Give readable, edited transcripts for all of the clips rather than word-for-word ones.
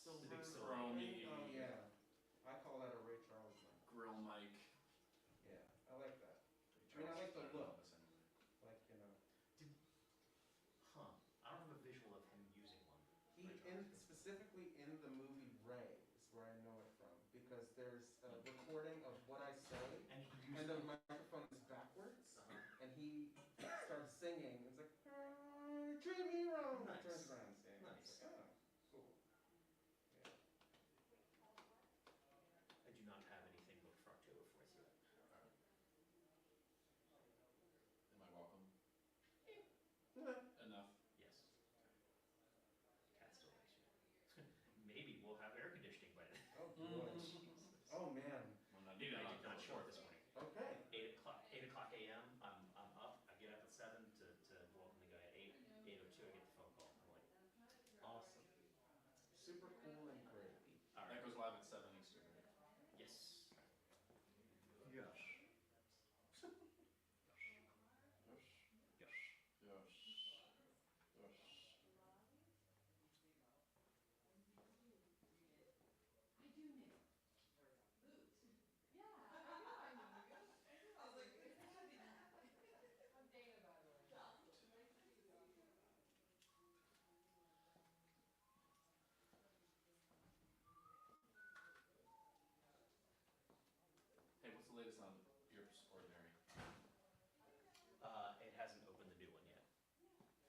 silver, big silver. chromey. Oh yeah, I call that a Ray Charles mic. Grill mic. Yeah, I like that. I mean, I like the look. Like, you know. Huh. I don't have a visual of him using one. Specifically in the movie Ray is where I know it from, because there's a recording of what I say, and the microphone is backwards, and he starts singing. It's like, treat me wrong. Nice. Turns around and sings. Nice. It's like, oh, cool. Yeah. I do not have anything booked for October 4th yet. Am I welcome? Yeah. Enough. Yes. Cat still likes you. Maybe we'll have air conditioning by then. Oh boy. Oh man. I Maybe I did not short this morning. Okay. 8 o'clock a.m. I'm up. I get up at 7 to welcome the guy at 8. 8:02 I get the phone call. I'm like, awesome. Super cool and great. All right. That goes live at 7 Eastern. Yes. Yes. Yes. Yes. Yes. Yes. Hey, what's the latest on Pierce Ordinary? It hasn't opened the new one yet.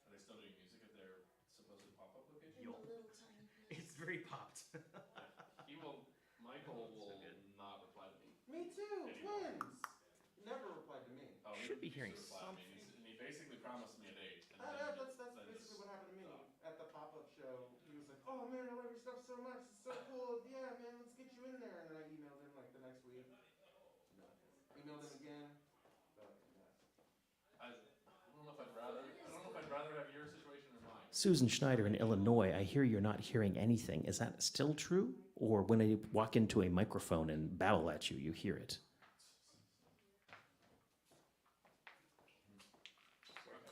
Are they still doing music at their supposed pop-up location? Yup. It's very popped. Michael will So good. not reply to me. Me too. Anymore. Twins. Never replied to me. Oh, Should be he hearing used to reply to me, and he basically promised me a date. And That's then basically just what happened to me stopped. at the pop-up show. He was like, "Oh man, I love your stuff so much. It's so cool. Yeah, man, let's get you in there." And then I emailed him like the next week. Nothing. Emailed him again. Nothing. I don't know if I'd rather have your situation or mine. Susan Schneider in Illinois, I hear you're not hearing anything. Is that still true? Or when I walk into a microphone and babble at you, you hear it?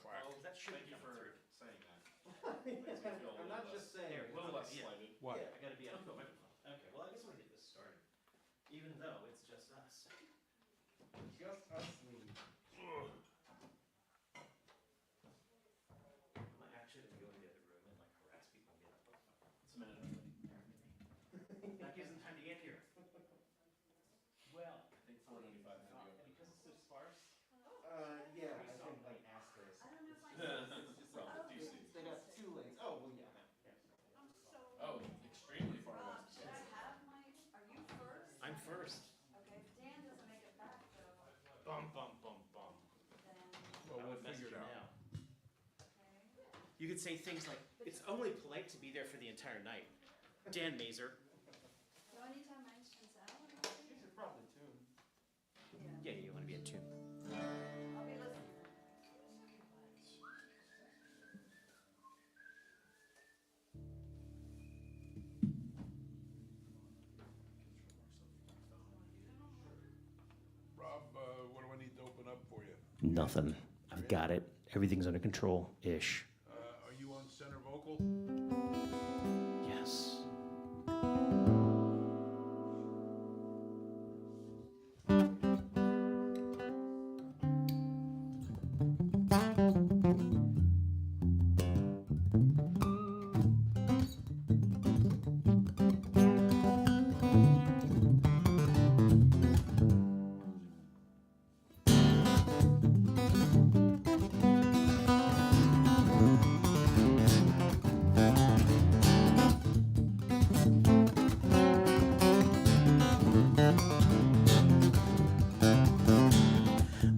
Well, That should thank be you coming for through. saying that. Makes me feel a I'm little not less- just saying. There, A little less Yeah. slighted. What? Yeah. I gotta be on the microphone. Okay, well I guess we'll get this started. Even though it's just us. Just us me. I'm actually gonna go in the other room and like harass people and get up. It's a minute. That gives them time to get here. Well, I think 495 had to go. because it's so sparse. Yeah, I think like asterisk. I don't know if I It's just like, From DC. they got 2 lanes. Oh well, yeah. I'm so. Oh, extremely far Rob, west. should I have my, are you first? I'm first. Okay, if Dan doesn't make it back though, Bum bum bum bum. then, Well, I we'll would message figure it you out. now. okay. You could say things like, "It's only polite to be there for the entire night." Dan Mazer. So anytime my instrument's out, You should probably tune. yeah, Yeah, you want to be in tune. I'll be listening. Rob, what do I need to open up for you? Nothing. I've got it. Everything's under control-ish. Are you on center vocal? Yes.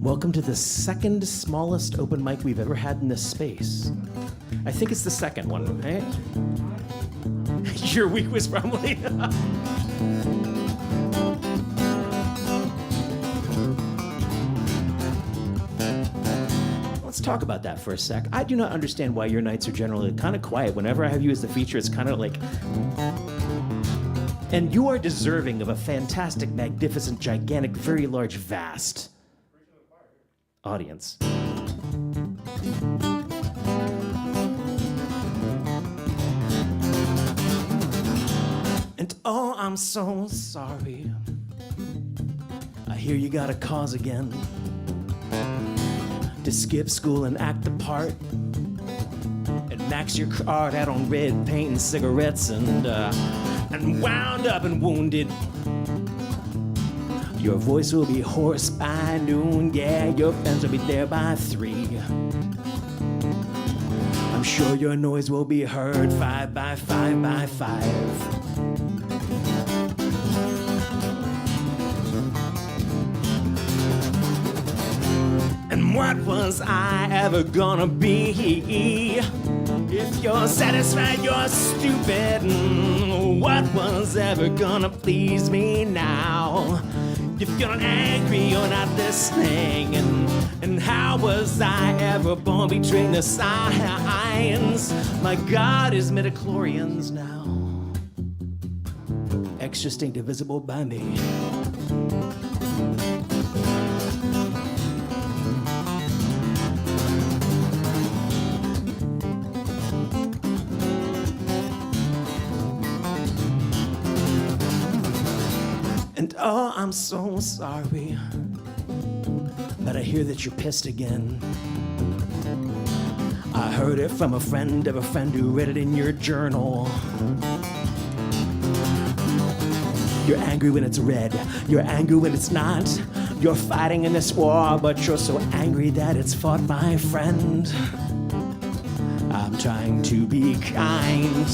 Welcome to the second smallest open mic we've ever had in this space. I think it's the second one, right? Your week was probably. Let's talk about that for a sec. I do not understand why your nights are generally kind of quiet. Whenever I have you as the feature, it's kind of like. And you are deserving of a fantastic, magnificent, gigantic, very large, vast audience. oh, I'm so sorry. I hear you got a cause again to skip school and act the part and max your card out on red paint and cigarettes and wound up and wounded. Your voice will be hoarse by noon, yeah, your friends will be there by 3. I'm sure your noise will be heard 5 by 5 by 5. And what was I ever gonna be? If you're satisfied, you're stupid. What was ever gonna please me now? If you're not angry, you're not listening. And how was I ever born between the signs? My God is midichlorians now. X just ain't divisible by me. And oh, I'm so sorry, but I hear that you're pissed again. I heard it from a friend of a friend who read it in your journal. You're angry when it's red, you're angry when it's not. You're fighting in this war, but you're so angry that it's fought, my friend. I'm trying to be kind.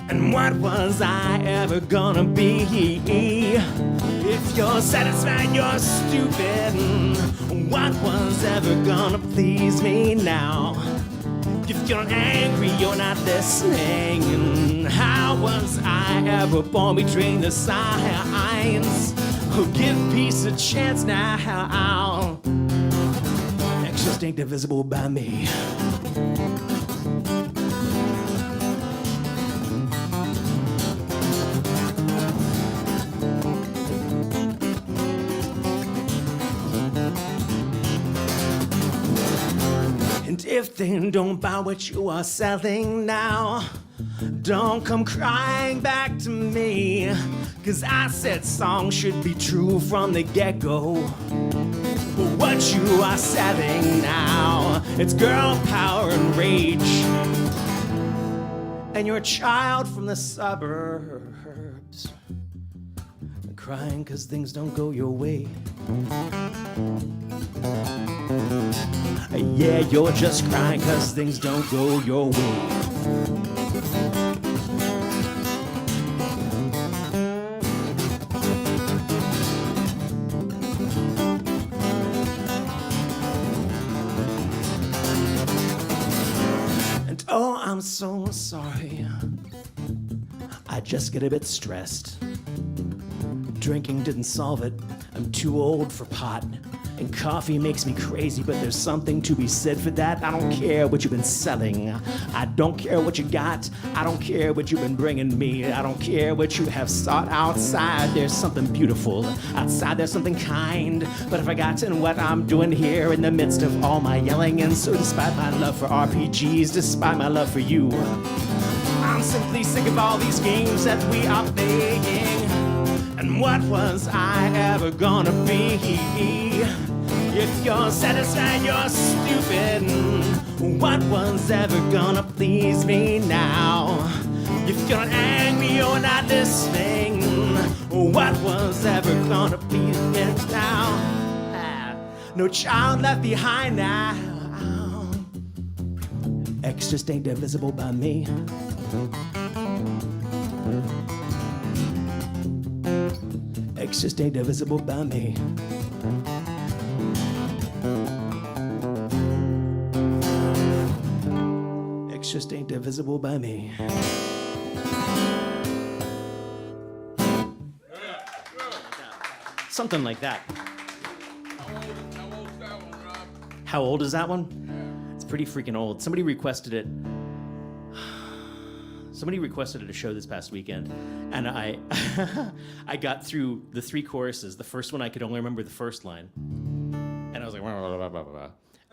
And what was I ever gonna be? If you're satisfied, you're stupid. What was ever gonna please me now? If you're not angry, you're not listening. And how was I ever born between the signs? Oh, give peace a chance now. X just ain't divisible by me. And if they don't buy what you are selling now, don't come crying back to me. 'Cause I said songs should be true from the get-go. But what you are selling now, it's girl power and rage. And you're a child from the suburbs, crying 'cause things don't go your way. Yeah, you're just crying 'cause things don't go your way. And oh, I'm so sorry. I just get a bit stressed. Drinking didn't solve it. I'm too old for pot. And coffee makes me crazy, but there's something to be said for that. I don't care what you've been selling. I don't care what you got. I don't care what you've been bringing me. I don't care what you have sought outside. There's something beautiful outside. There's something kind. But I've forgotten what I'm doing here in the midst of all my yelling. And so despite my love for RPGs, despite my love for you, I'm simply sick of all these games that we are playing. And what was I ever gonna be? If you're satisfied, you're stupid. What was ever gonna please me now? If you're not angry, you're not listening. What was ever gonna please me now? No child left behind now. X just ain't divisible by me. X just ain't divisible by me. X just ain't divisible by me. Something like that. How old's that one, Rob? How old is that one? It's pretty freaking old. Somebody requested it. Somebody requested a show this past weekend, and I I got through the 3 choruses. The first one I could only remember the first line, and I was like, blah, blah, blah, blah, blah.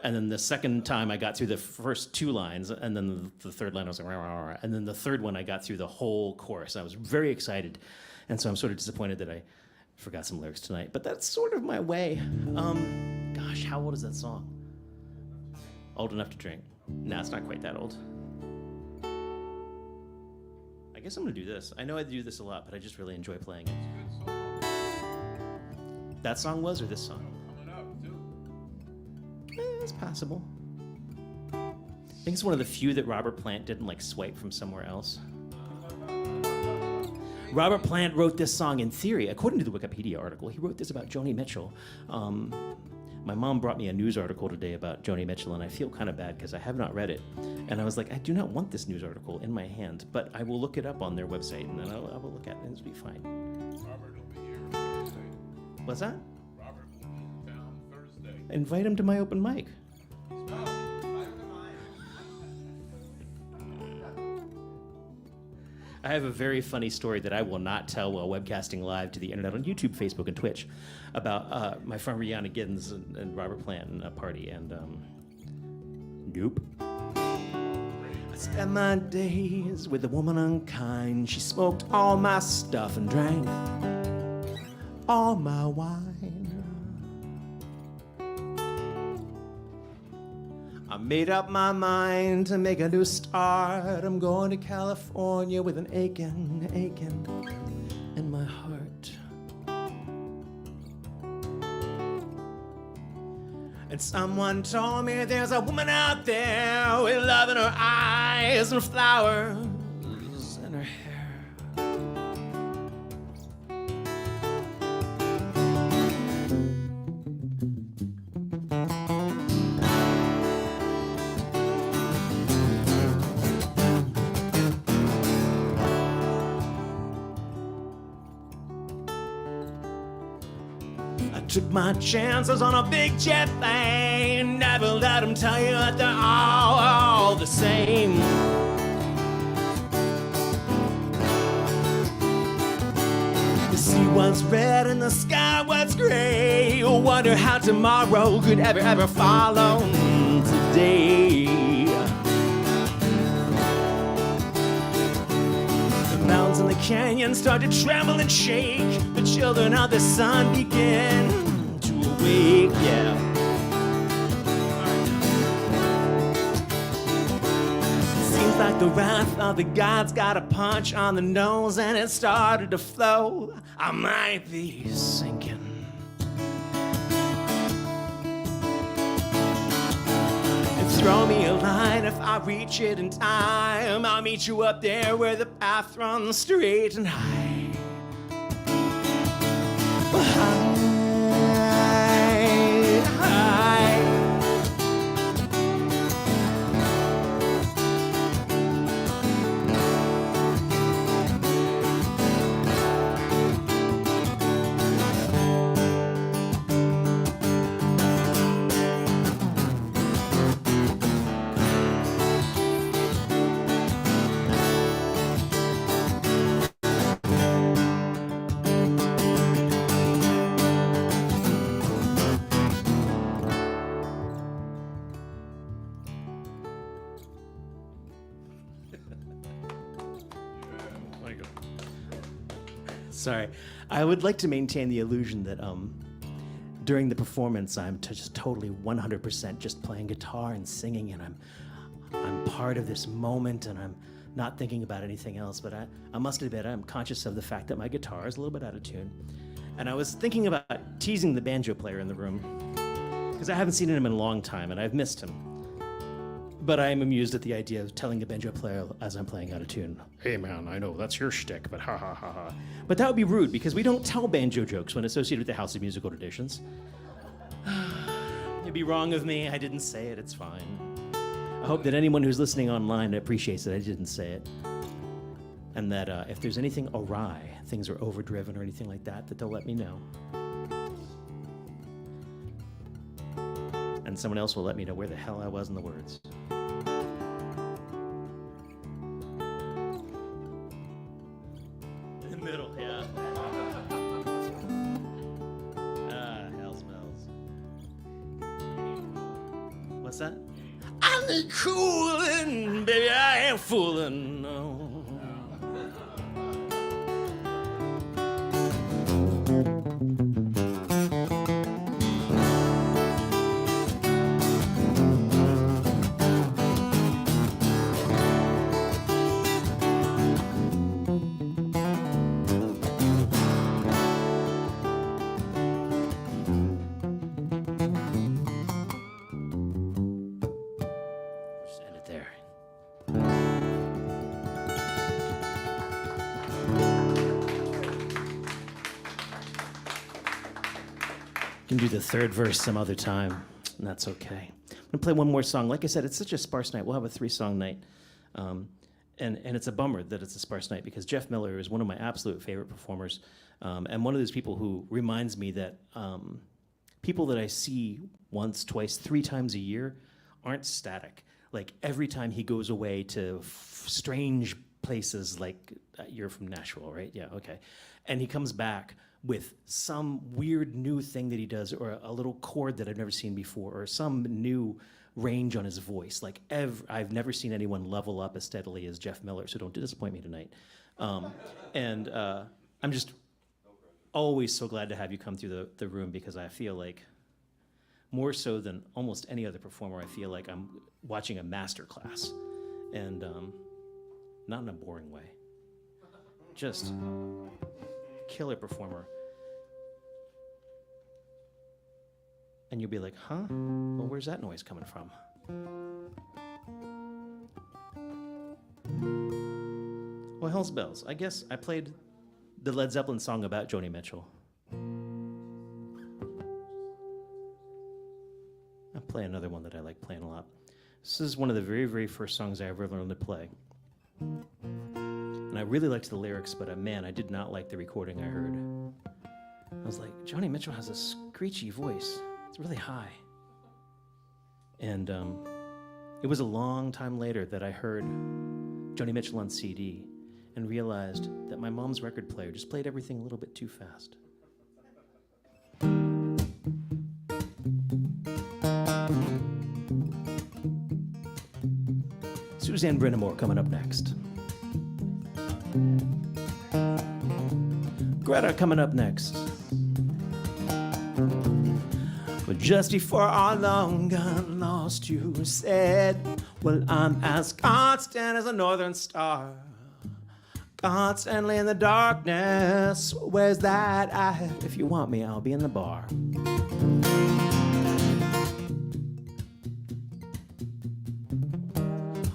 And then the second time I got through the first 2 lines, and then the third line I was like, rah, rah, rah. And then the third one I got through the whole chorus. I was very excited. And so I'm sort of disappointed that I forgot some lyrics tonight. But that's sort of my way. Gosh, how old is that song? Old Enough to Drink. No, it's not quite that old. I guess I'm gonna do this. I know I do this a lot, but I just really enjoy playing it. That song was, or this song? Coming up, too. It's passable. I think it's one of the few that Robert Plant didn't like swipe from somewhere else. Robert Plant wrote this song in theory, according to the Wikipedia article. He wrote this about Joni Mitchell. My mom brought me a news article today about Joni Mitchell, and I feel kind of bad because I have not read it. And I was like, I do not want this news article in my hand, but I will look it up on their website, and then I will look at it, and it'll be fine. Robert will be here Thursday. What's that? Robert will be in town Thursday. Invite him to my open mic. I have a very funny story that I will not tell while webcasting live to the internet on YouTube, Facebook, and Twitch about my friend Rihanna Giddens and Robert Plant in a party, and nope. I spent my days with a woman unkind. She smoked all my stuff and drank all my wine. I made up my mind to make a new start. I'm going to California with an aching in my heart. And someone told me there's a woman out there with love in her eyes and flowers in her hair. Took my chances on a big jet plane. Never let them tell you that they're all the same. The sea was red and the sky was gray. Wonder how tomorrow could ever follow today. The mountains and the canyons start to tremble and shake. The children of the sun begin to awake, yeah. Seems like the wrath of the gods got a punch on the nose and it started to flow. I might be sinking. Throw me a line if I reach it in time. I'll meet you up there where the path runs straight and high. High. Sorry. I would like to maintain the illusion that during the performance I'm just totally 100% just playing guitar and singing, and I'm part of this moment and I'm not thinking about anything else. But I must admit I'm conscious of the fact that my guitar is a little bit out of tune. And I was thinking about teasing the banjo player in the room because I haven't seen him in a long time and I've missed him. But I am amused at the idea of telling the banjo player as I'm playing out of tune, "Hey man, I know that's your shtick, but ha ha ha ha." But that would be rude because we don't tell banjo jokes when associated with the House of Musical Traditions. It'd be wrong of me. I didn't say it. It's fine. I hope that anyone who's listening online appreciates that I didn't say it. And that if there's anything awry, things are overdriven or anything like that, that they'll let me know. And someone else will let me know where the hell I was in the words. In the middle, yeah. Hell smells. What's that? I need cooling, baby, I ain't fooling, no. Just end it there. You can do the third verse some other time, and that's okay. I'm gonna play one more song. Like I said, it's such a sparse night. We'll have a 3-song night. And it's a bummer that it's a sparse night because Jeff Miller is one of my absolute favorite performers, and one of those people who reminds me that people that I see once, twice, 3 times a year aren't static. Like every time he goes away to strange places, like you're from Nashville, right? Yeah, okay. And he comes back with some weird new thing that he does, or a little chord that I've never seen before, or some new range on his voice. Like I've never seen anyone level up as steadily as Jeff Miller, so don't disappoint me tonight. And I'm just always so glad to have you come through the room, because I feel like, more so than almost any other performer, I feel like I'm watching a master class, and not in a boring way. Just killer performer. And you'll be like, huh? Well, where's that noise coming from? Well, hell's bells. I guess I played the Led Zeppelin song about Joni Mitchell. I'll play another one that I like playing a lot. This is one of the very, very first songs I ever learned to play. And I really liked the lyrics, but man, I did not like the recording I heard. I was like, Joni Mitchell has a screechy voice. It's really high. And it was a long time later that I heard Joni Mitchell on CD and realized that my mom's record player just played everything a little bit too fast. Suzanne Brennamore coming up next. Greta coming up next. But just before our long got lost, you said, well, I'm as constant as a northern star, constantly in the darkness. Where's that I? If you want me, I'll be in the bar.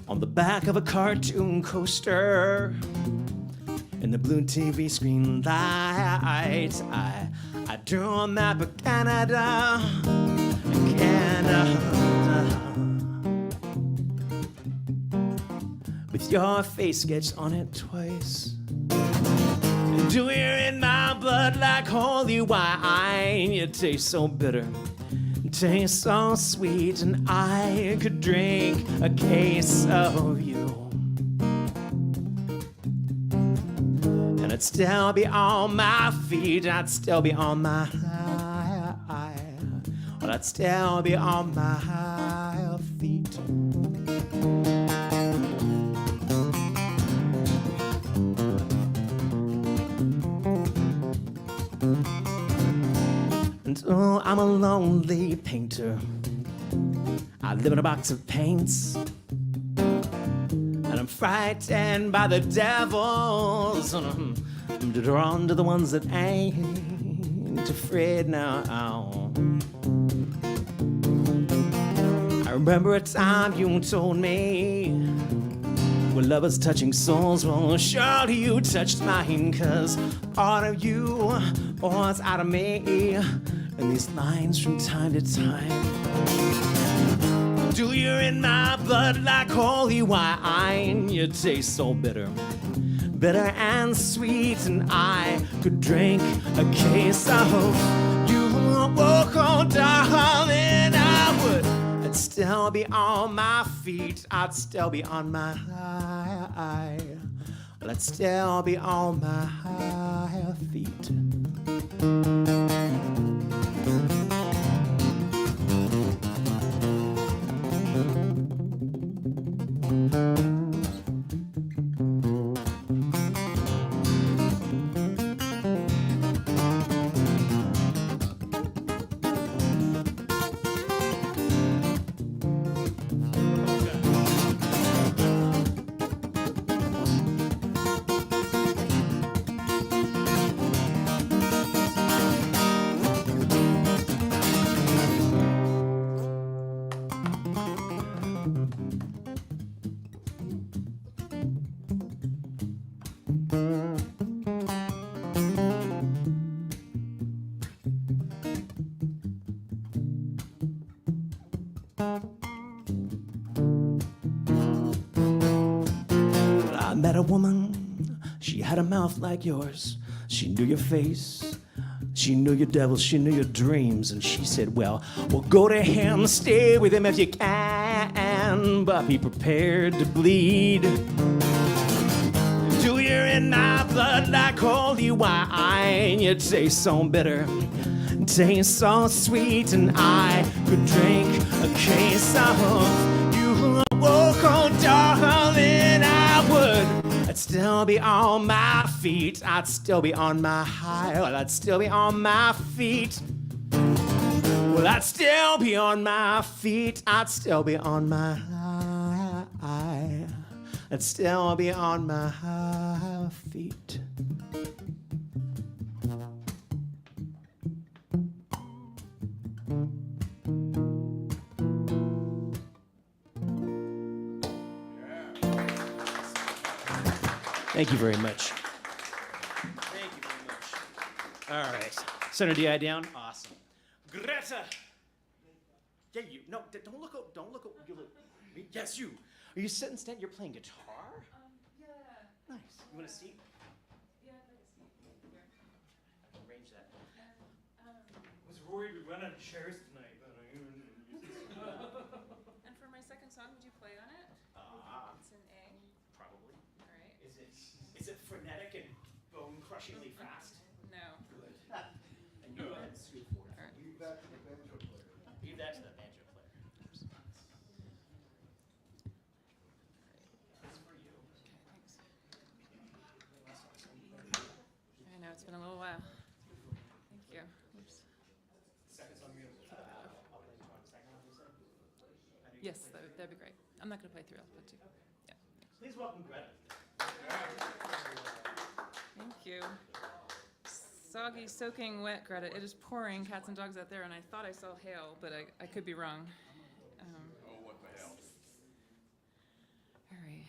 On the back of a cartoon coaster, in the blue TV screen light, I drew a map of Canada, with your face sketched on it twice. Do you in my blood like holy wine? You taste so bitter, taste so sweet, and I could drink a case of you. I'd still be on my feet, I'd still be on my well, I'd still be on my feet. And oh, I'm a lonely painter. I live in a box of paints, and I'm frightened by the devils, and I'm drawn to the ones that ain't afraid now. I remember a time you told me, well, lovers touching souls, well, surely you touched mine, 'cause part of you pours out of me, and these lines from time to time. Do you in my blood like holy wine? You taste so bitter, bitter and sweet, and I could drink a case of you. Oh, darling, I would. I'd still be on my feet. I'd still be on my well, I'd still be on my feet. met a woman, she had a mouth like yours. She knew your face, she knew your devils, she knew your dreams. And she said, well, go to him, stay with him if you can, but be prepared to bleed. Do your in my blood like holy wine. You taste so bitter, taste so sweet, and I could drink a case of you. Oh, darling, I would. I'd still be on my feet. I'd still be on my high. Well, I'd still be on my feet. Well, I'd still be on my feet. I'd still be on my high. I'd still be on my high feet. Thank you very much. Thank you very much. All right. Center DI down. Awesome. Greta. Yeah, you. No, don't look up. Don't look up. You look. Yes, you. Are you sitting stand? You're playing guitar? Yeah. Nice. You want a seat? Yeah, I'd like to see. Here. I can arrange that. I was worried we'd run out of chairs tonight. And for my second song, would you play on it? It's an A. Probably. All right. Is it frenetic and bone-crushingly fast? No. Good. And you go ahead and scoot forward. All right. Leave that to the banjo player. Leave that to the banjo player. That's for you. Okay, thanks. I know, it's been a little while. Thank you. Oops. Second song we have. I'll play the second one, you said? Yes, that'd be great. I'm not going to play through, I'll play two. Yeah. Please welcome Greta. Thank you. Soggy, soaking wet, Greta. It is pouring cats and dogs out there, and I thought I saw hail, but I could be wrong. Oh, what the hell? All right.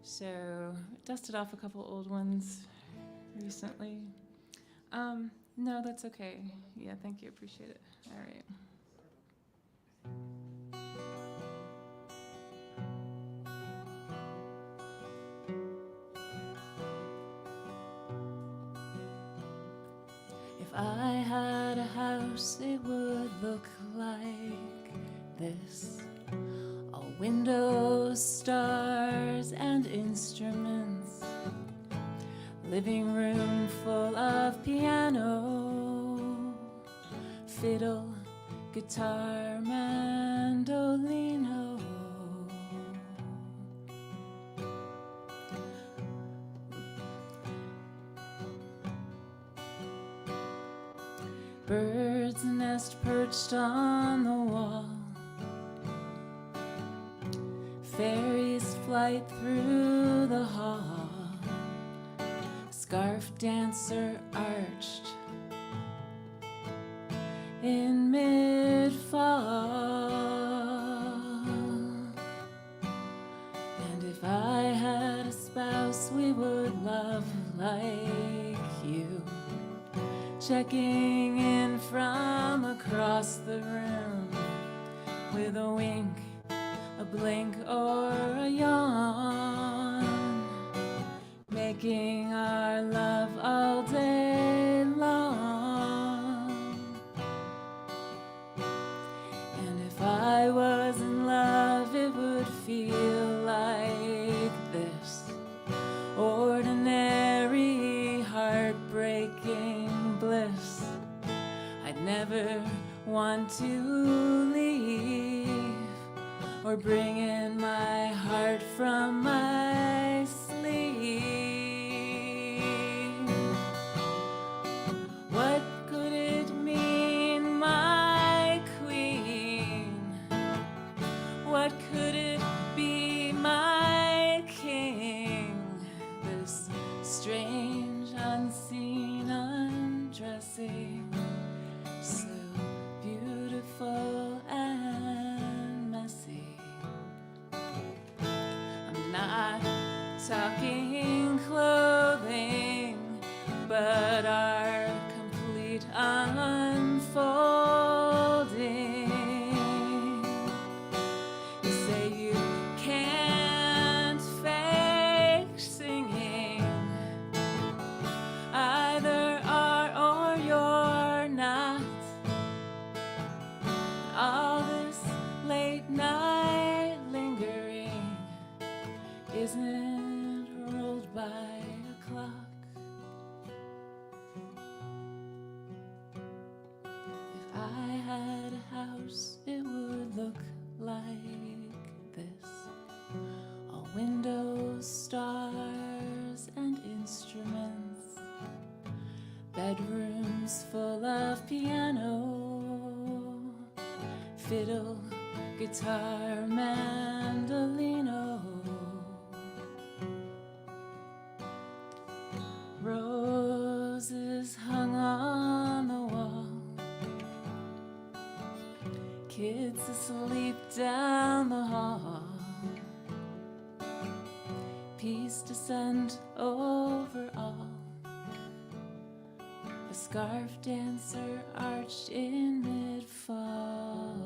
So, dusted off a couple old ones recently. No, that's okay. Yeah, thank you. Appreciate it. All right. If I had a house, it would look like this. All windows, stars, and instruments. Living room full of piano, fiddle, guitar, mandolino. Bird's nest perched on the wall. Fairies flight through the hall. Scarf dancer arched in mid-fall. And if I had a spouse, we would love like you. Checking in from across the room with a wink, a blink, or a yawn. Making our love all day long. And if I was in love, it would feel like this. Ordinary, heartbreaking bliss. I'd never want to leave or bring in my heart from my sleeve. What could it mean, my queen? What could it be, my king? This strange, unseen undressing, so beautiful and messy. I'm not suppose it would look like this. All windows, stars, and instruments. Bedrooms full of piano, fiddle, guitar, mandolino. Roses hung on the wall. Kids asleep down the hall. Peace descend over all. A scarf dancer arched in mid-fall.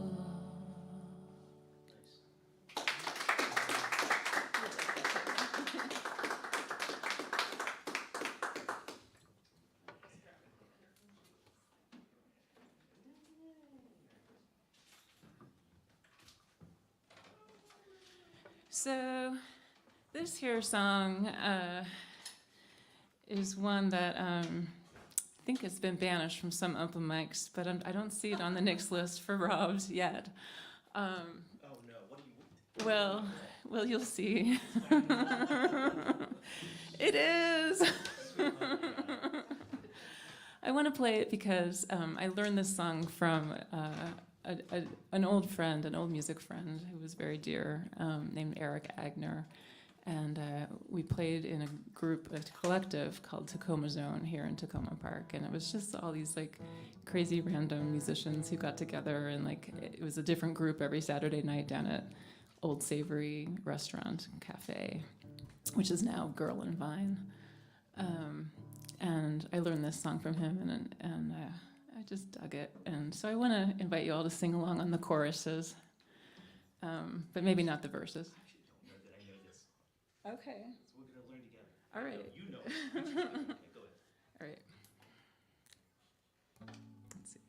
So this here song is one that I think has been banished from some open mics, but I don't see it on the next list for Rob's yet. Oh no, what do you? Well, you'll see. It is. I want to play it because I learned this song from an old friend, an old music friend who was very dear, named Eric Agner. And we played in a group, a collective called Takoma Zone here in Takoma Park. And it was just all these like crazy random musicians who got together, and like it was a different group every Saturday night down at Old Savory Restaurant Cafe, which is now Girl and Vine. And I learned this song from him, and I just dug it. And so I want to invite you all to sing along on the choruses, but maybe not the verses. I actually don't know that I know this. Okay. So we're gonna learn together. All right. No, you know it. You just know it. Okay, go ahead. All right. Let's see.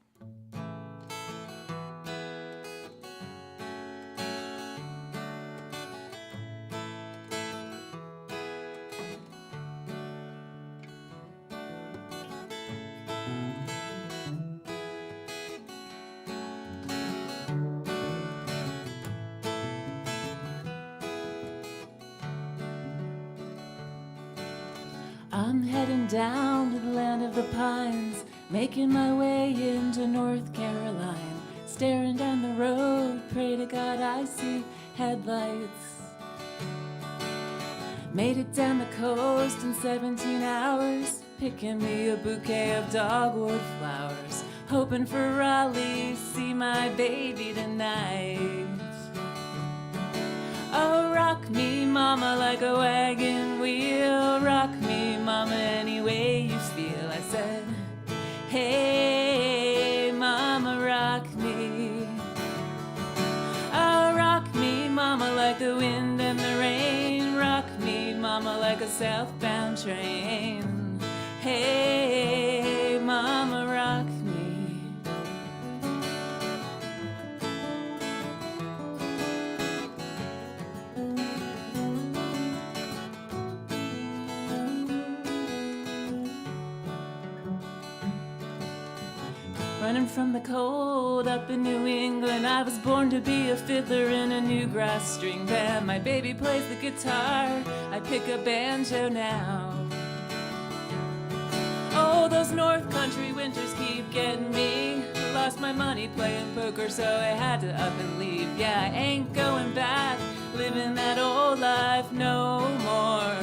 I'm heading down to the land of the pines, making my way into North Carolina, staring down the road, pray to God I see headlights. Made it down the coast in 17 hours, picking me a bouquet of dogwood flowers, hoping for Raleigh, see my baby tonight. Oh, rock me, mama, like a wagon wheel. Rock me, mama, any way you feel. I said, hey, mama, rock me. Oh, rock me, mama, like the wind and the rain. Rock me, mama, like a southbound train. Hey, mama, rock me. Running from the cold up in New England, I was born to be a fiddler in a new grass string band. My baby plays the guitar, I pick a banjo now. Oh, those North Country winters keep getting me. I lost my money playing poker, so I had to up and leave. Yeah, I ain't going back, living that old life no more.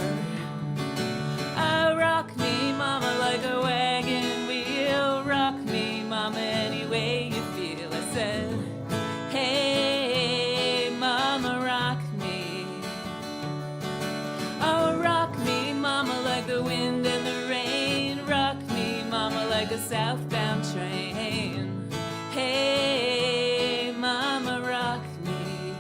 Rock me, mama, like a wagon wheel. Rock me, mama, any way you feel. I said, hey, mama, rock me. Oh, rock me, mama, like the wind and the rain. Rock me, mama, like a southbound train. Hey, mama, rock me.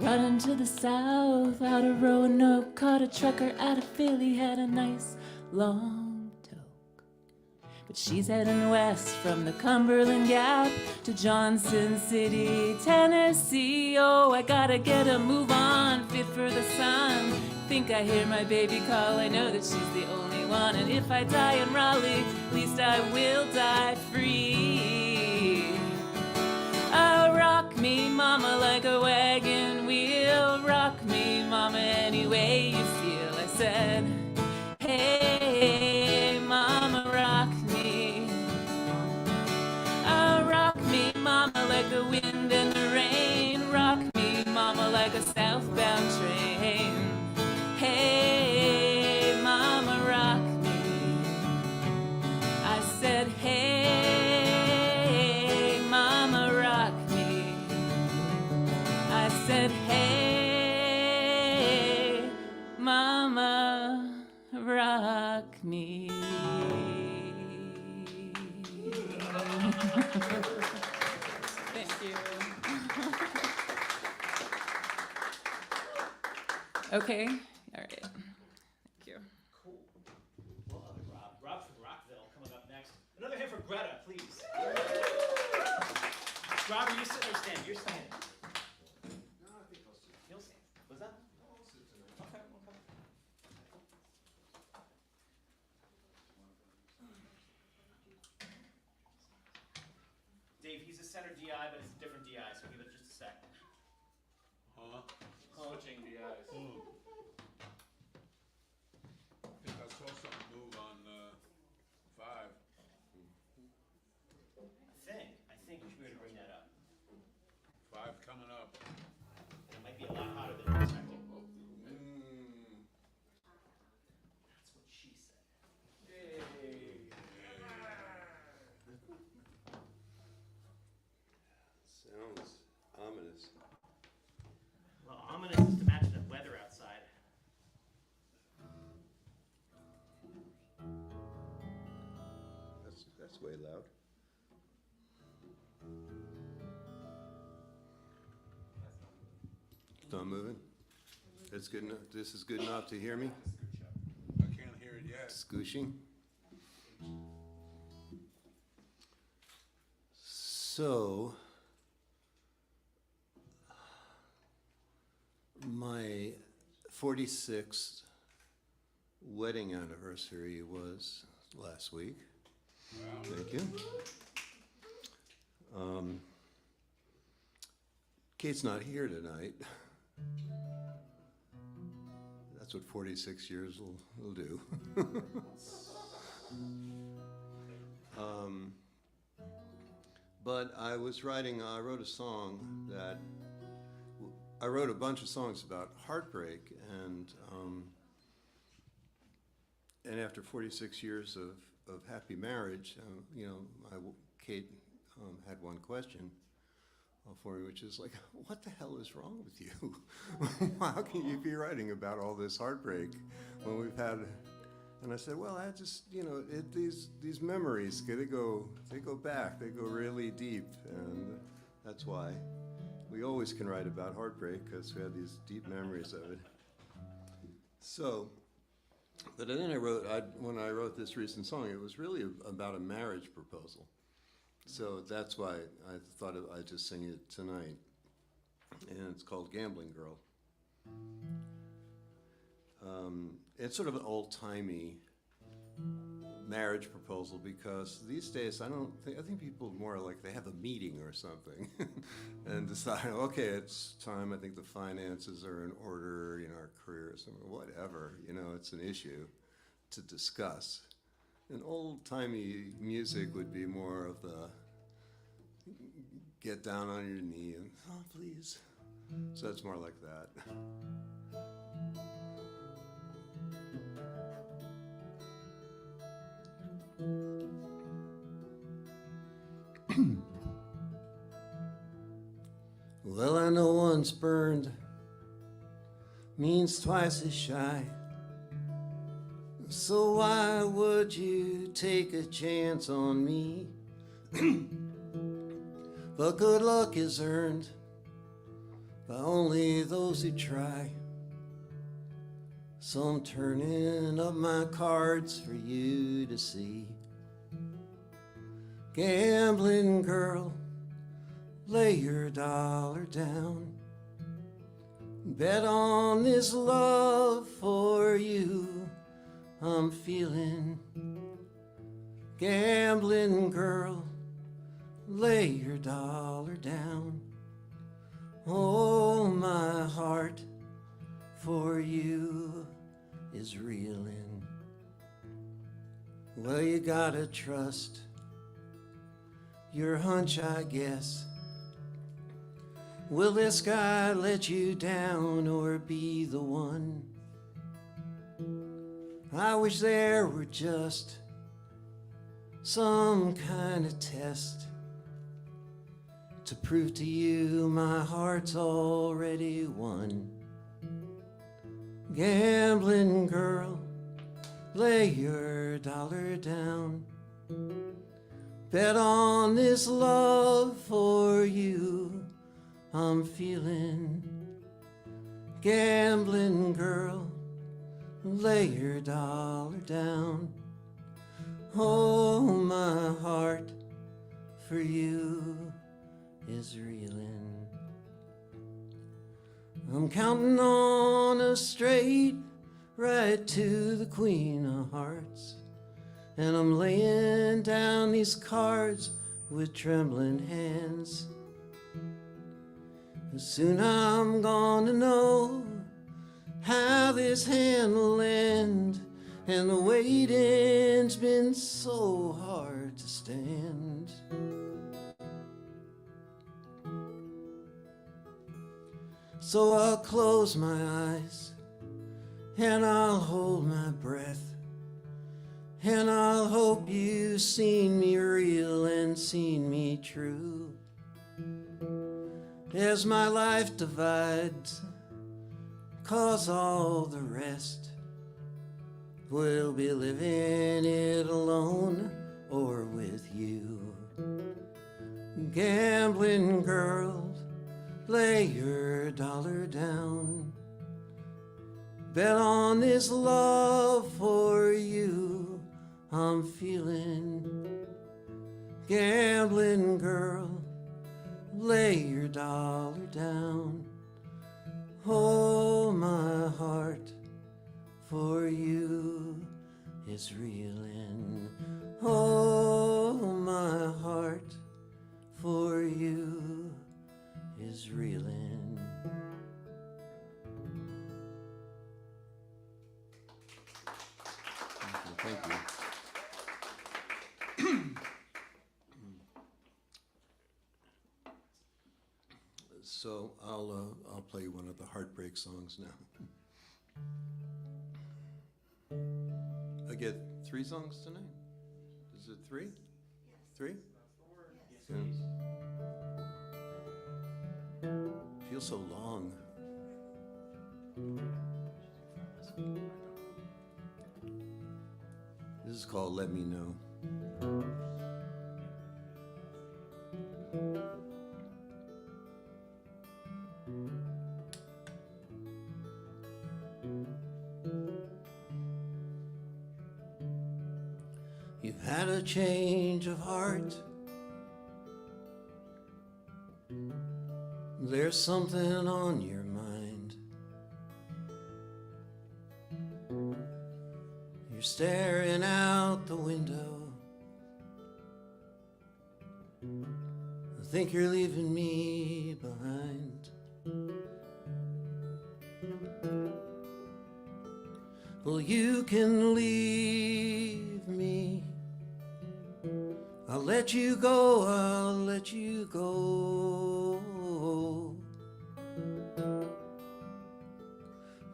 Running to the south, out of Roanoke, caught a trucker out of Philly, had a nice long toke. But she's heading west from the Cumberland Gap to Johnson City, Tennessee. Oh, I gotta get a move on, fit for the sun. Think I hear my baby call, I know that she's the only one. And if I die in Raleigh, at least I will die free. Oh, rock me, mama, like a wagon wheel. Rock me, mama, any way you feel. I said, hey, mama, rock me. Oh, rock me, mama, like the wind and the rain. Rock me, mama, like a southbound train. Hey, mama, rock me. I said, hey, mama, rock me. I said, hey, mama, rock me. Thank you. Okay, all right. Thank you. Cool. Well, Rob. Rob from Rockville coming up next. Another hand for Greta, please. Rob, are you sitting or standing? You're standing. No, I think I'll sit. You'll stand. Was that? I'll sit tonight. Okay. Dave, he's a center DI, but it's a different DI, so give it just a sec. Huh? Switching DIs. I think I saw something move on 5. I think we should be able to bring that up. 5 coming up. And it might be a lot hotter than we expected. That's what she said. Sounds ominous. Well, ominous is to match the weather outside. That's way loud. It's not moving? It's good enough. This is good enough to hear me? I can't hear it yet. Scooshing. So, my 46th wedding anniversary was last week. Wow. Thank you. Kate's not here tonight. That's what 46 years will do. But I wrote a song that, I wrote a bunch of songs about heartbreak, and after 46 years of happy marriage, Kate had one question for me, which is like, what the hell is wrong with you? How can you be writing about all this heartbreak when we've had? And I said, well, I just, these memories, they go back, they go really deep, and that's why we always can write about heartbreak, because we have these deep memories of it. So, but then when I wrote this recent song, it was really about a marriage proposal. So that's why I thought I'd just sing it tonight. And it's called Gambling Girl. It's sort of an old-timey marriage proposal, because these days I think people more like they have a meeting or something and decide, okay, it's time. I think the finances are in order, our careers, whatever, it's an issue to discuss. And old-timey music would be more of the get down on your knee and, oh, please. So it's more like that. Well, I know once burned means twice as shy. So why would you take a chance on me? But good luck is earned by only those who try. So I'm turning up my cards for you to see. Gambling girl, lay your dollar down. Bet on this love for you I'm feeling. Gambling girl, lay your dollar down. Oh, my heart for you is reeling. Well, you gotta trust your hunch, I guess. Will this guy let you down or be the one? I wish there were just some kind of test to prove to you my heart's already won. Gambling girl, lay your dollar down. Bet on this love for you I'm feeling. Gambling girl, lay your dollar down. Oh, my heart for you is reeling. I'm counting on a straight right to the Queen of Hearts, and I'm laying down these cards with trembling hands. Soon I'm gonna know how this hand will end, and the waiting's been so hard to stand. So I'll close my eyes and I'll hold my breath, and I'll hope you've seen me real and seen me true. As my life divides, 'cause all the rest will be living it alone or with you. Gambling girl, lay your dollar down. Bet on this love for you I'm feeling. Gambling girl, lay your dollar down. Oh, my heart for you is reeling. Oh, my heart for you is reeling. Thank you. So I'll play one of the heartbreak songs now. I get 3 songs tonight? Is it 3? Yes. 3? Yes. Feels so long. This is called Let Me Know. You've had a change of heart. There's something on your mind. You're staring out the window. I think you're leaving me behind. Well, you can leave me. I'll let you go, I'll let you go.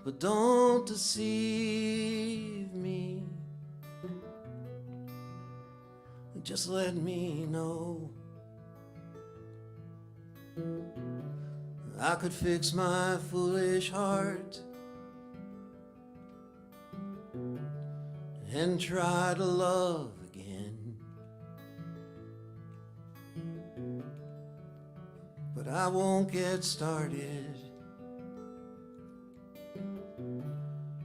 But don't deceive me. Just let me know. I could fix my foolish heart and try to love again. But but I won't get started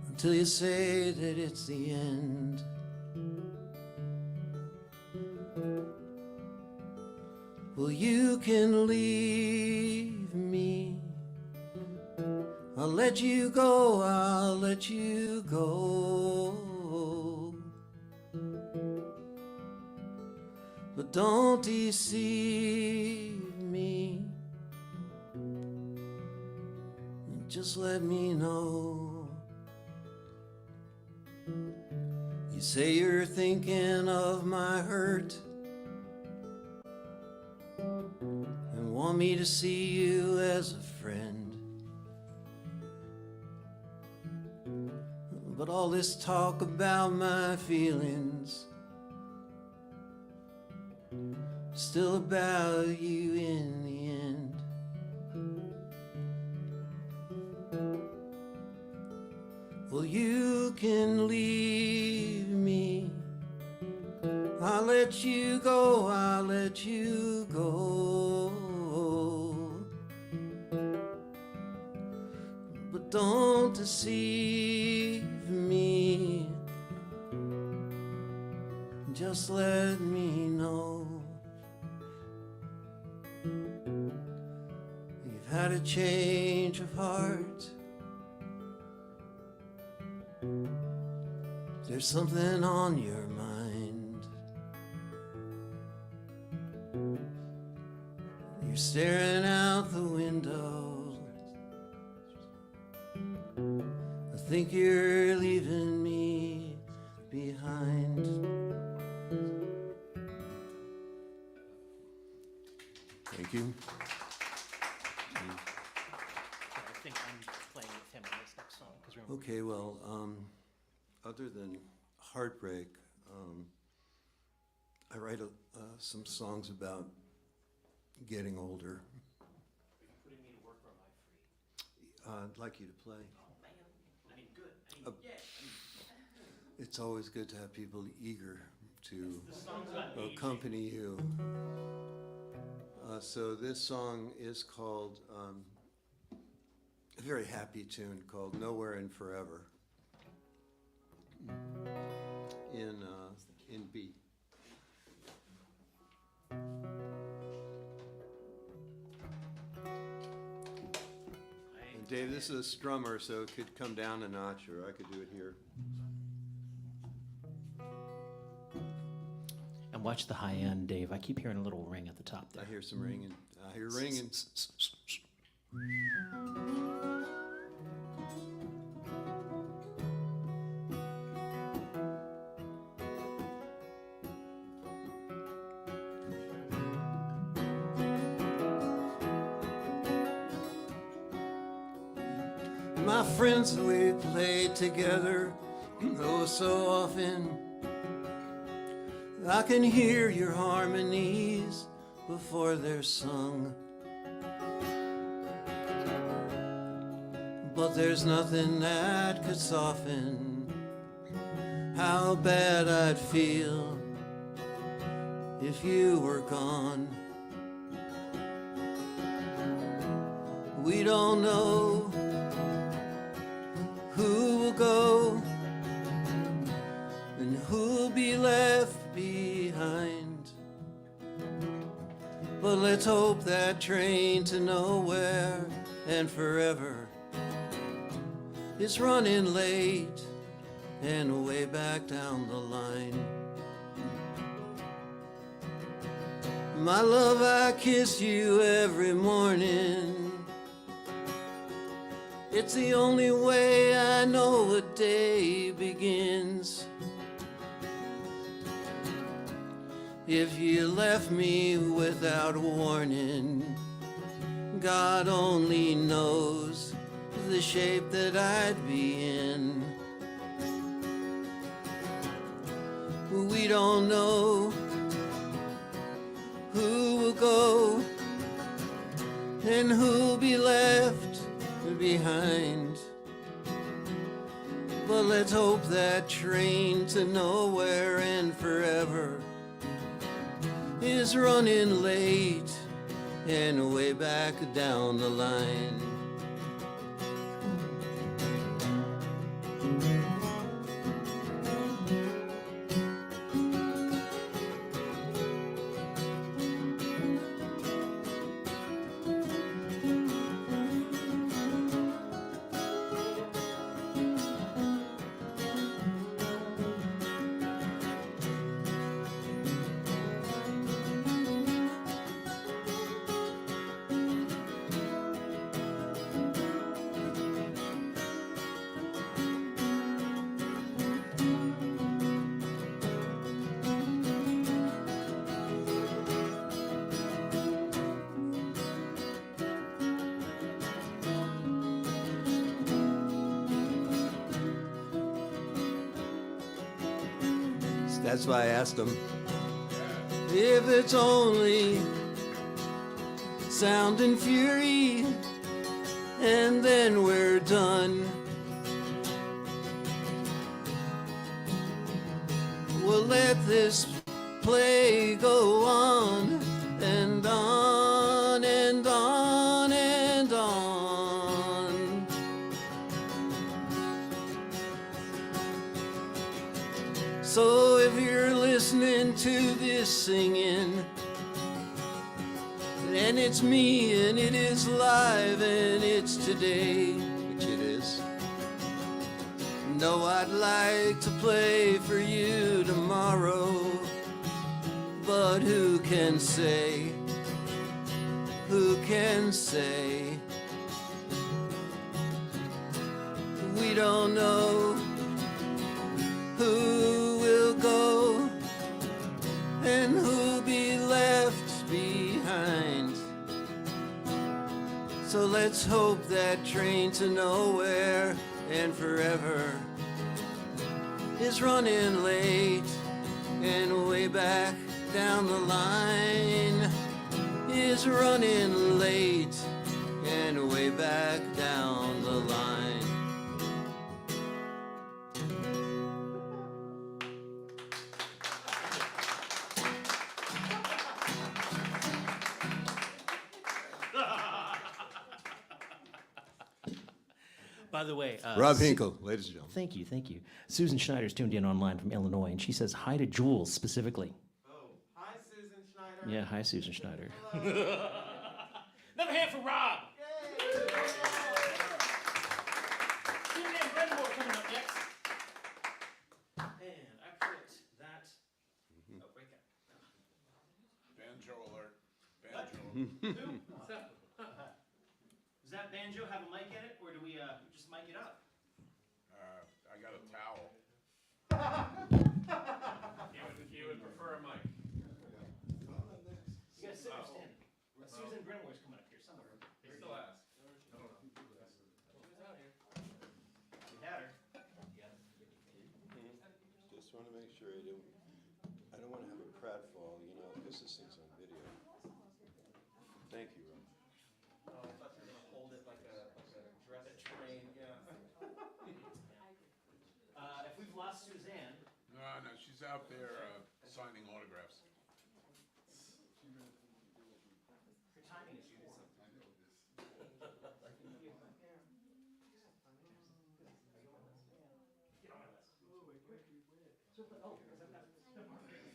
until you say that it's the end. Well, you can leave me. I'll let you go, I'll let you go. But don't deceive me. Just let me know. You say you're thinking of my hurt and want me to see you as a friend. But all this talk about my feelings, still about you in the end. Well, you can leave me. I'll let you go, I'll let you go. But don't deceive me. Just let me know. You've had a change of heart. There's something on your mind. You're staring out the window. I think you're leaving me behind. Thank you. I think I'm playing with him on this next song. 'Cause remember- Okay, well, other than heartbreak, I write some songs about getting older. Are you putting me to work or am I free? I'd like you to play. Oh, man. I mean, good. I mean, yeah. It's always good to have people eager to The song's about aging. accompany you. So this song is called, a very happy tune called Nowhere and Forever in B. And Dave, this is a strummer, so it could come down a notch, or I could do it here. And watch the high end, Dave. I keep hearing a little ring at the top there. I hear some ringing. I hear ringing. My friends, we played together, oh so often. I can hear your harmonies before they're sung. But there's nothing that could soften how bad I'd feel if you were gone. We don't know who will go and who'll be left behind. But let's hope that train to nowhere and forever is running late and way back down the line. My love, I kiss you every morning. It's the only way I know a day begins. If you left me without warning, God only knows the shape that I'd be in. We don't know who will go and who'll be left behind. But let's hope that train to nowhere and forever is running late and way back down the line. That's why I asked him if it's only sound and fury, and then we're done. We'll let this play go on and on and on and on. So if you're listening to this singing, and it's me, and it is live, and it's today, which it is. Know I'd like to play for you tomorrow, but who can say? Who can say? We don't know who will go and who'll be left behind. So let's hope that train to nowhere and forever is running late, and way back down the line is running late, and way back down the line. By the way, Rob Hinkle, ladies and gentlemen. Thank you, thank you. Susan Schneider's tuned in online from Illinois, and she says hi to Jules specifically. Oh, hi, Susan Schneider. Yeah, hi, Susan Schneider. Another hand for Rob. Susan and Brendan coming up next. And I put that. Oh, break that. Banjo alert. What? Banjo. Who? Does that banjo have a mic in it, or do we just mic it up? I got a towel. You would prefer a mic. You gotta sit or stand. Susan Brenway's coming up here somewhere. They still ask. I don't know. Who's out here? We had her. Just want to make sure I don't want to have a pratfall, you know, because this thing's on video. Thank you, Rob. Oh, I thought you were gonna hold it like a dress train, yeah. If we've lost Suzanne, No, she's out there signing autographs. her timing is usually Get on my list.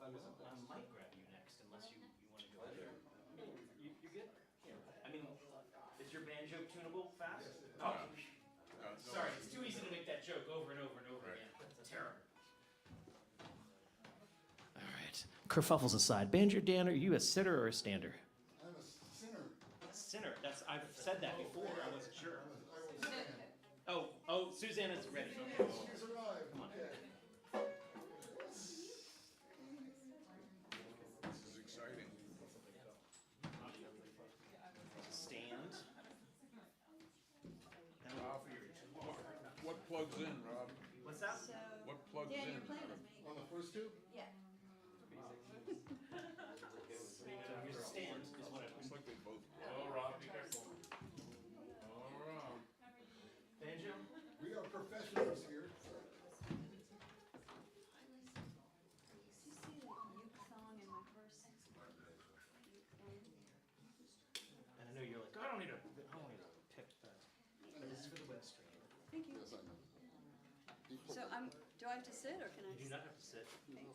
Oh, I might grab you next, unless you want to go there. You good? I mean, is your banjo tunable fast? Oh, sorry, it's too easy to make that joke over and over and over again. It's terrible. All right. Kerfuffles aside, Banjo Dan, are you a sitter or a stander? I'm a sinner. Sinner, I've said that before, I wasn't sure. Oh, Susanna's ready. Okay. She's arrived. Come on. Okay. This is exciting. Stand. Rob, what plugs in, Rob? What's that? What plugs in? On the first two? Yeah. Thank you. Yes, I know. So do I have to sit or can I? You do not have to sit. Okay.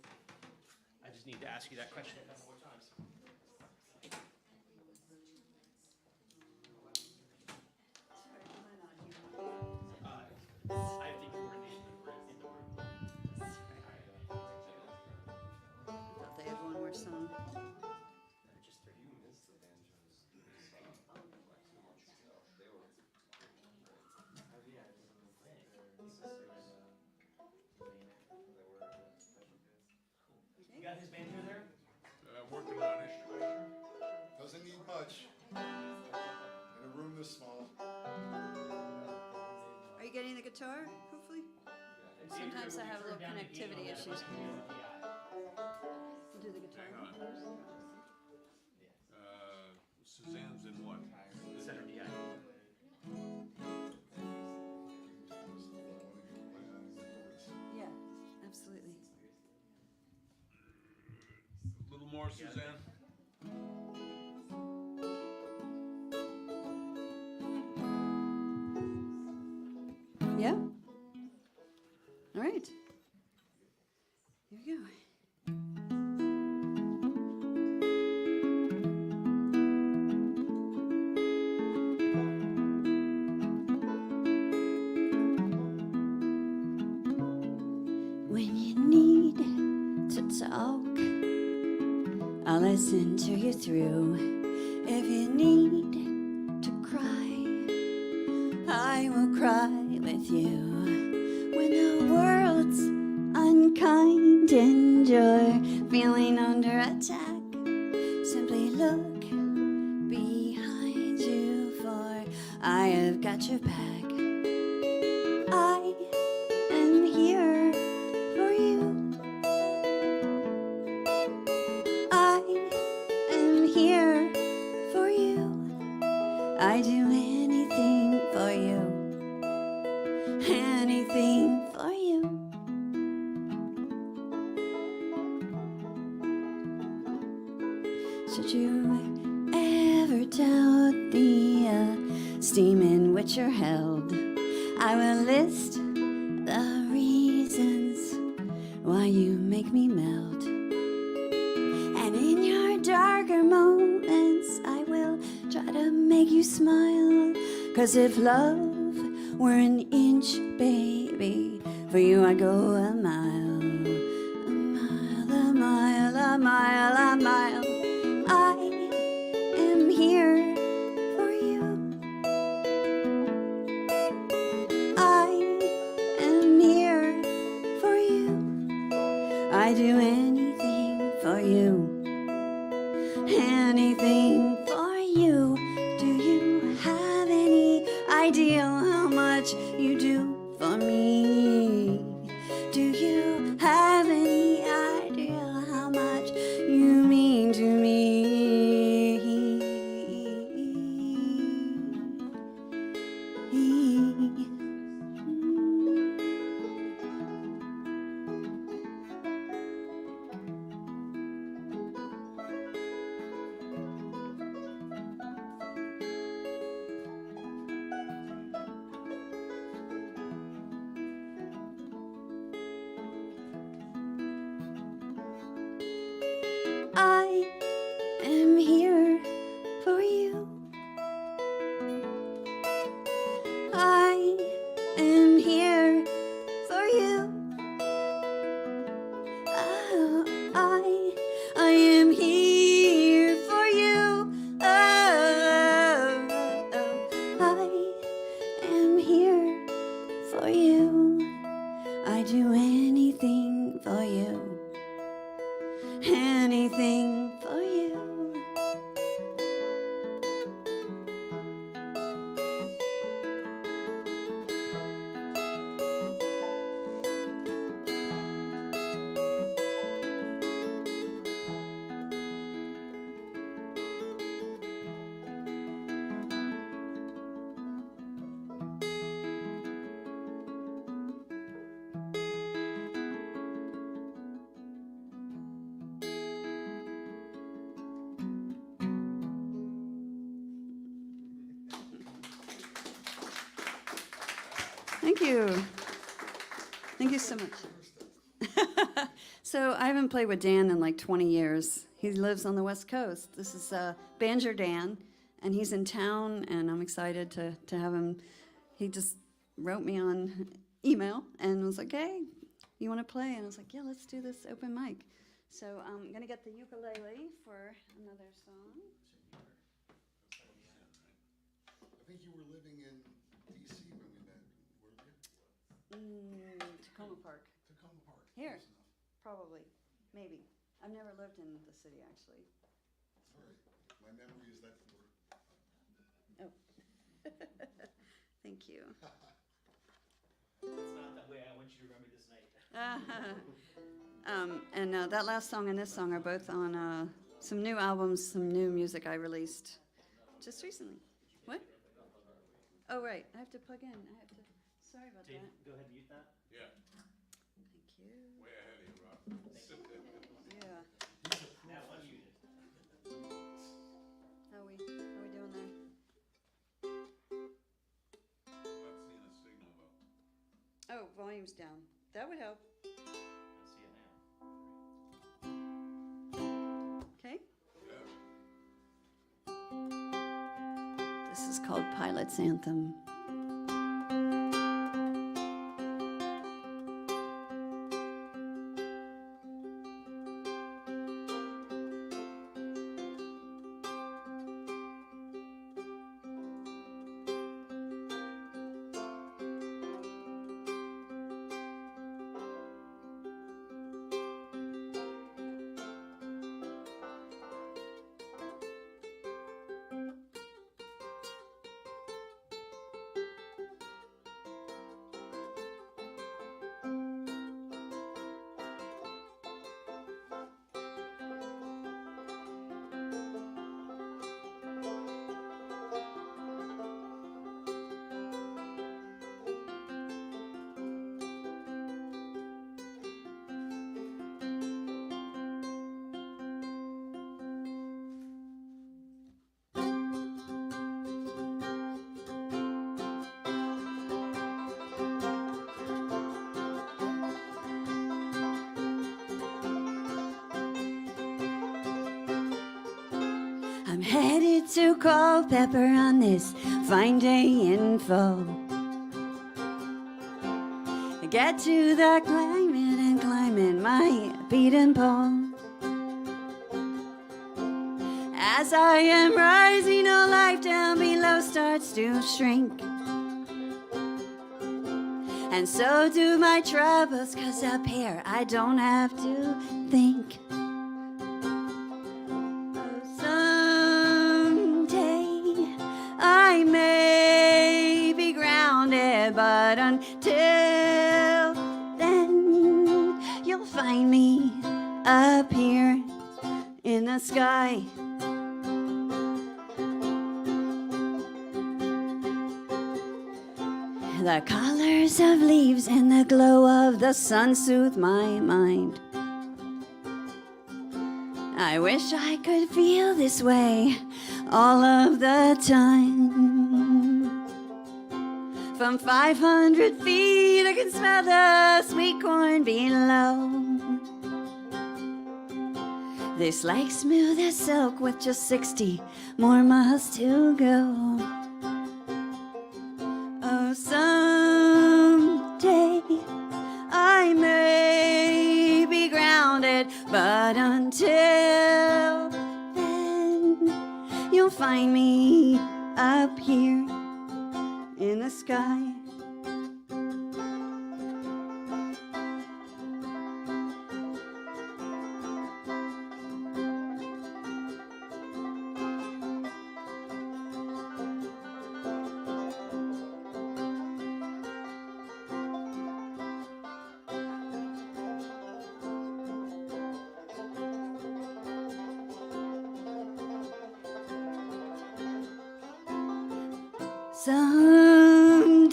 I just need to ask you that question a couple more times. Sorry, am I not here? I have the coordination in the room. I thought they had one more song. Just for you, miss. You got his banjo there? Working on it. Doesn't need much. In a room this small. Are you getting the guitar, hopefully? Sometimes I have little connectivity issues. We'll do the guitar. Hang on. Suzanne's in what? Center DI. Yeah, absolutely. A little more, Suzanne? Yeah? All right. Here we go. When you need to talk, I'll listen to you through. If you need to cry, I will cry with you. When the world's unkind and you're feeling under attack, simply look behind you, for I have got your back. I am here for you. I am here for you. I do anything for you. Anything for you. Should you ever doubt the esteem in which you're held, I will list the reasons why you make me melt. And in your darker moments, I will try to make you smile. 'Cause if love were an inch, baby, for you I'd go a mile. A mile, a mile, a mile, a mile. I am here for you. I am here for you. I do anything for you. Anything for you. Do you have any idea how much you do for me? Do you have any idea how much you mean to me? Thank you. Thank you so much. So I haven't played with Dan in like 20 years. He lives on the West Coast. This is Banjo Dan, and he's in town, and I'm excited to have him. He just wrote me on email and was like, hey, you want to play? And I was like, yeah, let's do this open mic. So I'm going to get the ukulele for another song. I think you were living in D.C. when we met, weren't you? Takoma Park. Takoma Park. Here. Close enough. Probably. Maybe. I've never lived in the city, actually. All right. My memory is that for. Oh. Thank you. It's not that way I want you to remember this night. And that last song and this song are both on some new albums, some new music I released just recently. What? Oh, right. I have to plug in. Sorry about Dave, that. go ahead and mute that. Yeah, Thank you. way ahead of you, Rob. Yeah. Now unmuted. How we doing there? Not seeing a signal though. Oh, volume's down. That would help. I'll see it now. Okay. Yeah. This is called Pilot's Anthem. I'm headed to Culpeper on this fine day in fall. I get to the climate and climbing my beaten pole. As I am rising, all life down below starts to shrink. And so do my troubles, 'cause up here I don't have to think. I may be grounded, but until then, you'll find me up here in the sky. The colors of leaves and the glow of the sun soothe my mind. I wish I could feel this way all of the time. From 500 feet, I can smell the sweet corn below. This lake smooth as silk with just 60 more miles to go. Oh, someday I may be grounded, but until then, you'll find me up here in the sky. Someday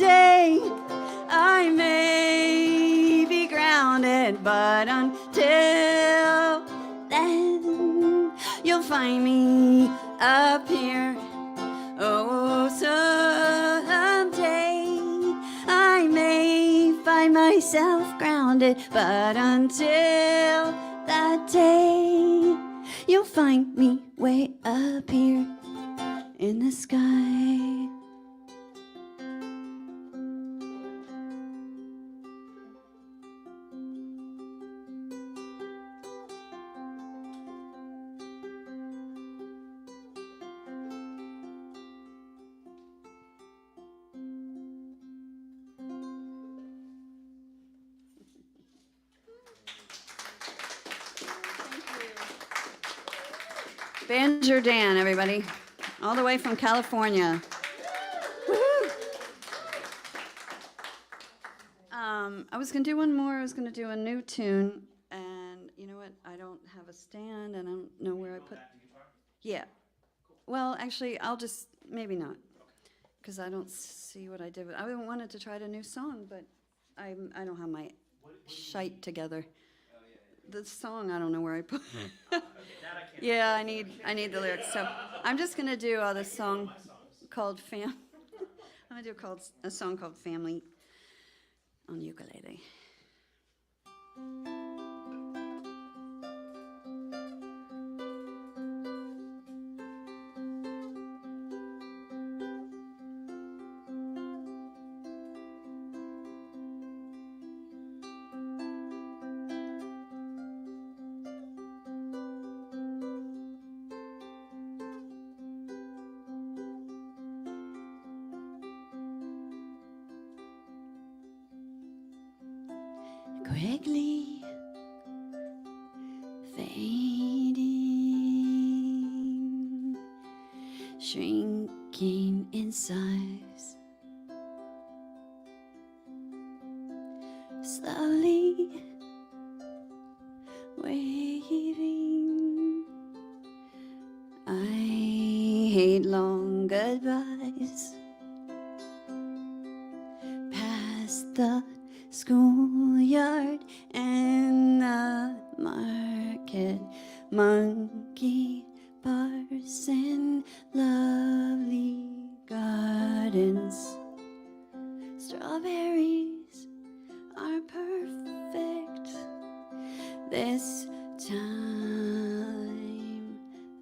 I may be grounded, but until then, you'll find me up here. Oh, someday I may myself grounded, but until that day, you'll find me way up here in the sky. Banjo Dan, everybody, all the way from California. Woo-hoo. I was gonna do one more. I was gonna do a new tune, and you know what? I don't have a stand, and I don't know where I put. Yeah. Well, actually, I'll just maybe not, because I don't see what I did. I wanted to try a new song, but I don't have my shite together. The song, I don't know where I put. Yeah, I need the lyrics. So I'm just gonna do this song called I'm gonna do a song called Family on ukulele. Quickly fading, shrinking in size, slowly waving. I hate long goodbyes. Past the schoolyard and the market, monkey bars and lovely gardens. Strawberries are perfect this time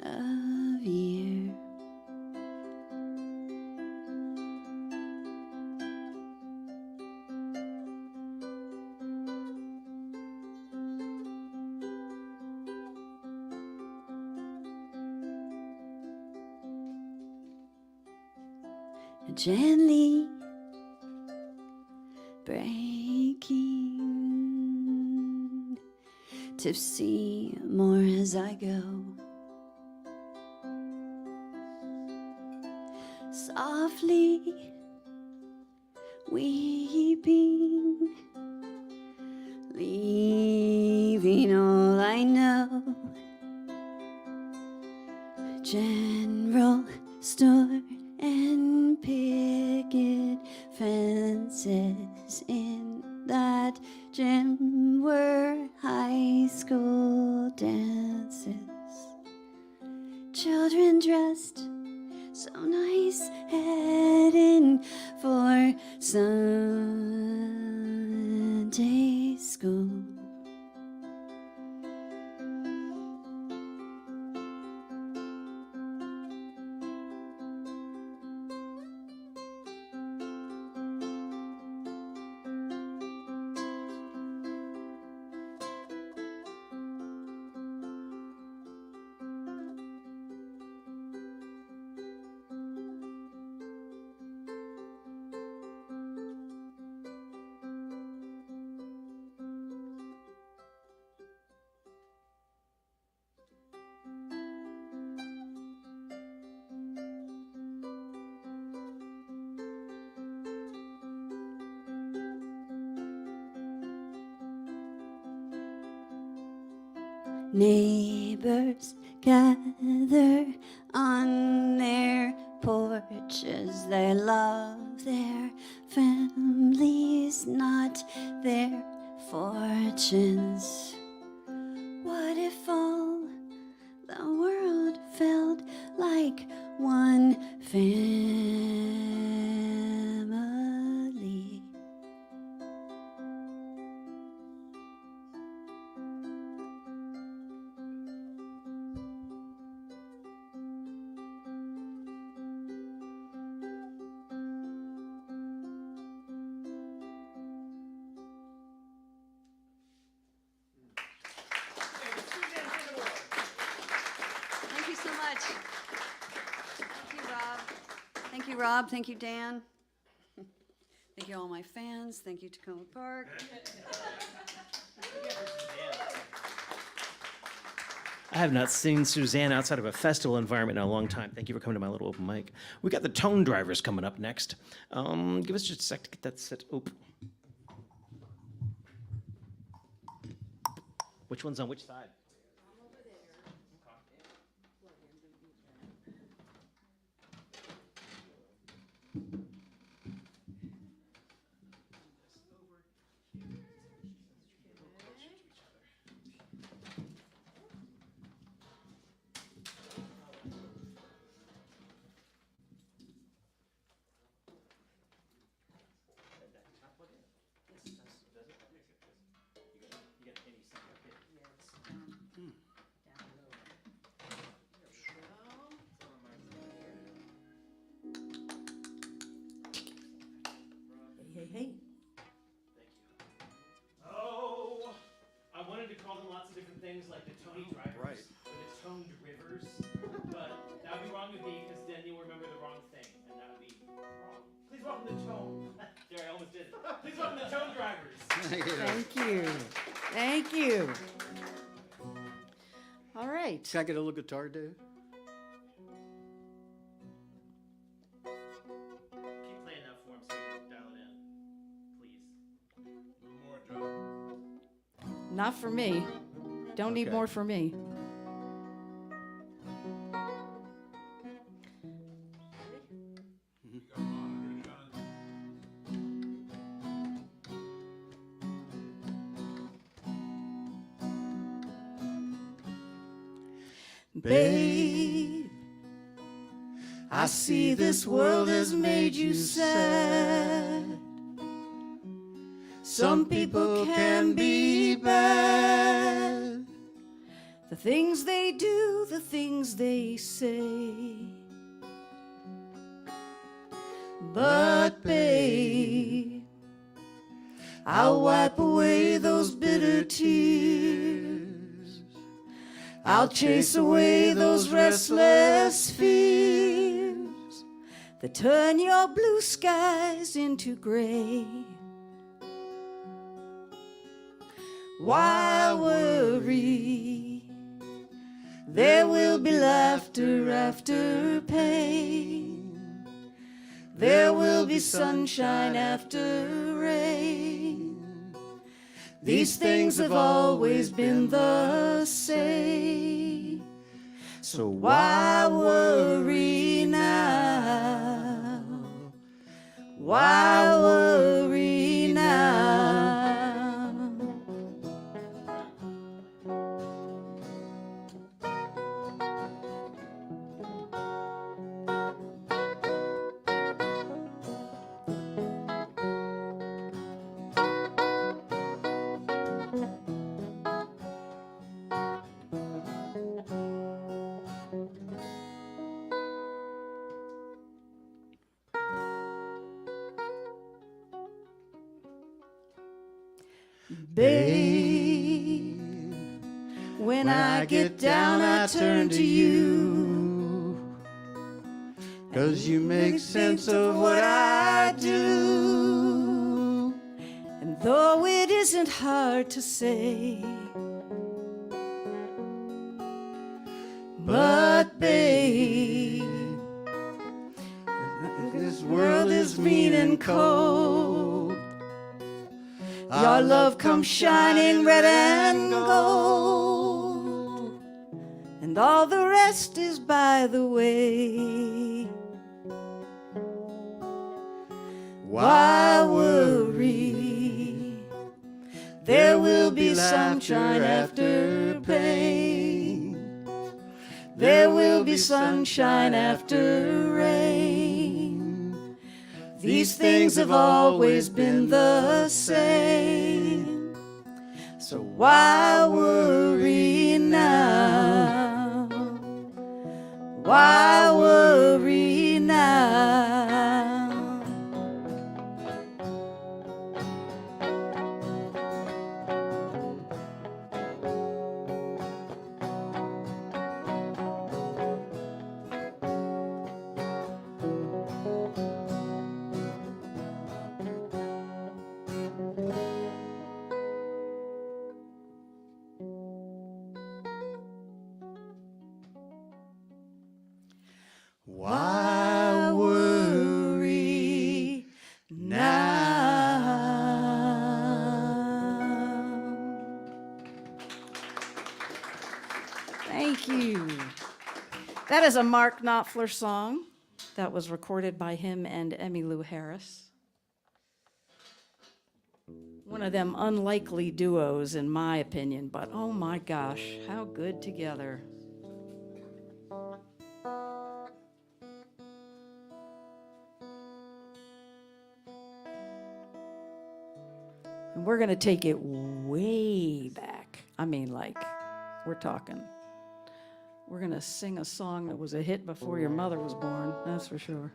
of year. Gently breaking, tipsy more as I go, softly weeping, leaving all I know. General store and picket fences in that gym were high school dances. Children dressed so nice, heading for Sunday school. Neighbors gather on their porches. They love their families, not their fortunes. What if all the world felt like one family? Rob. Thank you, Dan. Thank you, all my fans. Thank you, Takoma Park. I have not seen Suzanne outside of a festival environment in a long time. Thank you for coming to my little open mic. We got the Tone Drivers coming up next. Give us just a sec to get that set. Oop. Which one's on which side? Hey, hey. Oh, I wanted to call them lots of different things like the Tony Drivers Right. or the Toned Rivers, but that would be wrong with me because then you'll remember the wrong thing, and that would be wrong. Please welcome the Tone. There, I almost did it. Please welcome the Tone Drivers. Thank you. Thank you. All right. Can I get a little guitar, Dave? Keep playing that for him so you can dial it in, please. A little more, John. Not for me. Don't need Okay. more for me. You got a monitor, John? Babe, I see this world has made you sad. Some people can be bad. The things they do, the things they say. But babe, I'll wipe away those bitter tears. I'll chase away those restless fears that turn your blue skies into gray. Why worry? There will be laughter after pain. There will be sunshine after rain. These things have always been the same. So why worry now? Why worry now? Babe, when I get down, I turn to you. 'Cause you make sense of what I do. And though it isn't hard to say, But babe, this world is mean and cold. Your love comes shining red and gold, and all the rest is by the way. Why worry? There will be sunshine after pain. There will be sunshine after rain. These things have always been the same. So why worry now? Why worry now? Thank you. That is a Mark Knopfler song that was recorded by him and Emmylou Harris. One of them unlikely duos, in my opinion, but oh my gosh, how good together. And we're going to take it way back. I mean, like, we're talking. We're going to sing a song that was a hit before your mother was born, that's for sure.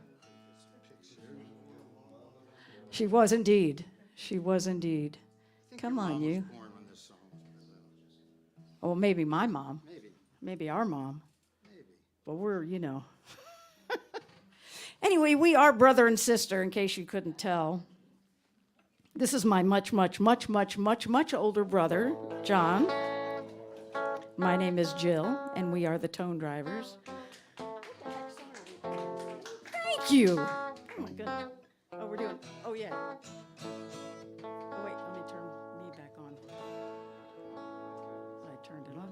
She was indeed. She was indeed. Come on, you. Oh, maybe my mom. Maybe our mom. But we're, you know. Anyway, we are brother and sister, in case you couldn't tell. This is my much older brother, John. My name is Jill, and we are the Tone Drivers. Thank you. Oh, my goodness. Oh, we're doing, oh, yeah. Oh, wait, let me turn me back on. I turned it on.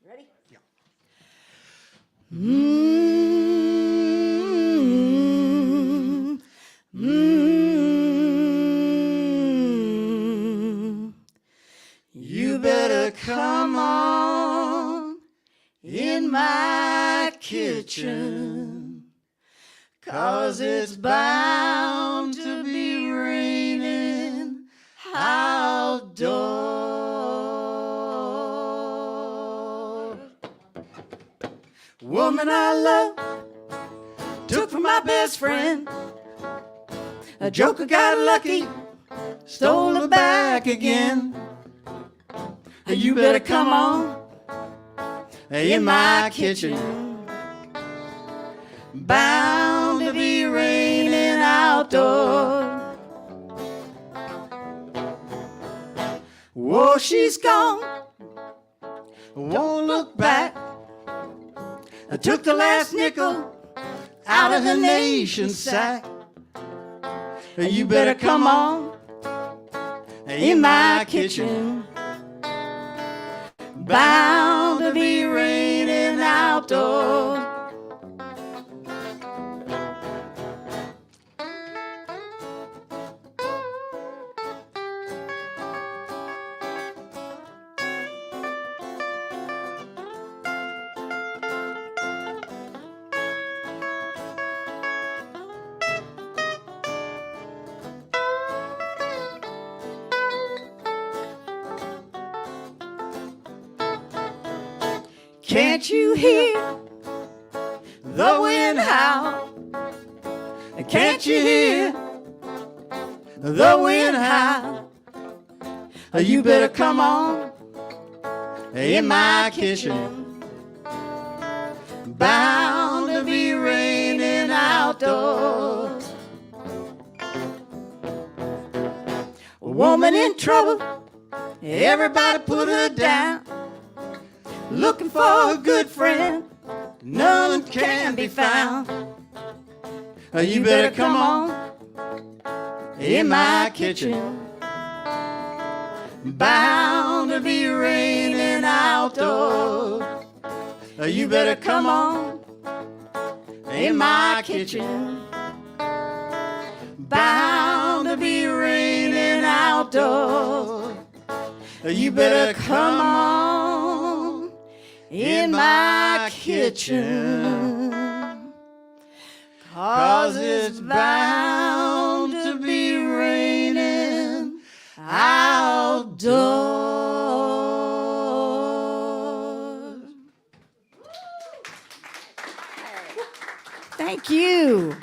Ready? Yeah. You better come on in my kitchen, 'cause it's bound to be raining outdoors. Woman I love took from my best friend. A joker got lucky, stole her back again. You better come on in my kitchen, bound to be raining outdoors. Whoa, she's gone, won't look back. I took the last nickel out of the nation's sack. You better come on in my kitchen, bound to be raining outdoors. Can't you hear the wind howl? Can't you hear the wind howl? You better come on in my kitchen, bound to be raining outdoors. A woman in trouble, everybody put her down. Looking for a good friend, none can be found. You better come on in my kitchen, bound to be raining outdoors. You better come on in my kitchen, bound to be raining outdoors. You better come on in my kitchen, 'cause it's bound to be raining outdoors. Thank you.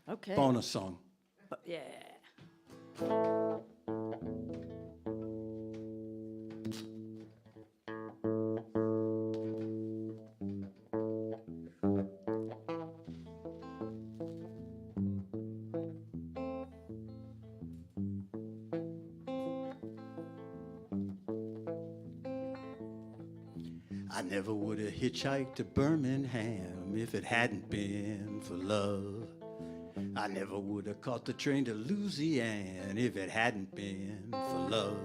Okay. Bonus song. Yeah. I never would have hitchhiked to Birmingham if it hadn't been for love. I never would have caught the train to Louisiana if it hadn't been for love.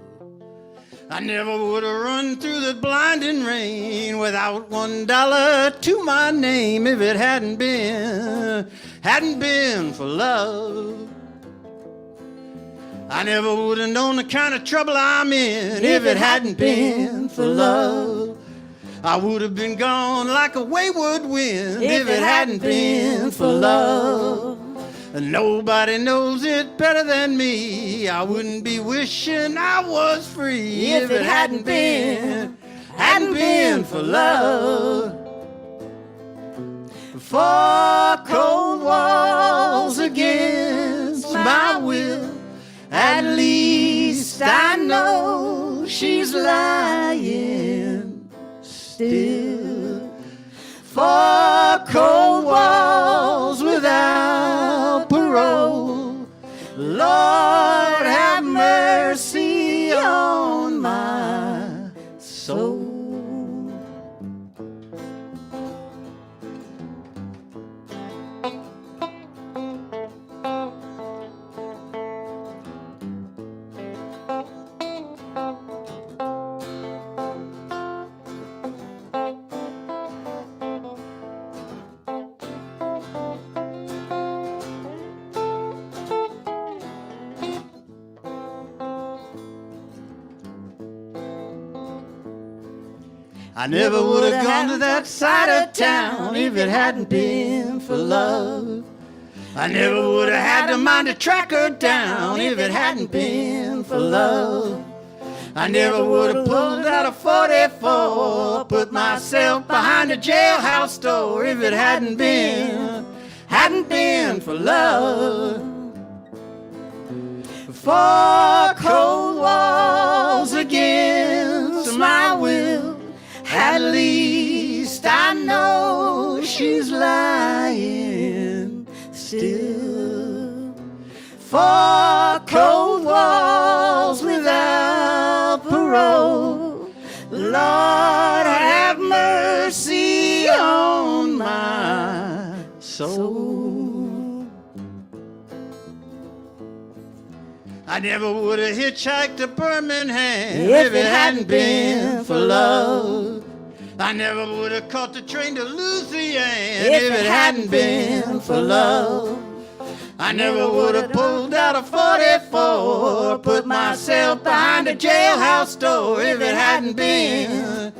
I never would have run through the blinding rain without $1 to my name if it hadn't been for love. I never would have known the kind of trouble I'm in if it hadn't been for love. I would have been gone like a wayward wind if it hadn't been for love. And nobody knows it better than me. I wouldn't be wishing I was free if it hadn't been for love. 4 cold walls against my will. At least I know she's lying still. 4 cold walls without parole. Lord have mercy on my soul. I never would have gone to that side of town if it hadn't been for love. I never would have had to mind to track her down if it hadn't been for love. I never would have pulled out a 44, put myself behind a jailhouse door if it hadn't been for love. 4 cold walls against my will. At least I know she's lying still. 4 cold walls without parole. Lord have mercy on my soul. I never would have hitchhiked to Birmingham if it hadn't been for love. I never would have caught the train to Louisiana if it hadn't been for love. I never would have pulled out a 44, put myself behind a jailhouse door if it hadn't been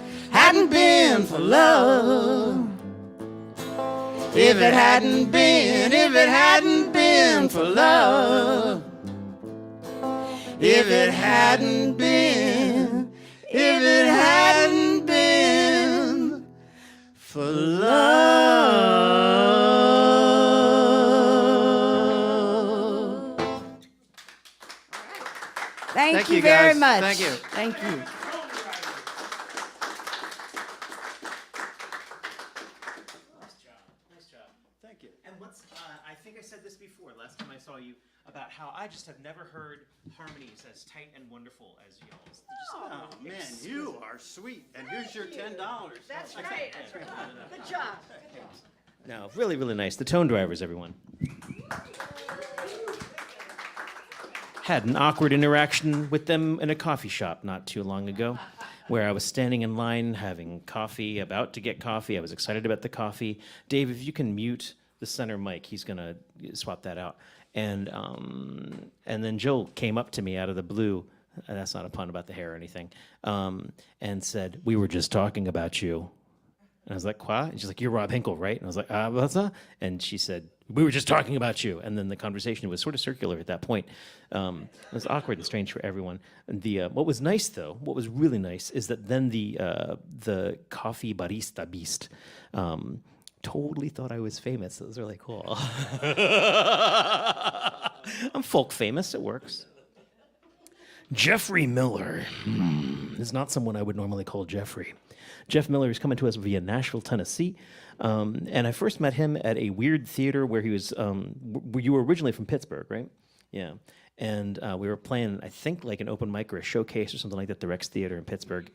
for love. If it hadn't been for love. If it hadn't been for love. Thank you very guys. much. Thank you. Thank you. Nice job. Thank you. And what's, I think I said this before, last time I saw you, about how I just have never heard harmonies as tight and wonderful as y'all's. Oh, man, you are sweet. And here's your $10. That's right. Good job. No, really, really nice. The Tone Drivers, everyone. Had an awkward interaction with them in a coffee shop not too long ago, where I was standing in line having coffee, about to get coffee. I was excited about the coffee. Dave, if you can mute the center mic, he's going to swap that out. And then Joel came up to me out of the blue, and that's not a pun about the hair or anything, and said, "We were just talking about you." And I was like, "What?" And she's like, "You're Rob Hinkle, right?" And I was like, "What's that?" And she said, "We were just talking about you." And then the conversation was sort of circular at that point. It was awkward and strange for everyone. And what was nice, though, what was really nice, is that then the coffee barista beast totally thought I was famous. It was really cool. I'm folk famous. It works. Jeffrey Miller is not someone I would normally call Jeffrey. Jeff Miller is coming to us via Nashville, Tennessee. And I first met him at a weird theater where he was, you were originally from Pittsburgh, right? Yeah. And we were playing, I think, like an open mic or a showcase or something like that, the Rex Theater in Pittsburgh.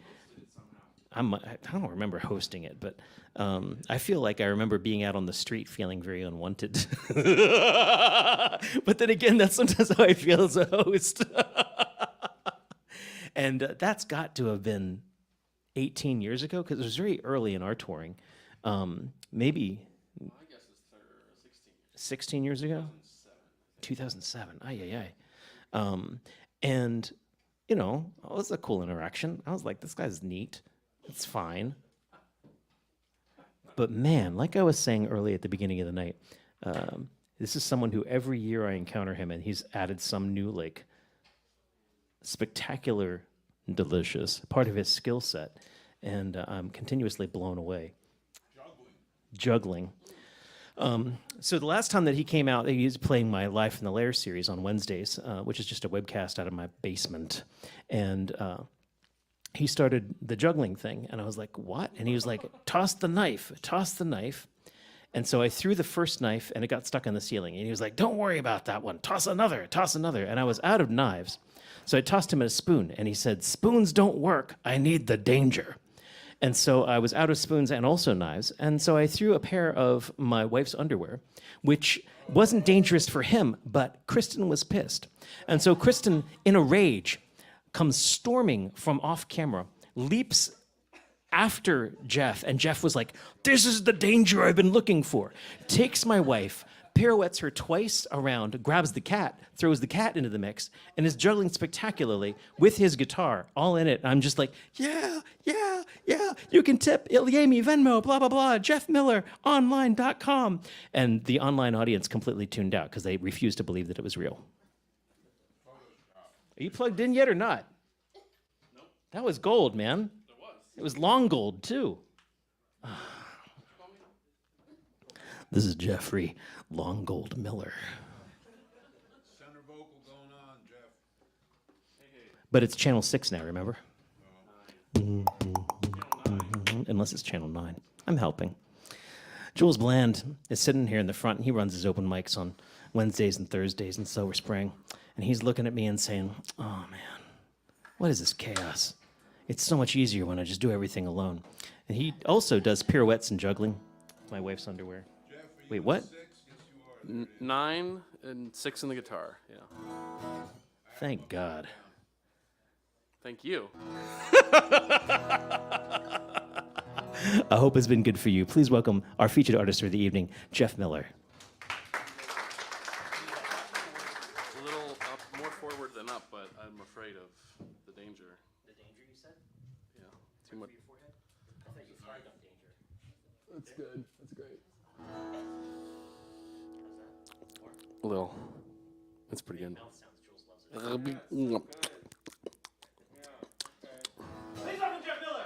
I don't remember hosting it, but I feel like I remember being out on the street feeling very unwanted. But then again, that's sometimes how I feel as a host. And that's got to have been 18 years ago, because it was very early in our touring. Maybe I guess it's 16 16 years. years ago? 2007. Ay. And, you know, it was a cool interaction. I was like, this guy's neat. It's fine. But man, like I was saying early at the beginning of the night, this is someone who every year I encounter him and he's added some new, like, spectacular, delicious part of his skill set. And I'm continuously blown away. Juggling. So the last time that he came out, he was playing my Life in the Lair series on Wednesdays, which is just a webcast out of my basement. And he started the juggling thing, and I was like, what? And he was like, toss the knife. And so I threw the first knife, and it got stuck in the ceiling. And he was like, don't worry about that one. Toss another. And I was out of knives. So I tossed him a spoon, and he said, spoons don't work. I need the danger. And so I was out of spoons and also knives. And so I threw a pair of my wife's underwear, which wasn't dangerous for him, but Kristen was pissed. And so Kristen, in a rage, comes storming from off camera, leaps after Jeff, and Jeff was like, this is the danger I've been looking for. Takes my wife, pirouettes her twice around, grabs the cat, throws the cat into the mix, and is juggling spectacularly with his guitar, all in it. I'm just like, yeah, you can tip Ilyemi, Venmo, blah, blah, blah, jeffmilleronline.com. And the online audience completely tuned out because they refused to believe that it was real. Are you plugged in yet or not? Nope. That was gold, man. There was. It was long gold, too. This is Jeffrey Longgold Miller. Center vocal going on, Jeff. But it's channel 6 now, remember? Unless it's channel 9. I'm helping. Jules Bland is sitting here in the front, and he runs his open mics on Wednesdays and Thursdays in Silver Spring. And he's looking at me and saying, oh, man, what is this chaos? It's so much easier when I just do everything alone. And he also does pirouettes and juggling. My wife's underwear. Wait, what? 9 and 6 in the guitar. Yeah. Thank God. Thank you. I hope it's been good for you. Please welcome our featured artist for the evening, Jeff Miller. A little up, more forward than up, but I'm afraid of the danger. The danger, you said? Yeah. Too much. Your forehead? I thought you flagged up danger. That's good. That's great. How's that? A little. That's pretty good. Mouth sounds, Jules loves it. Please welcome Jeff Miller!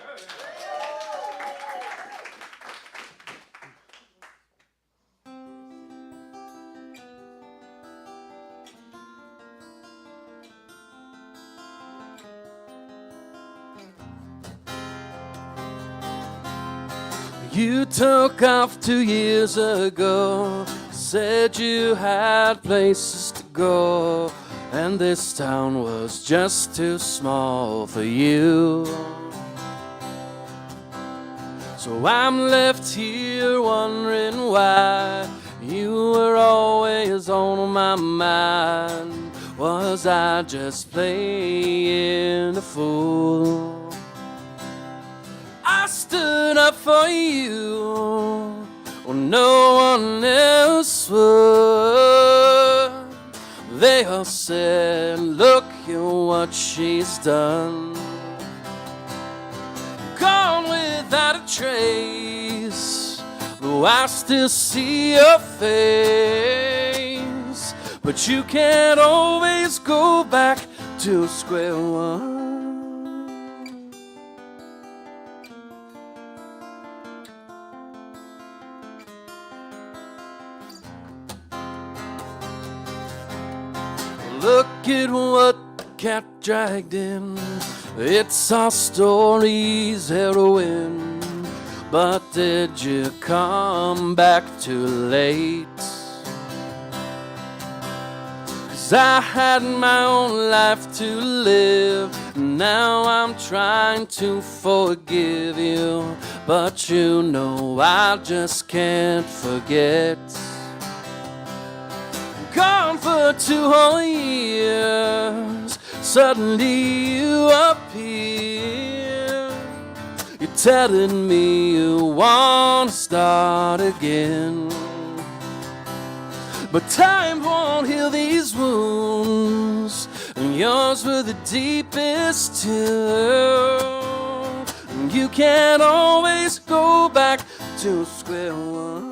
You took off 2 years ago, said you had places to go, and this town was just too small for you. So I'm left here wondering why you were always on my mind. Was I just playing the fool? I stood up for you when no one else would. They all said, look at what she's done. Gone without a trace, though I still see your face. But you can't always go back to square one. Look at what the cat dragged in. It's our story's heroine. But did you come back too late? 'Cause 'cause I had my own life to live. Now I'm trying to forgive you, but you know I just can't forget. Gone for 2 whole years, suddenly you appear. You're telling me you want to start again, but time won't heal these wounds, and yours were the deepest too. You can't always go back to square one.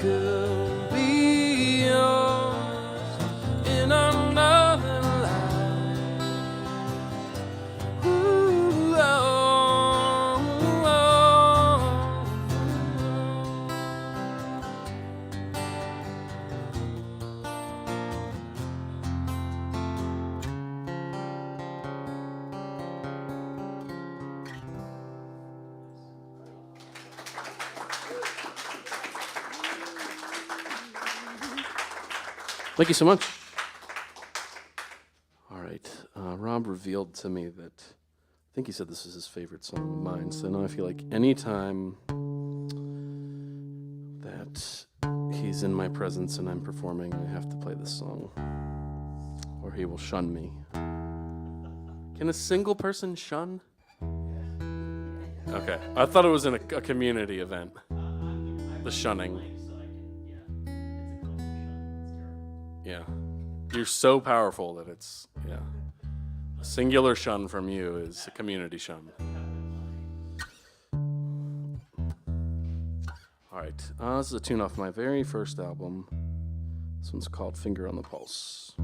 Could be yours in another life. Ooh, oh, oh. Thank you so much. All right. Rob revealed to me that I think he said this is his favorite song of mine. So now I feel like anytime that he's in my presence and I'm performing, I have to play this song, or he will shun me. Can a single person shun? Okay. I thought it was in a community event. The shunning. Yeah. You're so powerful that it's, yeah. A singular shun from you is a community shun. All right. This is a tune off my very first album. This one's called Finger on the Pulse.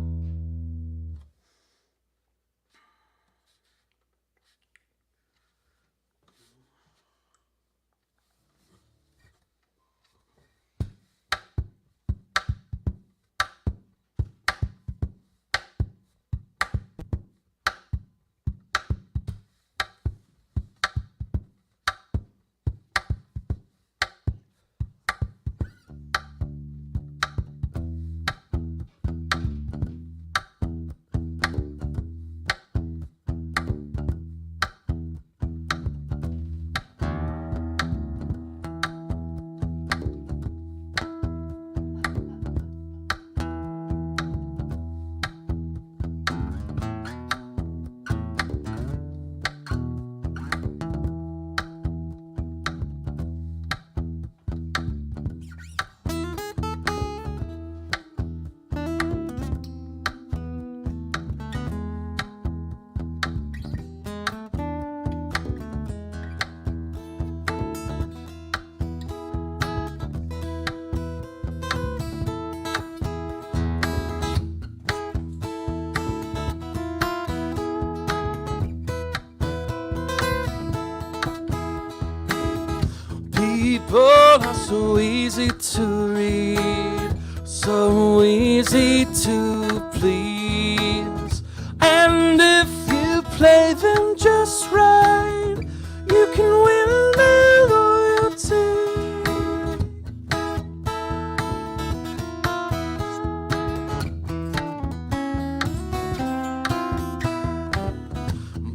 People are so easy to read, so easy to please. And if you play them just right, you can win their loyalty.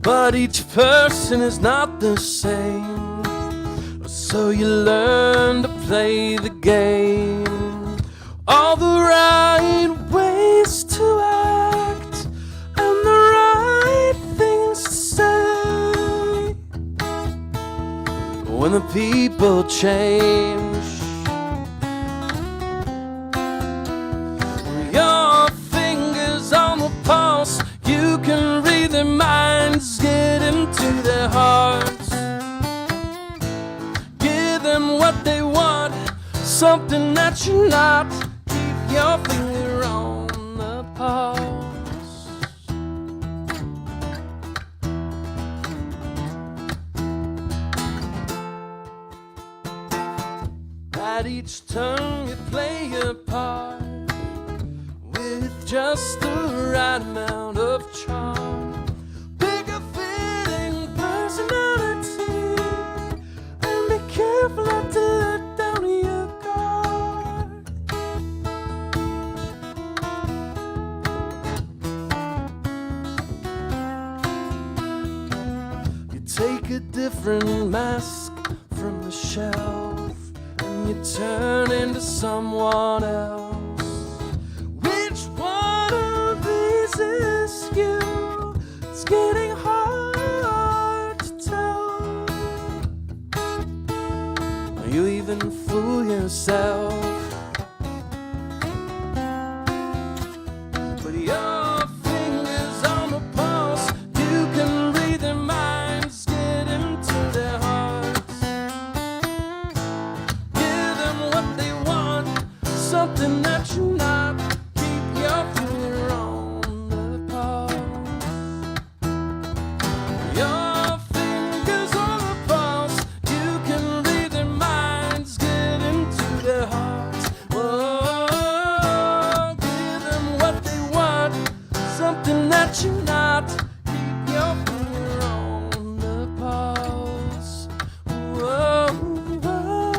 But each person is not the same, so you learn to play the game all the right ways to act the people change. Your fingers on the pulse, you can read their minds, get into their hearts. Give them what they want, something that you're not. Keep your finger on the pulse. At each turn you play your part with just the right amount of charm. Pick a fitting personality and be careful not to let down your guard. You take a different mask from the shelf and you turn into someone else. Which one of these is you? It's getting hard to tell. You even fool yourself. But your fingers on the pulse, you can read their minds, get into their hearts. Give them what they want, something that you're not. Keep your finger on the pulse. Your fingers on the pulse, you can read their minds, get into their hearts. Whoa, give them what they want, something that you're not. Keep your finger on the pulse. Whoa, whoa.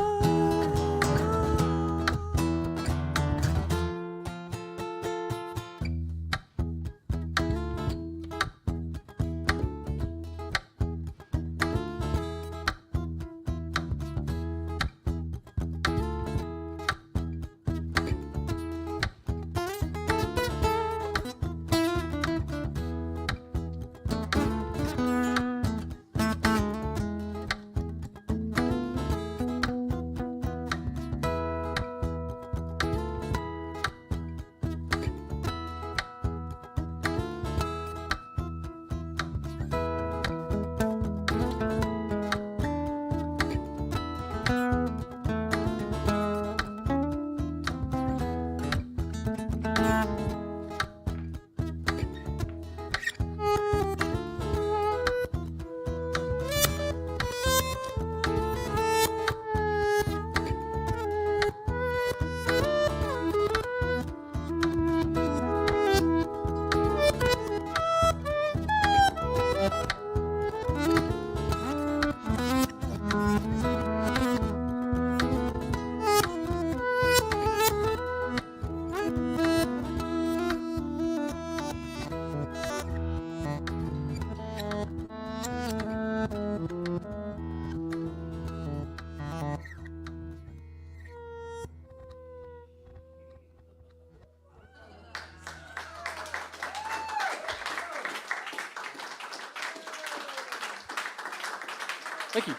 Thank you.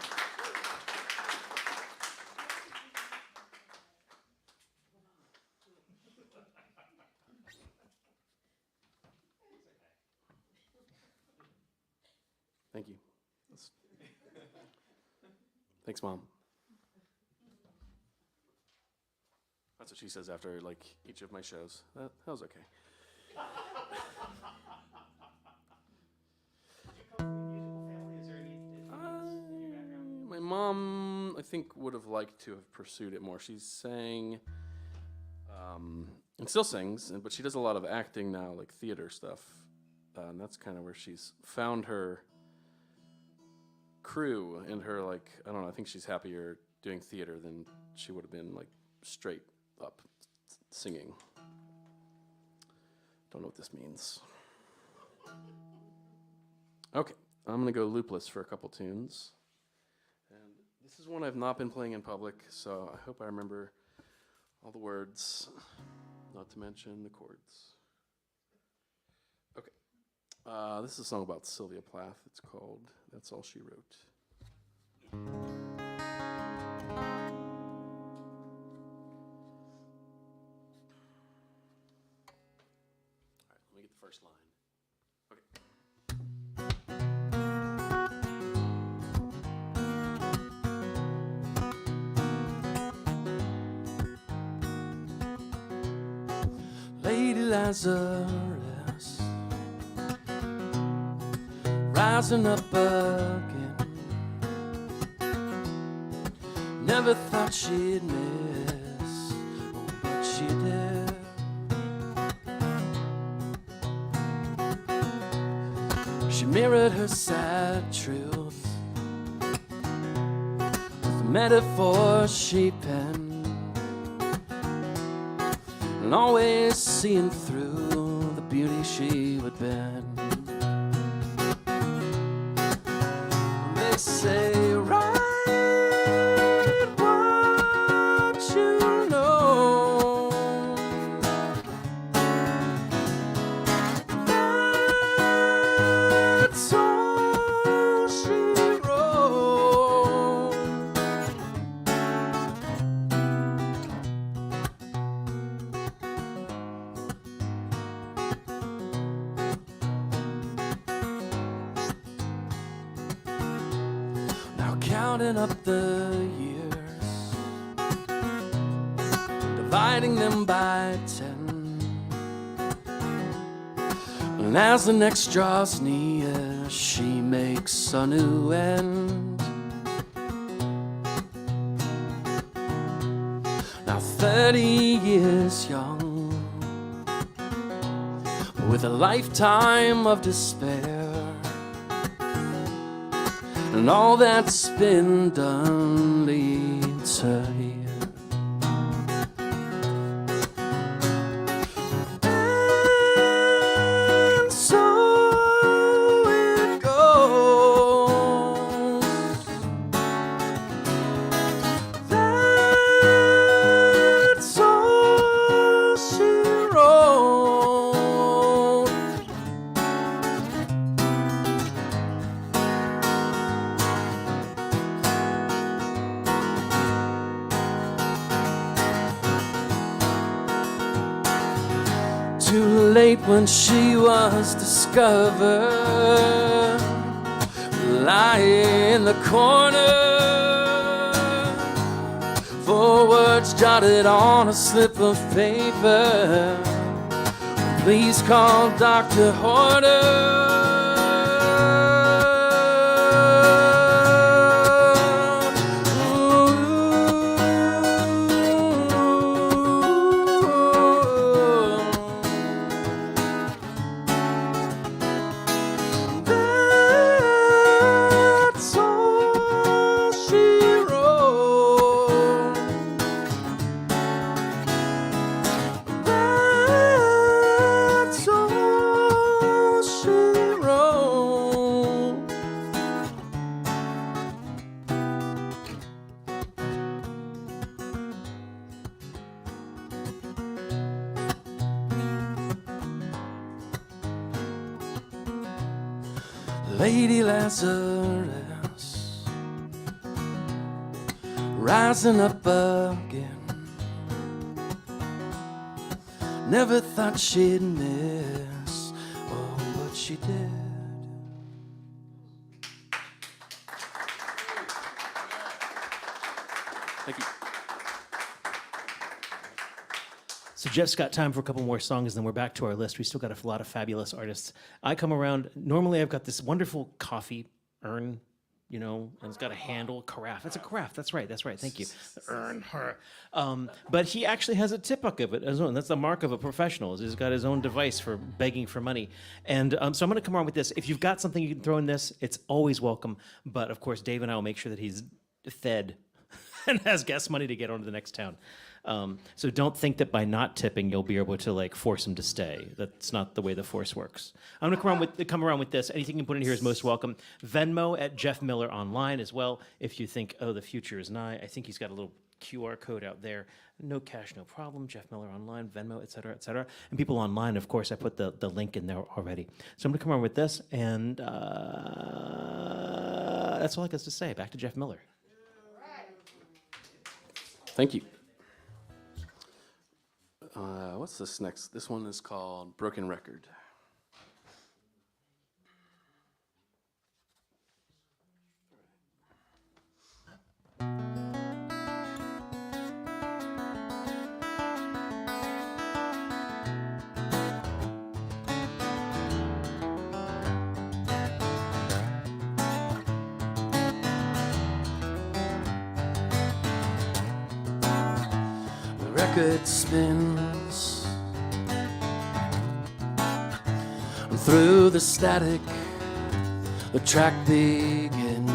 Thank you. Thanks, Mom. That's what she says after like each of my shows. That was okay. My mom, I think, would have liked to have pursued it more. She sang, and still sings, but she does a lot of acting now, like theater stuff. And that's kind of where she's found her crew and her, like, I don't know, I think she's happier doing theater than she would have been, like, straight up singing. Don't know what this means. Okay, I'm going to go loopless for a couple tunes. And this is one I've not been playing in public, so I hope I remember all the words, not to mention the chords. Okay, this is a song about Sylvia Plath. It's called That's All She Wrote. first line. Okay. Lady Lazarus, rising up again. Never thought she'd miss, oh, but she did. She mirrored her sad truth with the metaphor she penned, and always seeing through the beauty she would bend. They say, write what you know. That's all she wrote. Counting up the years, dividing them by 10, and as the next draws near, she makes a new end. Now 30 years young, with a lifetime of despair, and all that's been done leads her here. And so it goes. That's all she wrote. Too late when she was discovered, lying in the corner, 4 words jotted on a slip of paper. Please call Dr. Horner. Lady Lazarus, rising up again. Never thought she'd miss, oh, but she did. Thank you. So Jeff's got time for a couple more songs, and then we're back to our list. We still got a lot of fabulous artists. I come around, normally I've got this wonderful coffee urn, you know, and it's got a handle, carafe. It's a carafe, that's right, thank you. Urn, her. But he actually has a tip bucket of it as well. That's the mark of a professional. He's got his own device for begging for money. And so I'm gonna come around with this. If you've got something you can throw in this, it's always welcome. But of course, Dave and I will make sure that he's fed and has gas money to get on to the next town. So don't think that by not tipping you'll be able to like force him to stay. That's not the way the force works. I'm gonna come around with this. Anything you can put in here is most welcome. Venmo at Jeff Miller online as well. If you think, oh, the future is nigh, I think he's got a little QR code out there. No cash, no problem. Jeff Miller online, Venmo, et cetera, et cetera. And people online, of course, I put the link in there already. So I'm gonna come around with this, and that's all I got to say. Back to Jeff Miller. Thank you. What's this next? This one is called Broken Record. The record spins, and through the static, the track begins.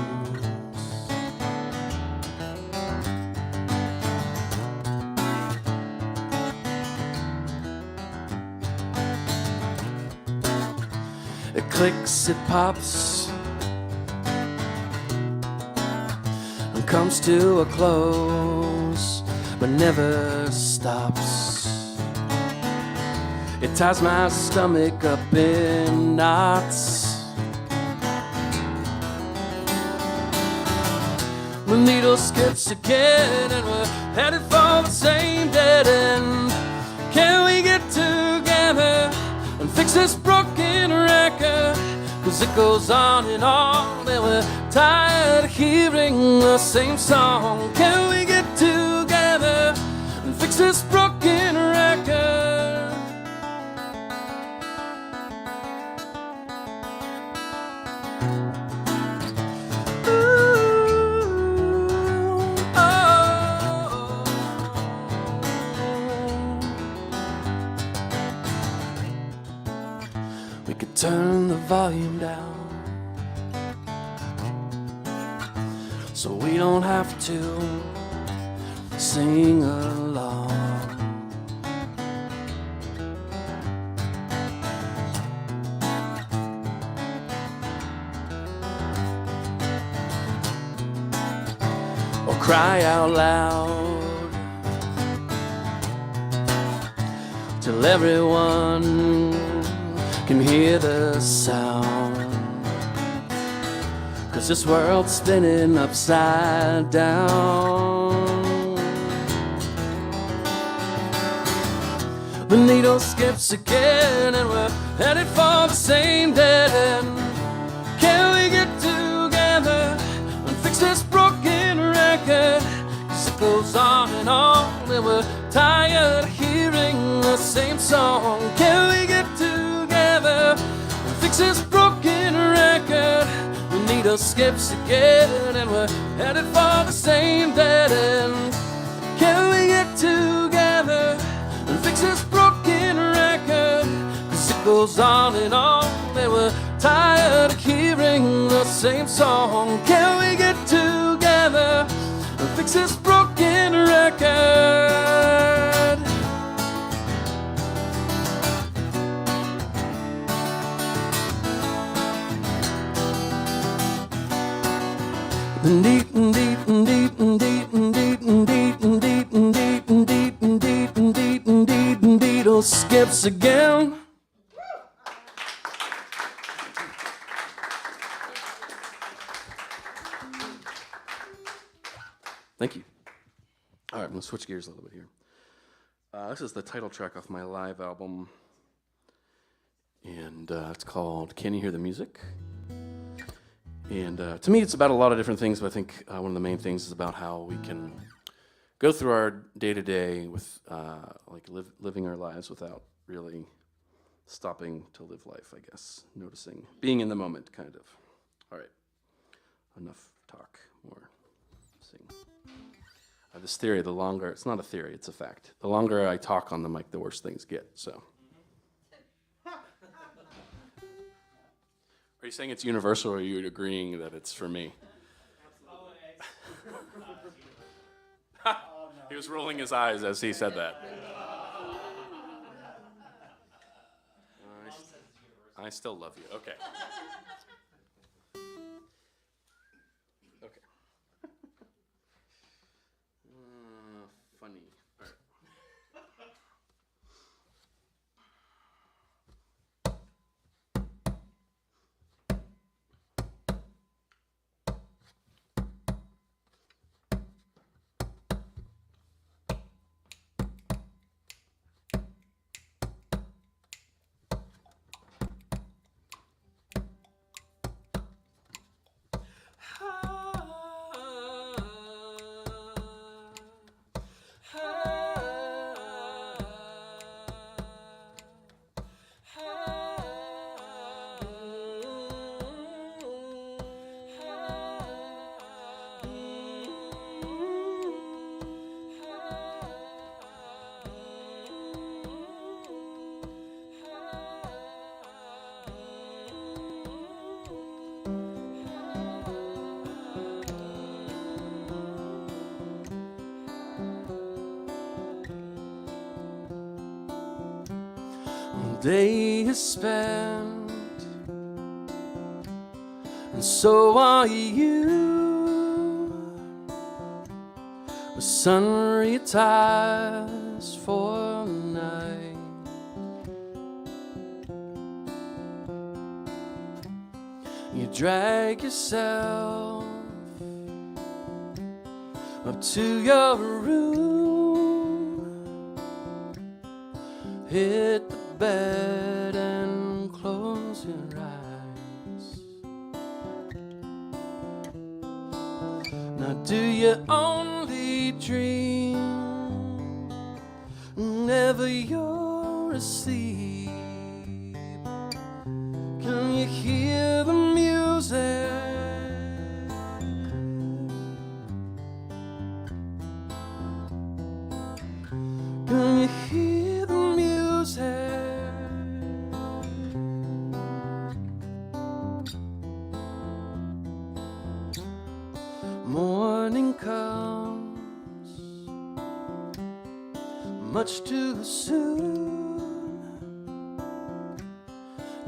It clicks, it pops, and comes to a close, but never stops. It ties my stomach up in knots. The needle skips again, and we're headed for the same dead end. Can we get together and fix this broken record? 'Cause it goes on, and we're tired of hearing the same song. Can we get together and fix this broken record? Ooh, oh. We could turn the volume down so we don't have to sing along. Or cry out loud till everyone can hear the sound. 'Cause this world's spinning upside down. The needle skips again, and we're headed for the same dead end. Can we get together and fix this broken record? 'Cause it goes on, and we're tired of hearing the same song. Can we get together and fix this broken record? The needle skips again, and we're headed for the same dead end. Can we get together and fix this broken record? 'Cause it goes on, and we're tired of hearing the same song. Can we get together and fix this broken record? Needle skips again. Thank you. All right, I'm gonna switch gears a little bit here. This is the title track off my live album, and it's called "Can You Hear the Music?" And to me, it's about a lot of different things, but I think one of the main things is about how we can go through our day-to-day with living our lives without really stopping to live life, I guess. Noticing, being in the moment, kind of. All right, enough talk, more sing. I have this theory, the longer, it's not a theory, it's a fact. The longer I talk on the mic, the worse things get, so. Are you saying it's universal, or are you agreeing that it's for me? He was rolling his eyes as he said that. I still love you. Okay. Okay. Funny. All right. day is spent, and so are you. The sun retires for the night. You drag yourself up to your room, hit the bed and close your eyes. Now do you only dream whenever you're asleep? Can you hear the music? Can you hear the music? Morning comes much too soon.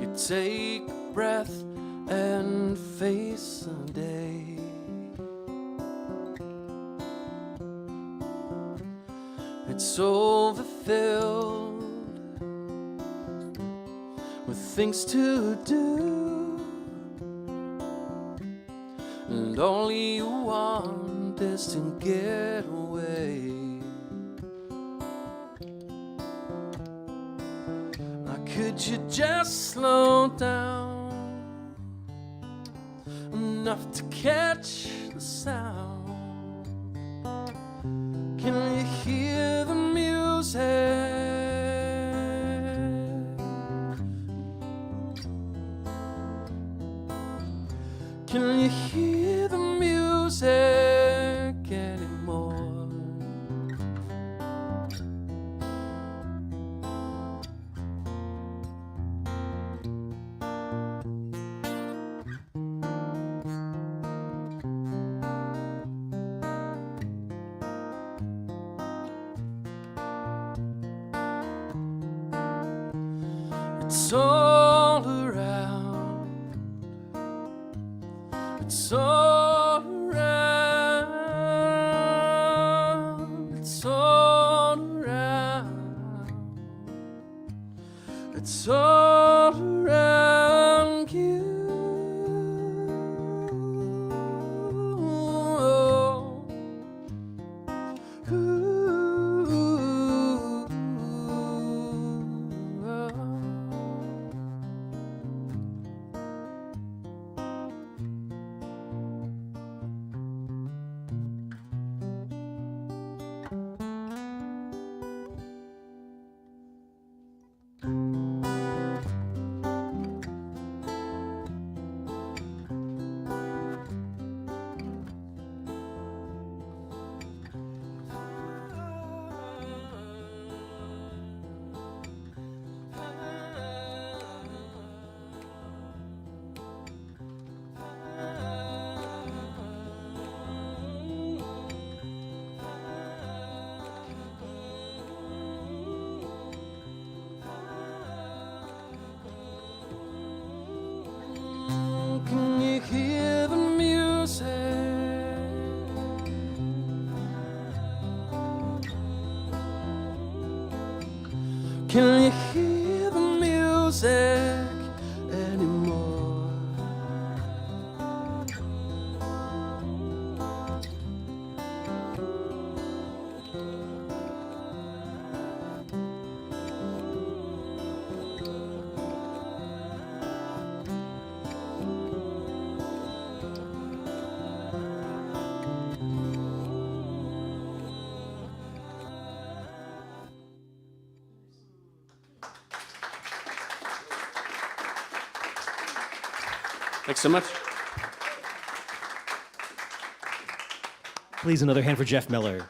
You take a breath and face the day. It's overfilled with things to do, and all you want is to get away. Now could you just slow down enough to catch the sound? Can you hear the music? Can you hear the music anymore? It's all around. It's all around. It's all around. It's all around you. Can you hear the music? Can you hear the music anymore? Thanks so much. Please, another hand for Jeff Miller.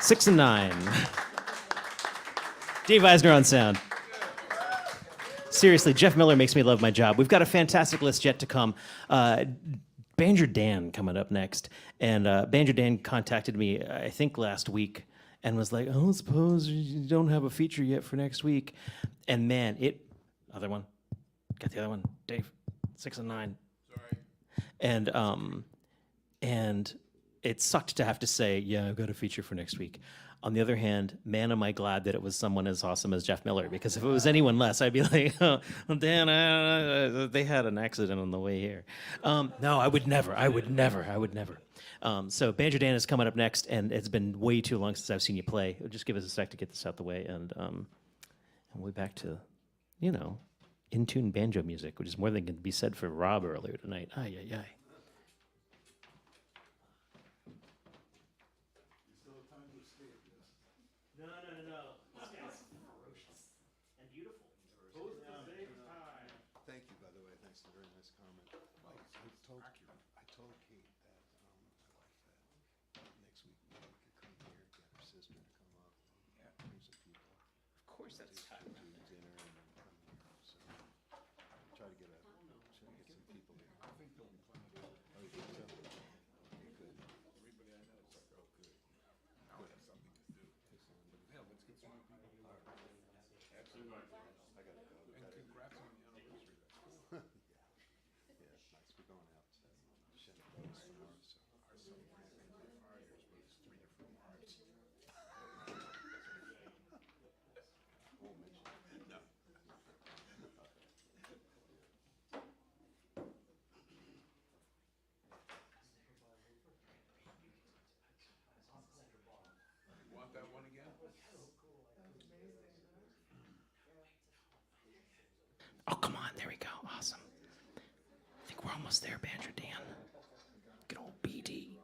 Six and 9. Dave Eisner on sound. Seriously, Jeff Miller makes me love my job. We've got a fantastic list yet to come. Banjo Dan coming up next. And Banjo Dan contacted me, I think last week, and was like, "Oh, suppose you don't have a feature yet for next week." And man, other one, got the other one, Dave, 6 and 9. Sorry. And it sucked to have to say, "Yeah, I've got a feature for next week." On the other hand, man, am I glad that it was someone as awesome as Jeff Miller, because if it was anyone less, I'd be like, "Oh, well, Dan, they had an accident on the way here." No, I would never. So Banjo Dan is coming up next, and it's been way too long since I've seen you play. Just give us a sec to get this out the way, and we'll be back to, in-tune banjo music, which is more than can be said for Rob earlier tonight. Ay, ay, ay. No. This guy's ferocious and beautiful. Both at the same time. Thank you, by the way. Thanks for the very nice comment. I told Kate that my wife next week we could come here, get her sister to come up, and bring some people. Of course, that's Do dinner and then come here. So try to get some people here. I think they'll be plenty. Oh, you think so? Okay, good. Everybody I know is like, oh, good. Now I have something to do. Yeah, let's get some more people here. Absolutely. I gotta go. And congrats on the anniversary. That's cool. Yeah, it's nice. We're going out to Shenandoah tomorrow, so. Our son ran into the fires with his 3 different wives. No. You want that one again? Oh, come on. There we go. Awesome. I think we're almost there, Banjo Dan. Good old BD.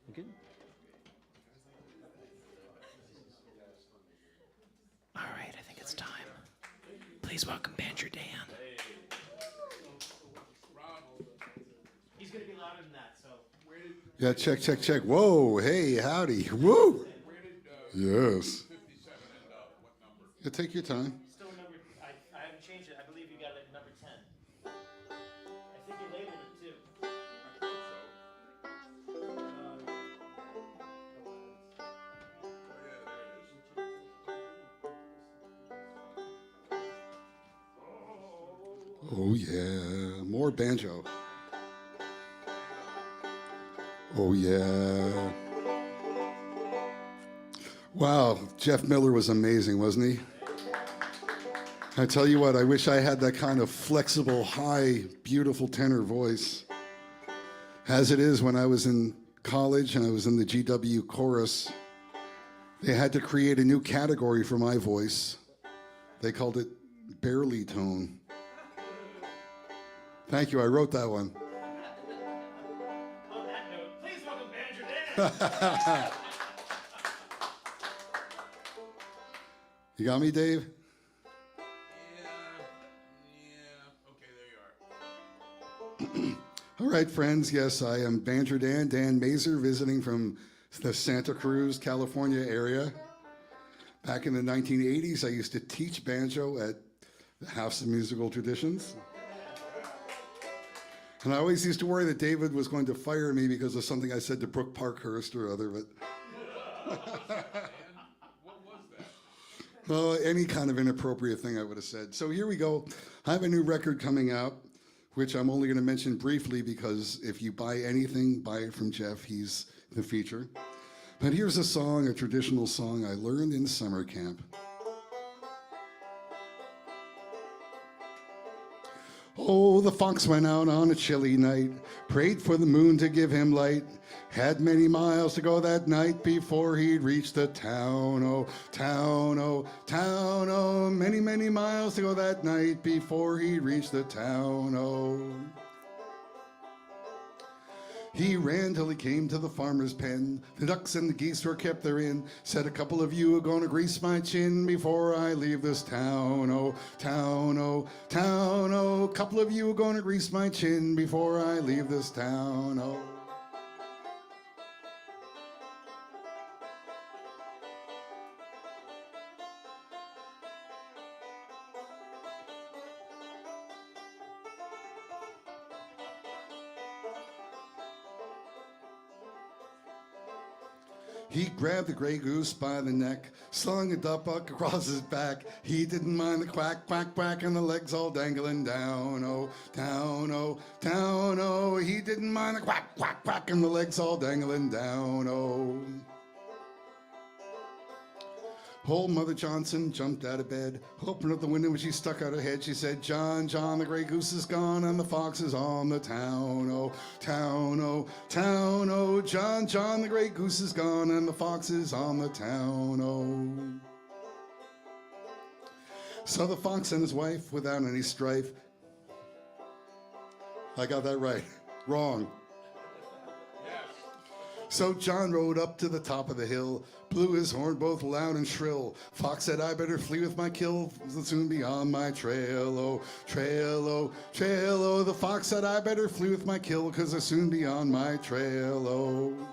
You good? All right, I think it's time. Please welcome Banjo Dan. He's going to be louder than that, so. Yeah, check. Whoa, hey, howdy. Woo! Where did Yes. 57 end up? What number? Yeah, take your time. Still number, I haven't changed it. I believe you got it at number 10. I think you labeled it too. Oh, yeah. More banjo. Oh, yeah. Wow, Jeff Miller was amazing, wasn't he? I tell you what, I wish I had that kind of flexible, high, beautiful tenor voice. As it is, when I was in college and I was in the GW chorus, they had to create a new category for my voice. They called it barely tone. Thank you, I wrote that one. On that note, please welcome Banjo Dan. You got me, Dave? Okay, there you are. All right, friends. Yes, I am Banjo Dan Mazer, visiting from the Santa Cruz, California area. Back in the 1980s, I used to teach banjo at the House of Musical Traditions. And I always used to worry that David was going to fire me because of something I said to Brooke Parkhurst or other, but What was that? well, any kind of inappropriate thing I would have said. So here we go. I have a new record coming out, which I'm only going to mention briefly because if you buy anything, buy it from Jeff. He's the feature. But here's a song, a traditional song I learned in summer camp. Oh, the fox went out on a chilly night, prayed for the moon to give him light, had many miles to go that night before he'd reach the town. Oh, town, oh, town, oh, many, many miles to go that night before he'd reach the town. Oh. He ran till he came to the farmer's pen. The ducks and the geese were kept therein. Said, a couple of you are gonna grease my chin before I leave this town. Oh, town, oh, town, oh. A couple of you are gonna grease my chin before I leave this town. Oh. He grabbed the gray goose by the neck, slung a duck across his back. He didn't mind the quack, quack, quack, and the legs all dangling down, oh, down, oh, down, oh. He didn't mind the quack, quack, quack, and the legs all dangling down, oh. Old Mother Johnson jumped out of bed, opened up the window when she stuck out her head. She said, John, John, the gray goose is gone and the fox is on the town, oh, town, oh, town, oh. John, John, the gray goose is gone and the fox is on the town, oh. So the fox and his wife, without any strife. I got that right. Wrong. So John rode up to the top of the hill, blew his horn both loud and shrill. Fox said, I better flee with my kill, will soon be on my trail, oh, trail, oh, trail, oh. The fox said, I better flee with my kill, 'cause I'll soon be on my trail, oh.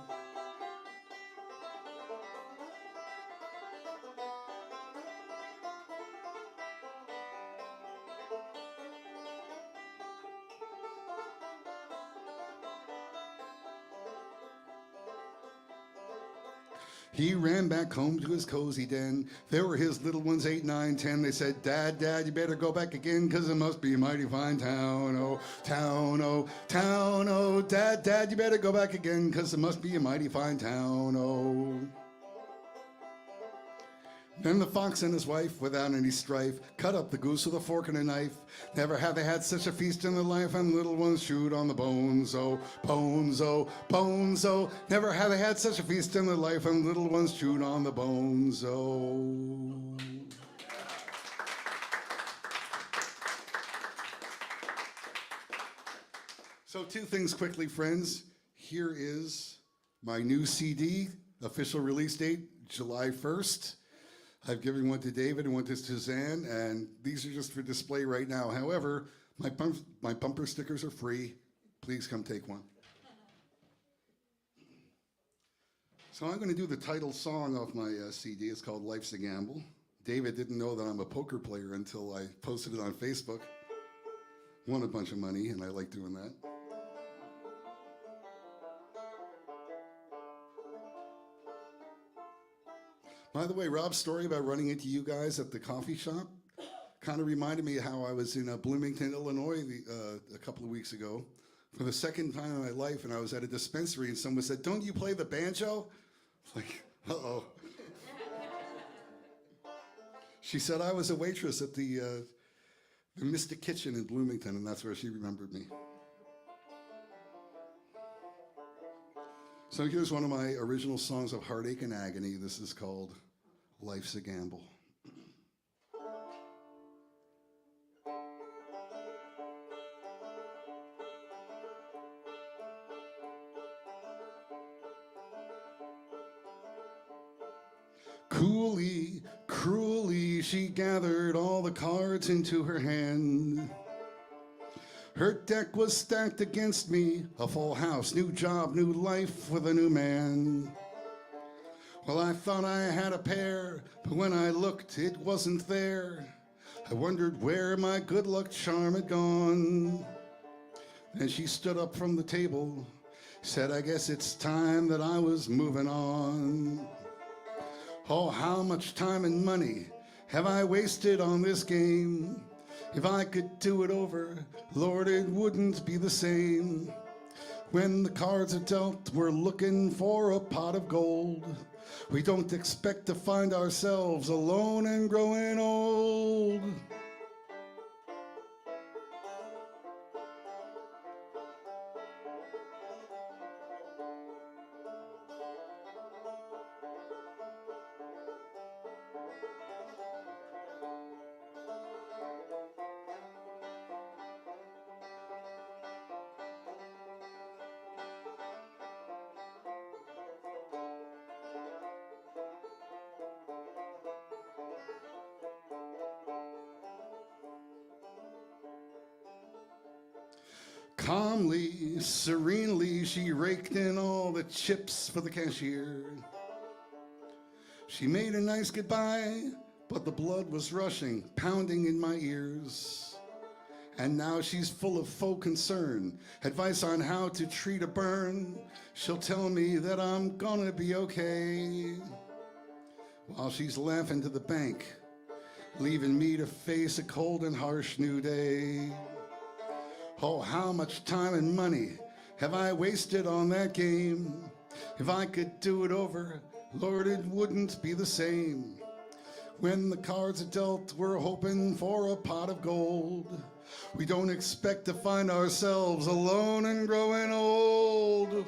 He ran back home to his cozy den. There were his little ones, 8, 9, 10. They said, Dad, Dad, you better go back again, 'cause it must be a mighty fine town, oh, town, oh, town, oh. Dad, Dad, you better go back again, 'cause it must be a mighty fine town, oh. Then the fox and his wife, without any strife, cut up the goose with a fork and a knife. Never have they had such a feast in their life, and the little ones chewed on the bones, oh, bones, oh, bones, oh. Never have they had such a feast in their life, and the little ones chewed on the bones, oh. So 2 things quickly, friends. Here is my new CD, official release date, July 1st. I've given one to David and one to Suzanne, and these are just for display right now. However, my bumper stickers are free. Please come take one. So I'm going to do the title song off my CD. It's called Life's a Gamble. David didn't know that I'm a poker player until I posted it on Facebook. Won a bunch of money, and I like doing that. By the way, Rob's story about running into you guys at the coffee shop kind of reminded me of how I was in Bloomington, Illinois a couple of weeks ago for the second time in my life, and I was at a dispensary, and someone said, don't you play the banjo? Like, uh-oh. She said I was a waitress at the Mystic Kitchen in Bloomington, and that's where she remembered me. So here's one of my original songs of heartache and agony. This is called Life's a Gamble. Coolly, cruelly, she gathered all the cards into her hand. Her deck was stacked against me, a full house, new job, new life with a new man. Well, I thought I had a pair, but when I looked, it wasn't there. I wondered where my good luck charm had gone. Then she stood up from the table, said, I guess it's time that I was moving on. Oh, how much time and money have I wasted on this game? If I could do it over, Lord, it wouldn't be the same. When the cards are dealt, we're looking for a pot of gold. We don't expect to find ourselves alone and growing old. Calmly, serenely, she raked in all the chips for the cashier. She made a nice goodbye, but the blood was rushing, pounding in my ears. And now she's full of faux concern, advice on how to treat a burn. She'll tell me that I'm gonna be okay, while she's laughing to the bank, leaving me to face a cold and harsh new day. Oh, how much time and money have I wasted on that game? If I could do it over, Lord, it wouldn't be the same. When the cards are dealt, we're hoping for a pot of gold. We don't expect to find ourselves alone and growing old.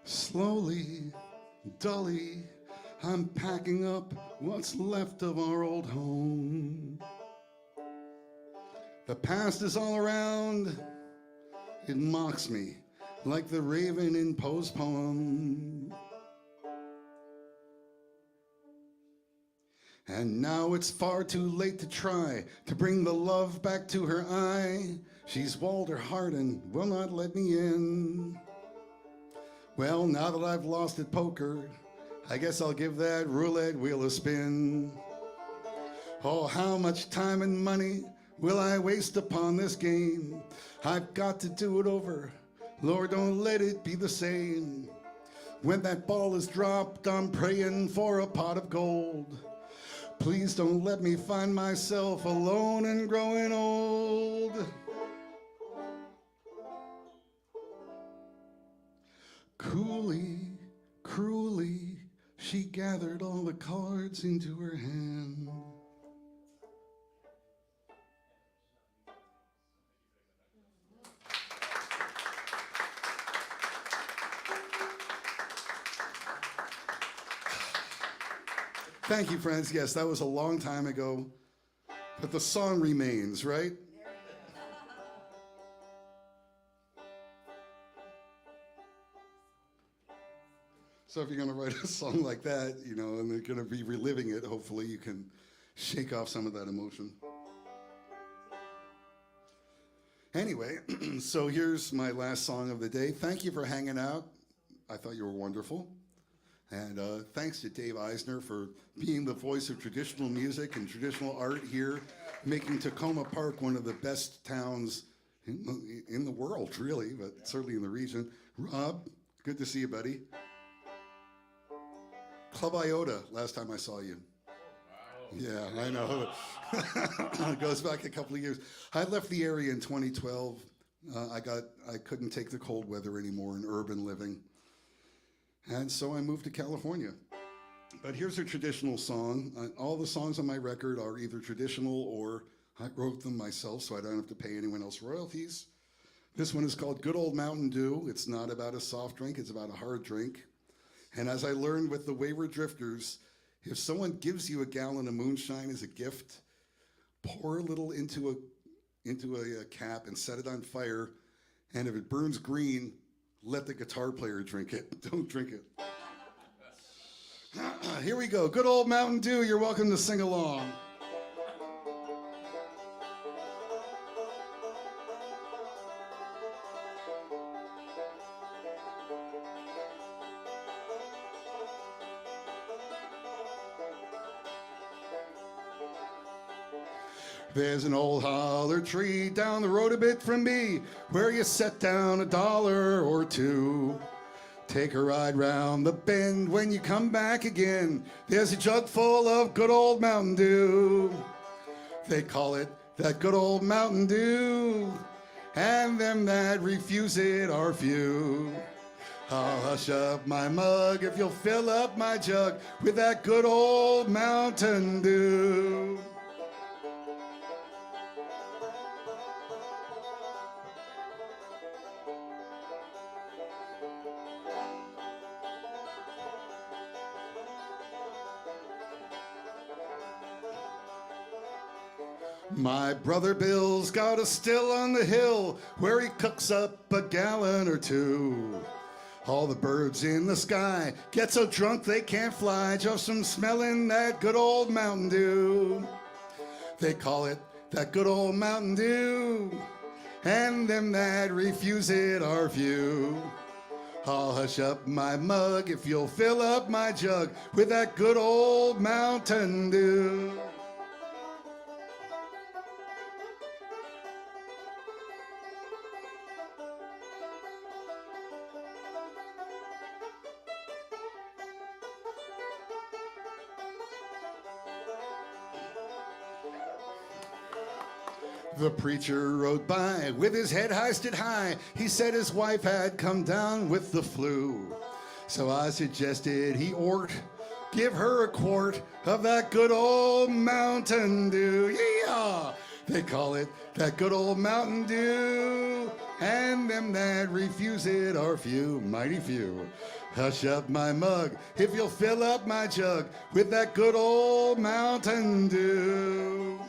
Slowly, dully, I'm packing up what's left of our old home. The past is all around. It mocks me like the raven in Poe's poem. And now it's far too late to try to bring the love back to her eye. She's walled her heart and will not let me in. Well, now that I've lost at poker, I guess I'll give that roulette wheel a spin. Oh, how much time and money will I waste upon this game? I've got to do it over. Lord, don't let it be the same. When that ball is dropped, I'm praying for a pot of gold. Please don't let me find myself alone and growing old. Coolly, cruelly, she gathered all the cards into her hand. Thank you, friends. Yes, that was a long time ago, but the song remains, right? So if you're going to write a song like that, you know, and they're going to be reliving it, hopefully you can shake off some of that emotion. Anyway, so here's my last song of the day. Thank you for hanging out. I thought you were wonderful. And thanks to Dave Eisner for being the voice of traditional music and traditional art here, making Takoma Park one of the best towns in the world, really, but certainly in the region. Rob, good to see you, buddy. Club Iota, last time I saw you. Yeah, I know. It goes back a couple of years. I left the area in 2012. I couldn't take the cold weather anymore in urban living. And so I moved to California. But here's a traditional song. All the songs on my record are either traditional or I wrote them myself, so I don't have to pay anyone else royalties. This one is called Good Old Mountain Dew. It's not about a soft drink, it's about a hard drink. And as I learned with the Wayward Drifters, if someone gives you a gallon of moonshine as a gift, pour a little into a cap and set it on fire. And if it burns green, let the guitar player drink it. Don't drink it. Here we go. Good Old Mountain Dew. You're welcome to sing along. There's an old holler tree down the road a bit from me where you set down $1 or $2. Take a ride round the bend. When you come back again, there's a jug full of good old Mountain Dew. They call it that good old Mountain Dew, and them that refuse it are few. I'll hush up my mug if you'll fill up my jug with that good old Mountain Dew. My brother Bill's got a still on the hill where he cooks up a gallon or two. All the birds in the sky get so drunk they can't fly just from smelling that good old Mountain Dew. They call it that good old Mountain Dew, and them that refuse it are few. I'll hush up my mug if you'll fill up my jug with that good old Mountain Dew. The preacher rode by with his head hoisted high. He said his wife had come down with the flu. So I suggested he give her a quart of that good old Mountain Dew. Yeah, they call it that good old Mountain Dew, and them that refuse it are few, mighty few. Hush up my mug if you'll fill up my jug with that good old Mountain Dew.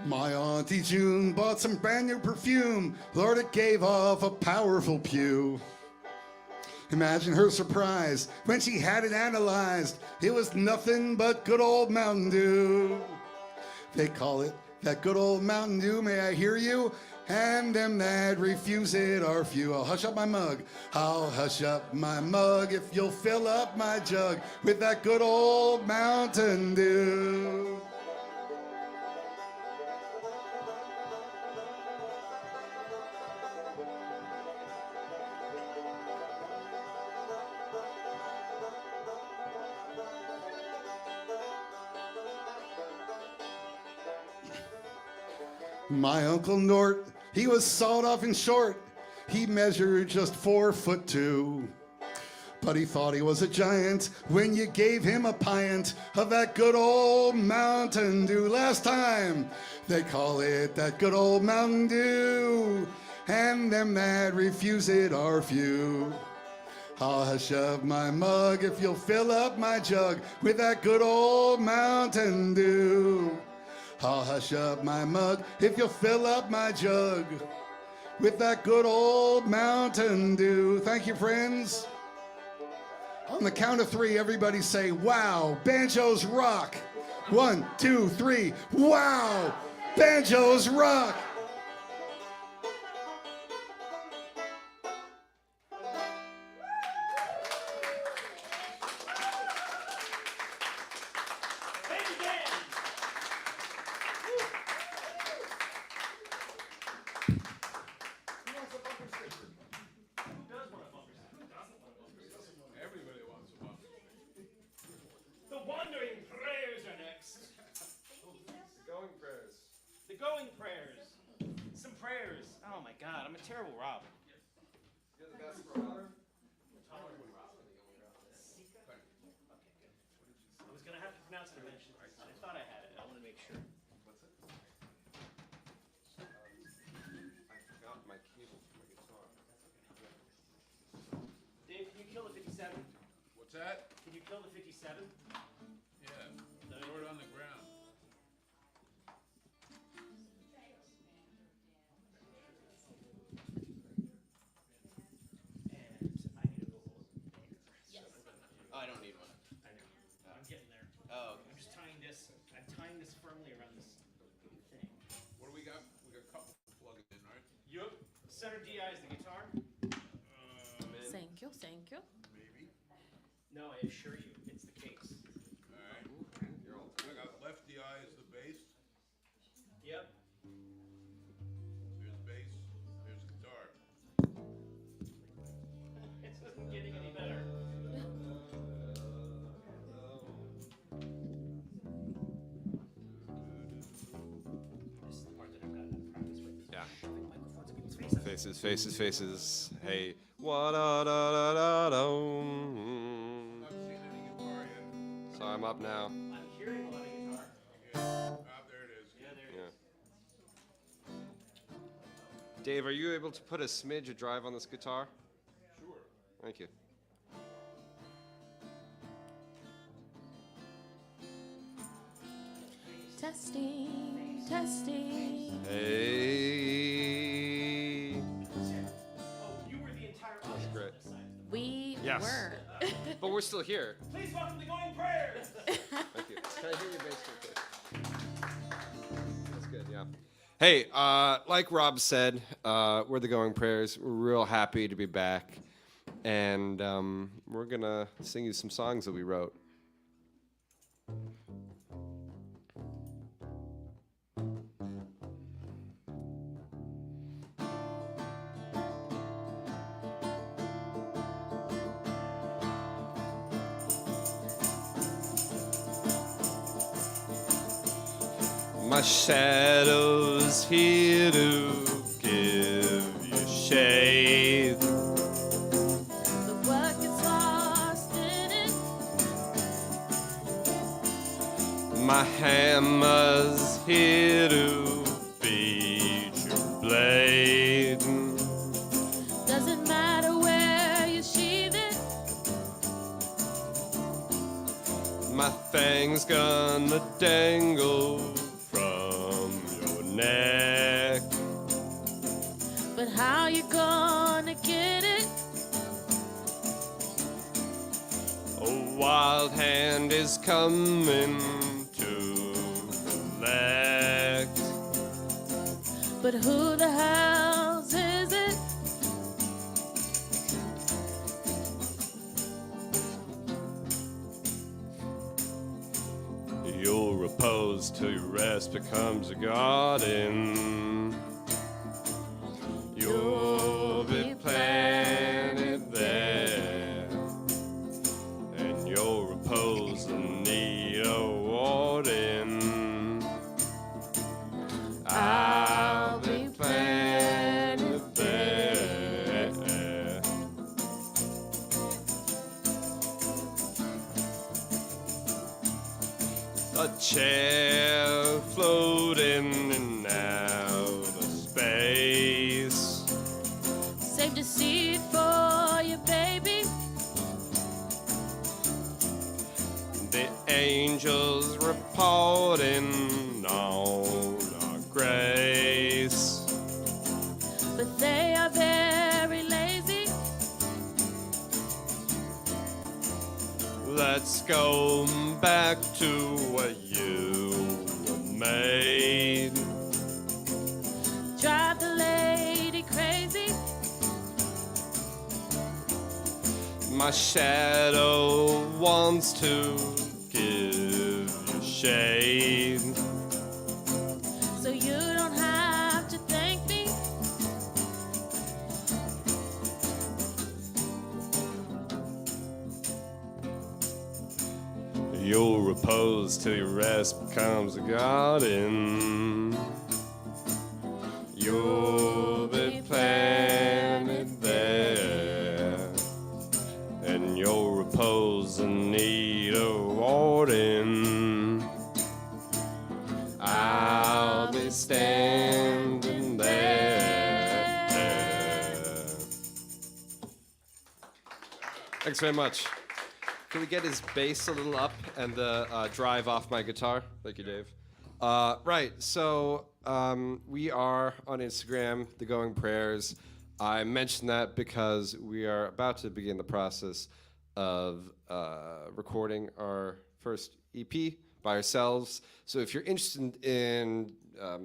My Auntie June bought some brand new perfume. Lord, it gave off a powerful pew. Imagine her surprise when she had it analyzed. It was nothing but good old Mountain Dew. They call it that good old Mountain Dew, may I hear you? And them that refuse it are few. I'll hush up my mug. I'll hush up my mug if you'll fill up my jug with that good old Mountain Dew. My Uncle Nort, he was sawed off in short. He measured just 4'2". But he thought he was a giant when you gave him a pint of that good old Mountain Dew. Last time, they call it that good old Mountain Dew, and them that refuse it are few. I'll hush up my mug if you'll fill up my jug with that good old Mountain Dew. I'll hush up my mug if you'll fill up my jug with that good old Mountain Dew. Thank you, friends. On the count of 3, everybody say, wow, banjos rock. 1, 2, 3, wow, banjos rock. Terrible Rob. You're the best brother. I was gonna have to pronounce it eventually. I thought I had it. I want to make sure. What's it? I forgot my cable for my guitar. Dave, can you kill the 57? What's that? Can you kill the 57? Yeah, throw it on the ground. I don't need one. I know. I'm getting there. Oh, okay. I'm just tying this. I'm tying this firmly around this thing. What do we got? We got a couple plugged in, right? Yup. Center DI is the guitar. Thank you, thank you. Maybe. No, I assure you, it's the case. All right. I got left DI as the bass. Yep. There's bass. There's guitar. This isn't getting any better. This is the part that I've got to practice with. Yeah. Shoving microphones in people's faces. Faces, faces, faces. Hey. Wa-da-da-da-da-da. Not seeing any guitar yet. So I'm up now. I'm Dave, are you able to put a smidge of drive on this guitar? Sure. Thank you. Testing, testing. Hey. That's great. We Yes. were. But we're still here. Please welcome the Going Prayers. Thank you. Can I hear your bass real quick? That's good, yeah. Hey, like Rob said, we're the Going Prayers. We're real happy to be back. And we're going to sing you some songs that we wrote. My shadow's here to give you shade. The work is lost in it. My hammer's here to beat your blade. Doesn't matter where you sheathe it. My fang's gonna dangle neck. But how you gonna get it? A wild hand is coming to collect. But who the hell's is it? You'll repose till your rest becomes a garden. You'll be planted there, and you'll repose and need a warden. I'll be planted there. A chair floating in outer space. Saved a seat for you, baby. The angels reporting on our grace. But they are very lazy. Let's go back to what you made. Drive the lady crazy. My shadow wants to give you shade. So you don't have to thank me. You'll repose till your rest becomes a garden. You'll be planted there, and you'll repose and need a warden. I'll be standing there. Thanks very much. Can we get his bass a little up and the drive off my guitar? Thank you, Dave. Right, so we are on Instagram, The Going Prayers. I mentioned that because we are about to begin the process of recording our first EP by ourselves. So if you're interested in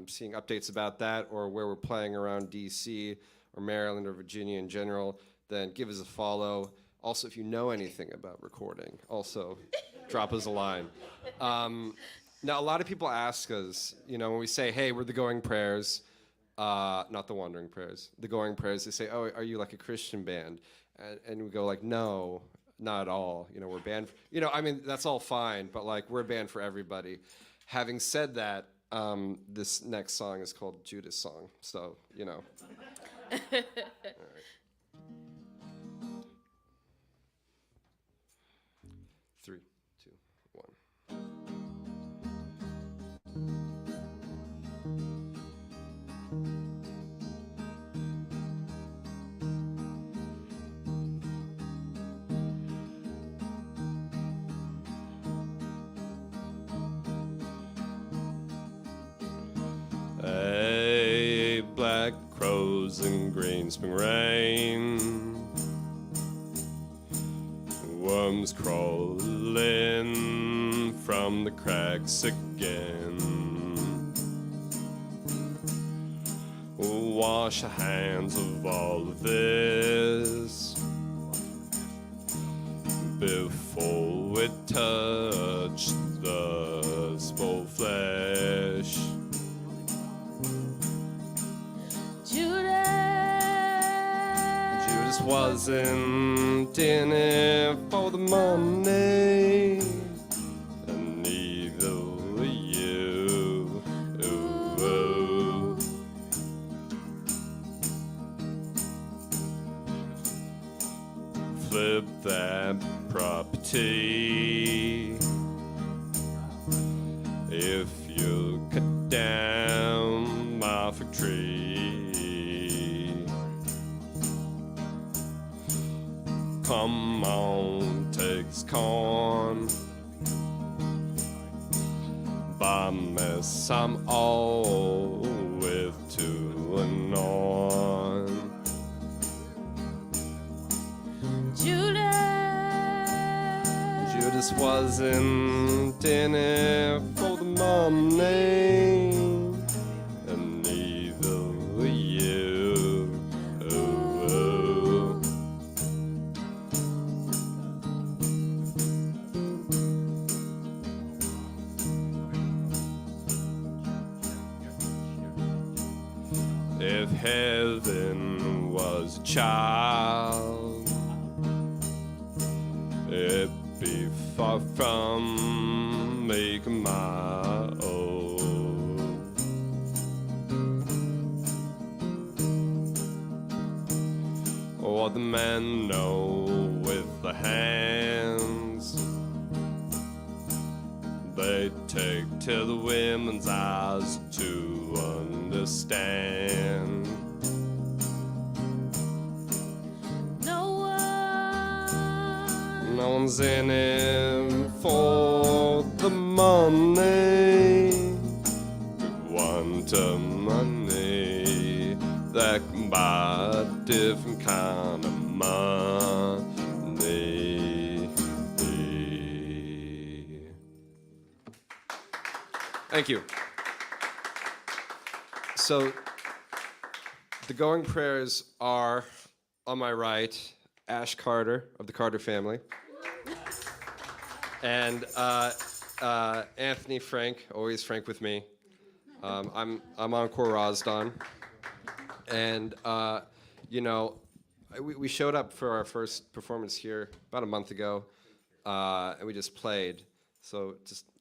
seeing updates about that or where we're playing around DC or Maryland or Virginia in general, then give us a follow. Also, if you know anything about recording, also drop us a line. Now, a lot of people ask us, you know, when we say, hey, we're the Going Prayers, not the Wandering Prayers, the Going Prayers, they say, oh, are you like a Christian band? And we go like, no, not at all. You know, we're a band, you know, I mean, that's all fine, but like, we're a band for everybody. Having said that, this next song is called Judas Song, so, you know. All right. 3, 2, 1. like crows in green spring rain. Worms crawling from the cracks again. Wash your hands of all of this before we touch the small flesh. Judas wasn't in it for the money, and neither were you. Ooh, ooh. Flip that property if you cut down my fig tree. Come on, take this corn. By mess, I'm all with two and on. Judas wasn't in it for the money, and neither were you. Oh, oh. If heaven was a child, it'd be far from making my own. What the men know with the hands, they take to the women's eyes to understand. No one's in it for the money, but want a money that can buy a different kind of money. Thank you. So, the going prayers are, on my right, Ash Carter of the Carter family. And Anthony Frank, always Frank with me. I'm Encore Rosdon. And, you know, we showed up for our first performance here about a month ago, and we just played. So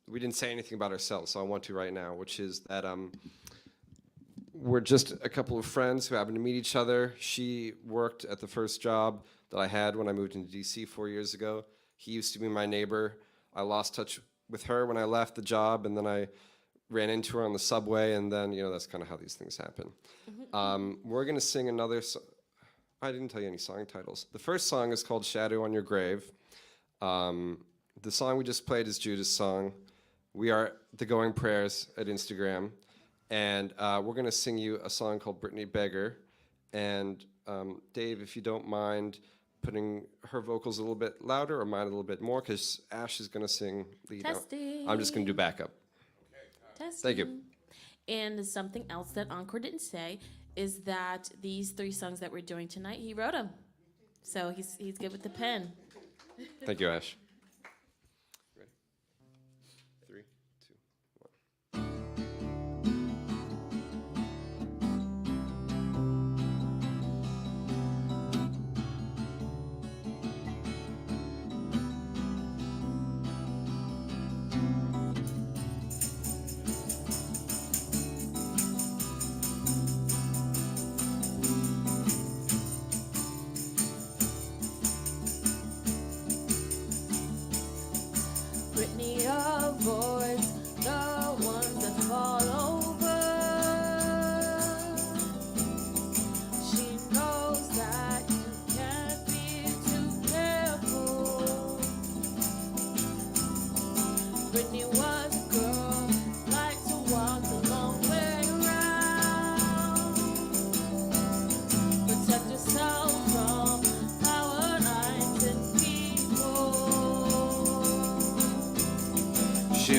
we didn't say anything about ourselves, so I want to right now, which is that we're just a couple of friends who happened to meet each other. She worked at the first job that I had when I moved into DC 4 years ago. He used to be my neighbor. I lost touch with her when I left the job, and then I ran into her on the subway, and then, you know, that's kind of how these things happen. We're going to sing another song. I didn't tell you any song titles. The first song is called Shadow on Your Grave. The song we just played is Judas' song. We are The Going Prayers at Instagram, and we're going to sing you a song called Brittany Beggar. And Dave, if you don't mind putting her vocals a little bit louder or mine a little bit more, because Ash is going to sing lead. Testing. I'm just going to do backup. Testing. Thank you. And something else that Encore didn't say is that these 3 songs that we're doing tonight, he wrote them. So he's good with the pen. Thank you, Ash. Ready? 3, 2, 1.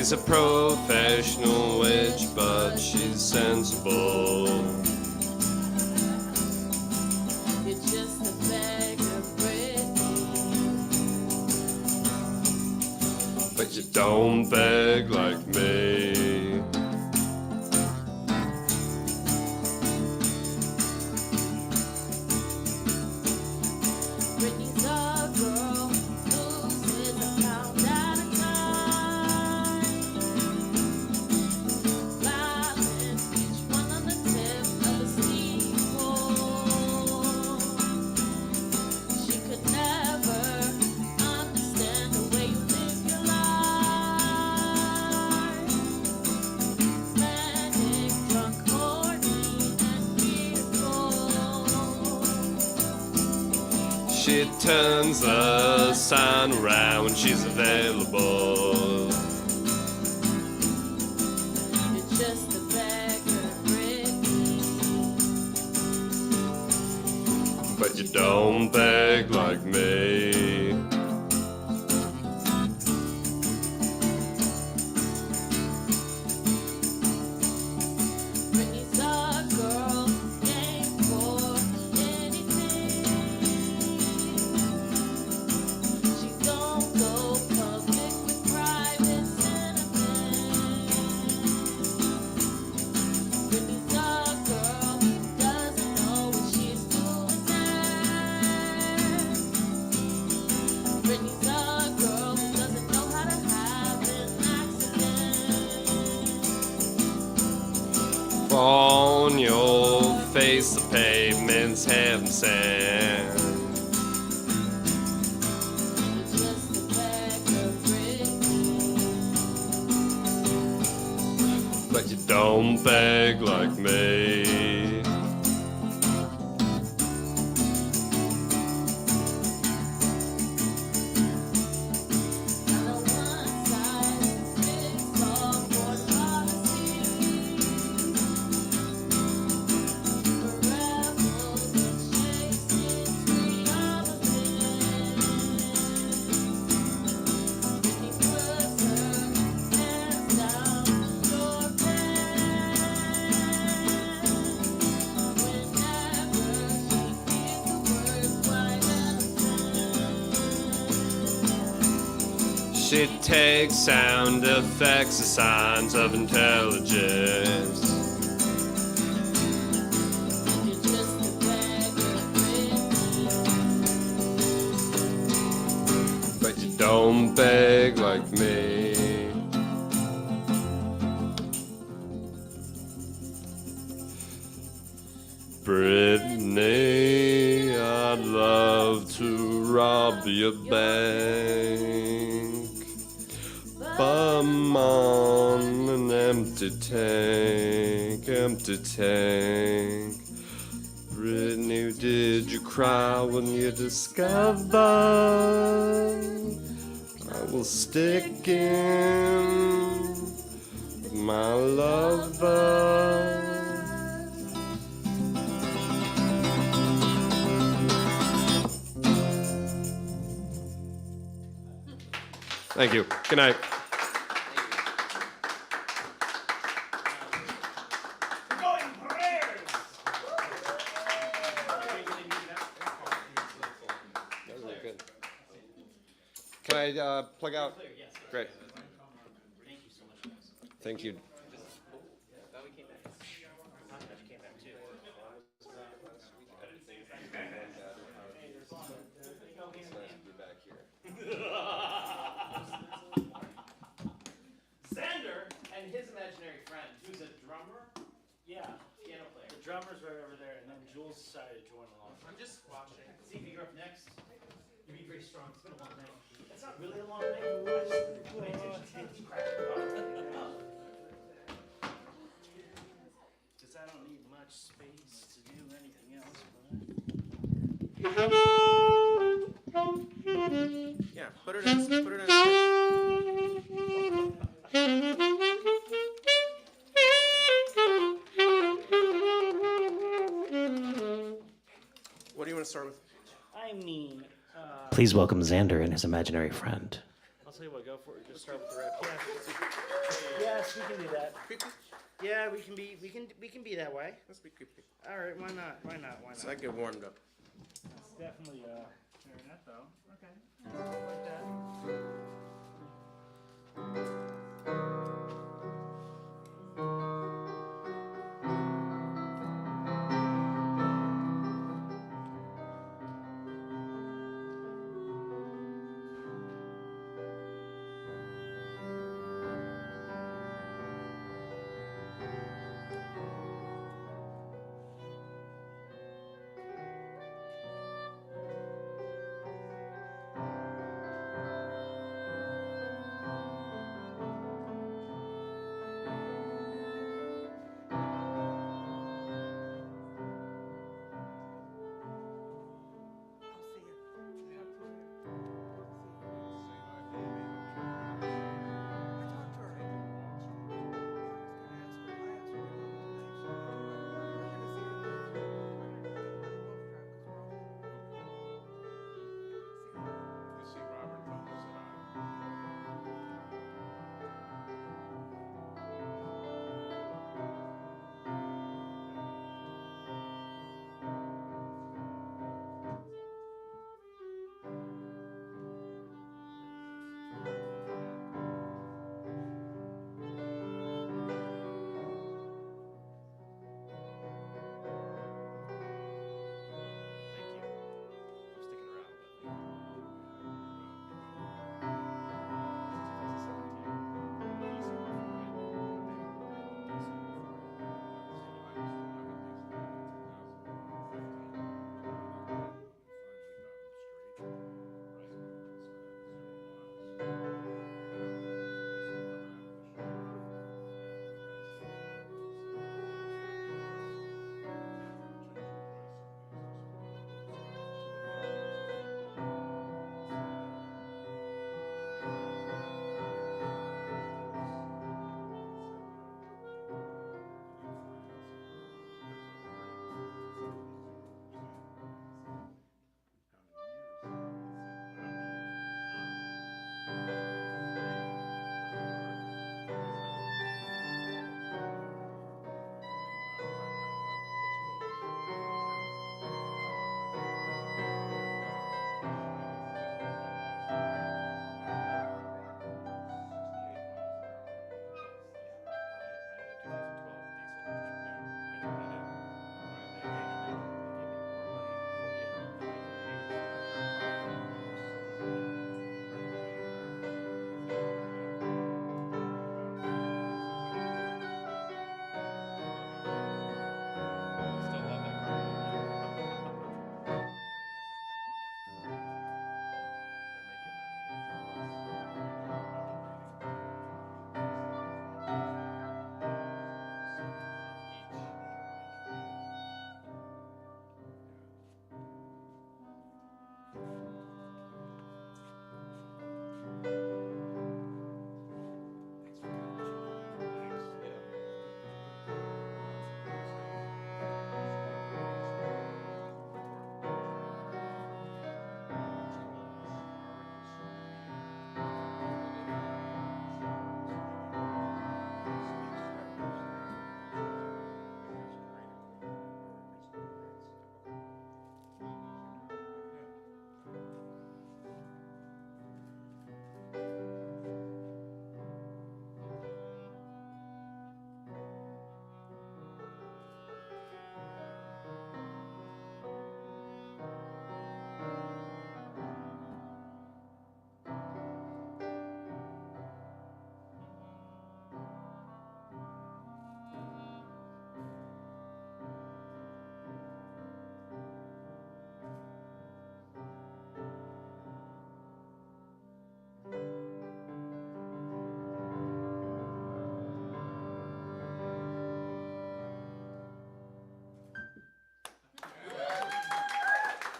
She's a professional witch, but she's sensible. You're just a bag of Britney. But you don't beg like me. Britney's a girl who loses a pound at a time. Violence, each one on the tip of a steamboat. She could never understand the way you live your life. Manic, drunk, horny, and fearful. She turns the sun around when she's available. You're just a bag of Britney. But you don't beg like me. Britney's a girl, game for anything. She don't go public with private sentiments. Britney's a girl, doesn't know what she's doing next. Britney's a girl who doesn't know how to have an accident. On your face, the pavement's heaven sent. Just a bag of Britney. But you don't beg like me. Not a one-size-fits-all board policy. For rebels and chasing sweet Olive. Britney puts her hands down your bed. Whenever she hears the words white elephant. She takes sound effects as signs of intelligence. You're just a bag of Britney. But you don't beg like me. Brittany, I'd love to rob your bank, but I'm on an empty tank, empty tank. Brittany, did you cry when you discovered I was sticking with my lover? Thank you. Good night. That was really good. Can I plug out? Great. Thank you so much, guys. Thank you. Xander and his imaginary friend, who's a drummer. Yeah, piano player. The drummer's right over there, and then Jules decided to join along. I'm just watching. See if you're up next. You'd be very strong. It's been a long night. It's not really a long night. I just pay attention. Because I don't need much space to do anything else. Yeah, put her down. Put her What do you want to start with? I mean, Please welcome Xander and his imaginary friend. I'll tell you what, go for it. Just start with the rap. Yes, we can do that. Yeah, we can be that way. Let's be creepy. All right, why not? Why not? Why not? So I get warmed up. That's definitely clarinet though. Okay. Like that.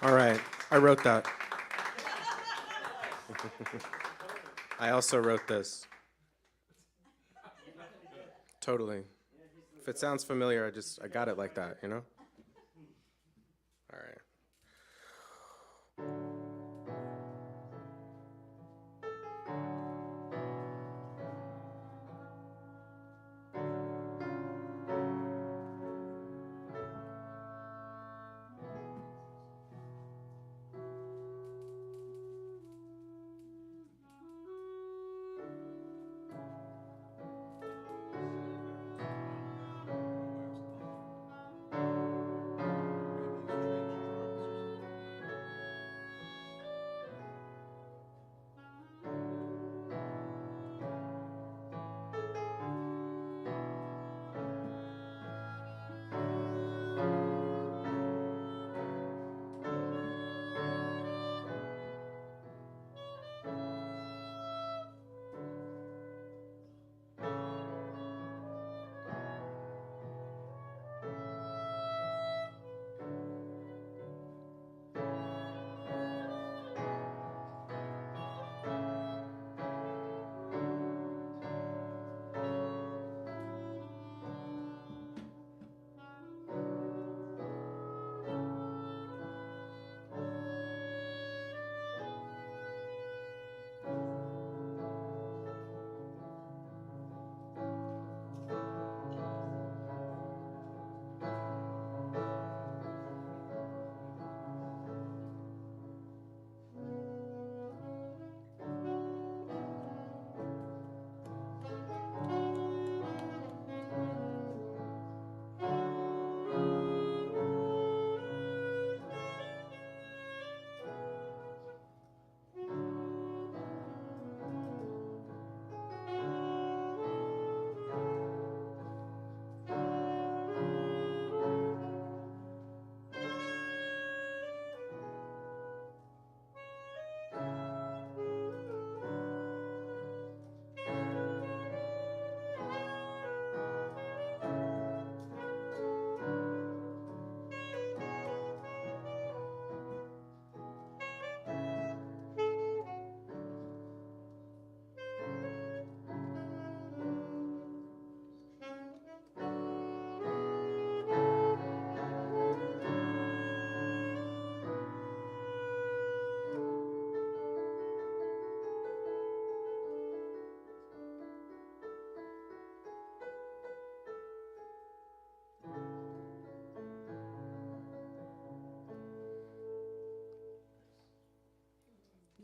All right, I wrote that. I also wrote this. Totally. If it sounds familiar, I got it like that, you know? All right.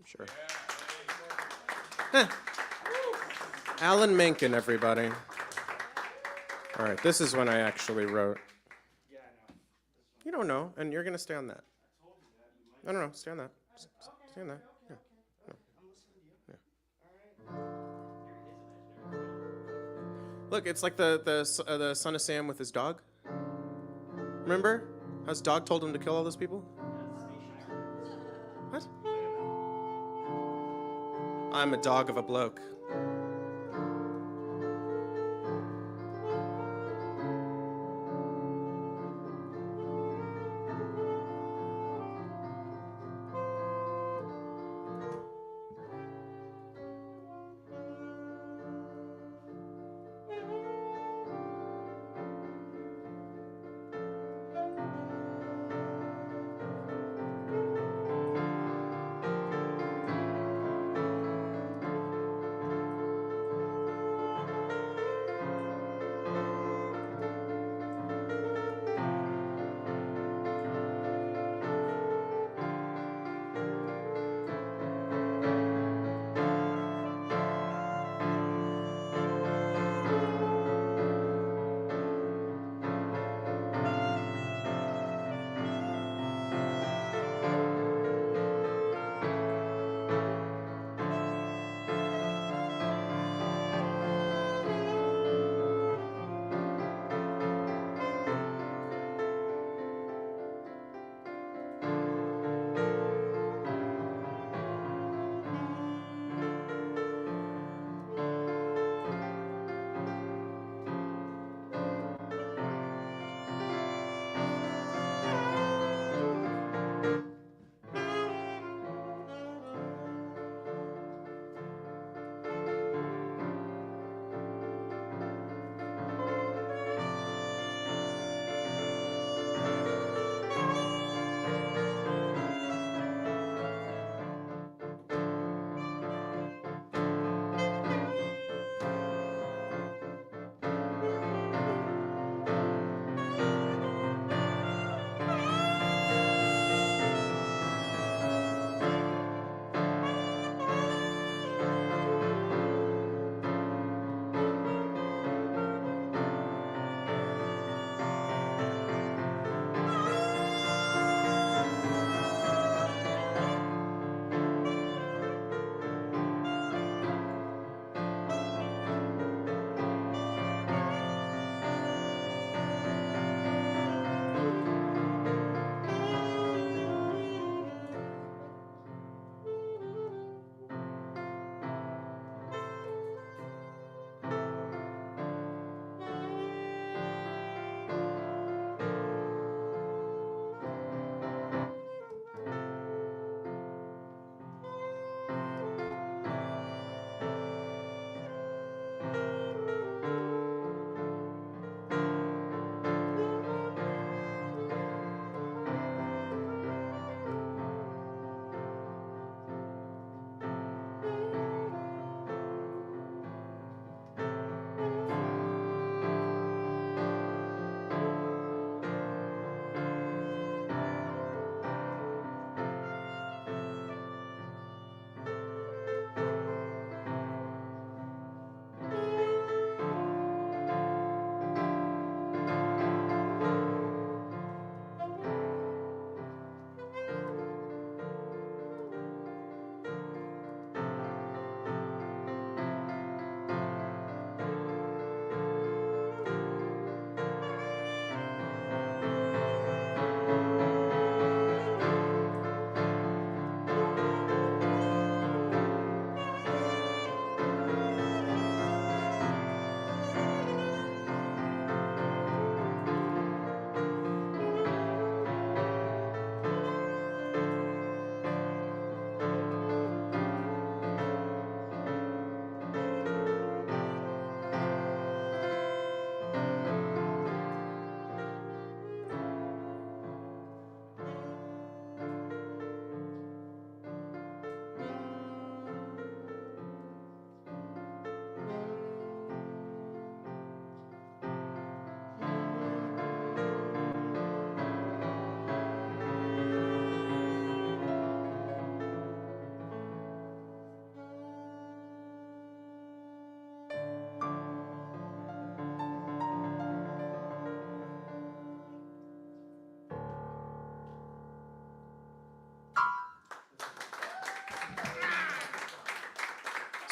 Sure. Alan Menken, everybody. All right, this is when I actually wrote. You don't know, and you're gonna stay on that. No, stay on that. Stay on that. Yeah. Look, it's like the son of Sam with his dog. Remember how his dog told him to kill all those people? What? I'm a dog of a bloke.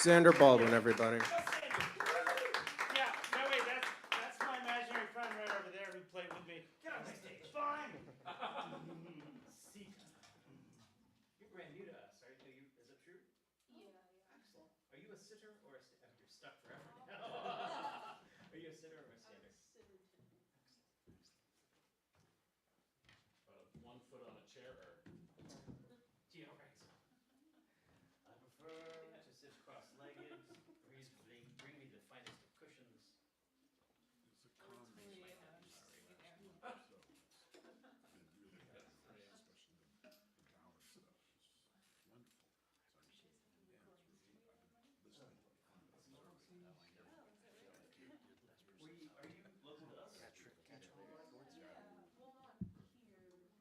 Xander Baldwin, everybody. Yeah, no wait, that's my imaginary friend right over there who played with me. Get on my stage, fine. Sika. You're brand new to us, are you? Is it true? Yeah. Excellent. Are you a sitter or a oh, you're stuck forever now. Are you a sitter or a stander? Sitter too. One foot on a chair or Yeah, right. I prefer to sit cross-legged. Please bring me the finest of cushions. It's a combination. So it's been really good, especially the ballad stuff. It's wonderful. So, yeah, it's really, I've been listening from the observing. Are you local to us? Well, not here.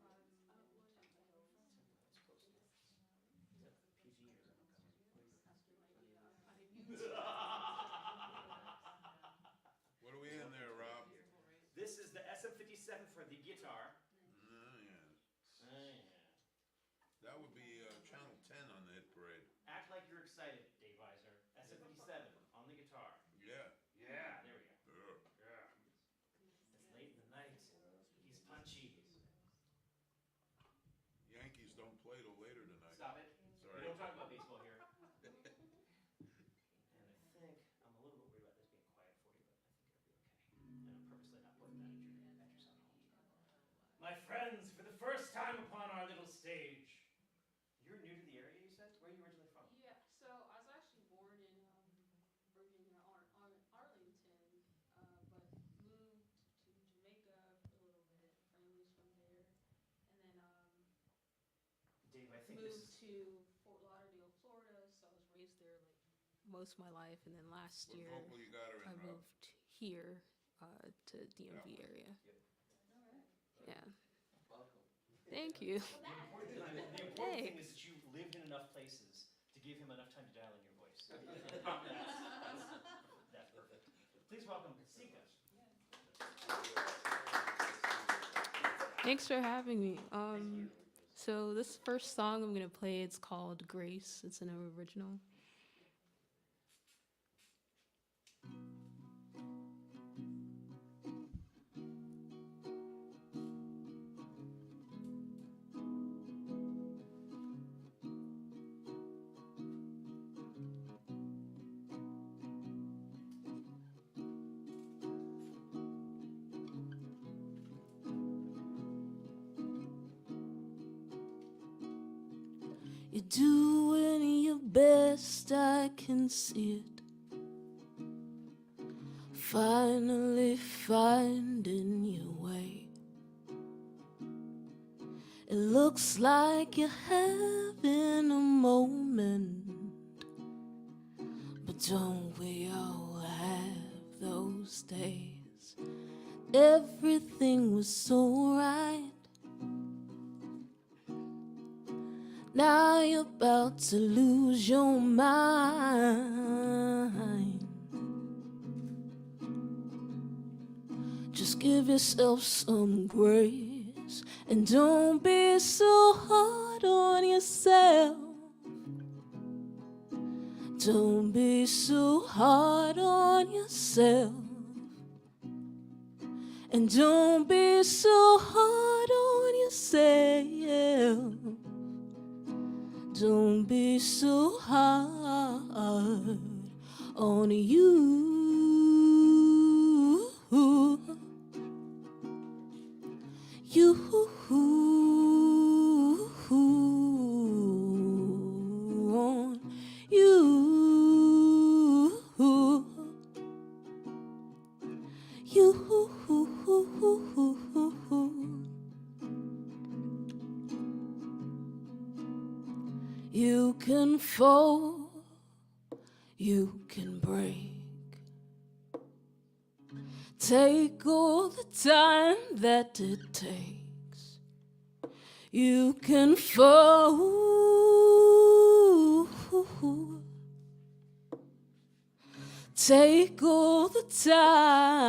That's close enough. Is that PG or? What are we in there, Rob? This is the SM57 for the guitar. Oh, yes. Yeah. That would be Channel 10 on the hit parade. Act like you're excited, Dave Leiser. SM57 on the guitar. Yeah. Yeah, there we go. Yeah. Yeah. It's late in the night. He's punchy. Yankees don't play till later tonight. Stop it. Sorry. We don't talk about baseball here. And I think I'm a little bit worried about this being quiet for you, but I think it'll be okay. And I'm purposely not putting that at your sound hole. My friends, for the first time upon our little stage. You're new to the area, you said? Where are you originally from? Yeah. So I was actually born in Virginia, Arlington, but moved to Jamaica for a little bit. Family's from there, and then Dave, I think moved to Fort Lauderdale, Florida. So I was raised there like most of my life, and then last What year vocal you got her in, I Rob? moved here to DMV area. Yeah. Welcome. Thank you. The important thing is that you lived in enough places to give him enough time to dial in your voice. That's perfect. Please welcome Sika. Thanks for having me. So this first song I'm gonna play, it's called Grace. It's an original. You're doing your best, I can see it. Finally finding your way. It looks like you're having a moment, but don't we all have those days? Everything was so right. Now you're about to lose your mind. Just give yourself some grace and don't be so hard on yourself. Don't be so hard on yourself. And don't be so hard on yourself. Don't be so hard on you. You on you. You can fall, you can break. Take all the time that it takes. You can fall. Take all the time.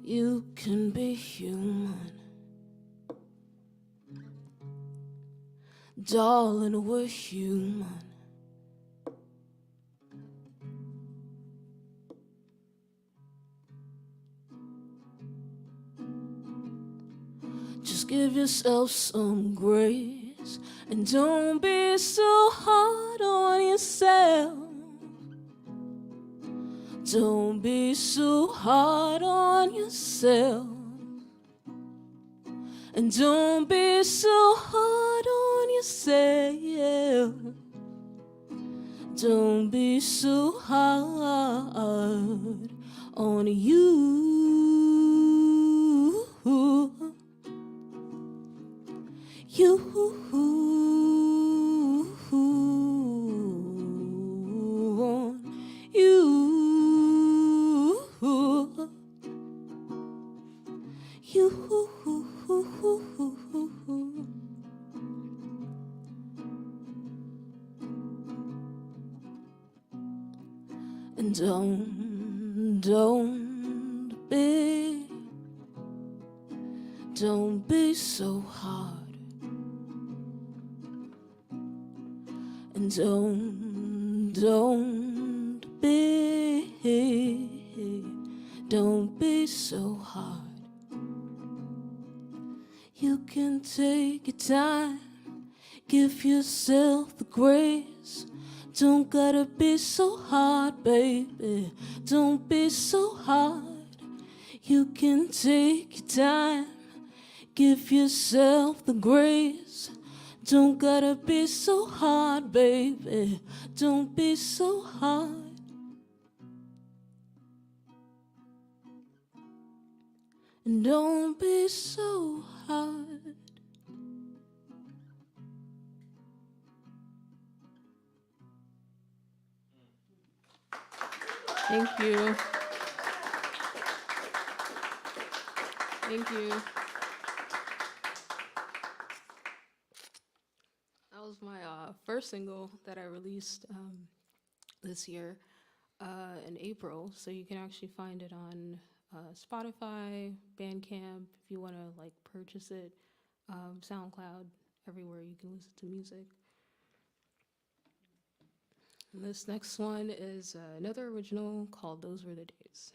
You can be human. Darling, we're human. Just give yourself some grace and don't be so hard on yourself. Don't be so hard on yourself. And don't be so hard on yourself. Don't be so hard on you. You. And don't be so hard. And don't be so hard. You can take your time, give yourself the grace. Don't gotta be so hard, baby. Don't be so hard. You can take your time, give yourself the grace. Don't gotta be so hard, baby. Don't be so hard. And don't be so hard. Thank you. Thank you. That was my first single that I released this year in April. So you can actually find it on Spotify, Bandcamp, if you want to like purchase it, SoundCloud, everywhere you can listen to music. And this next one is another original called Those Were the Days.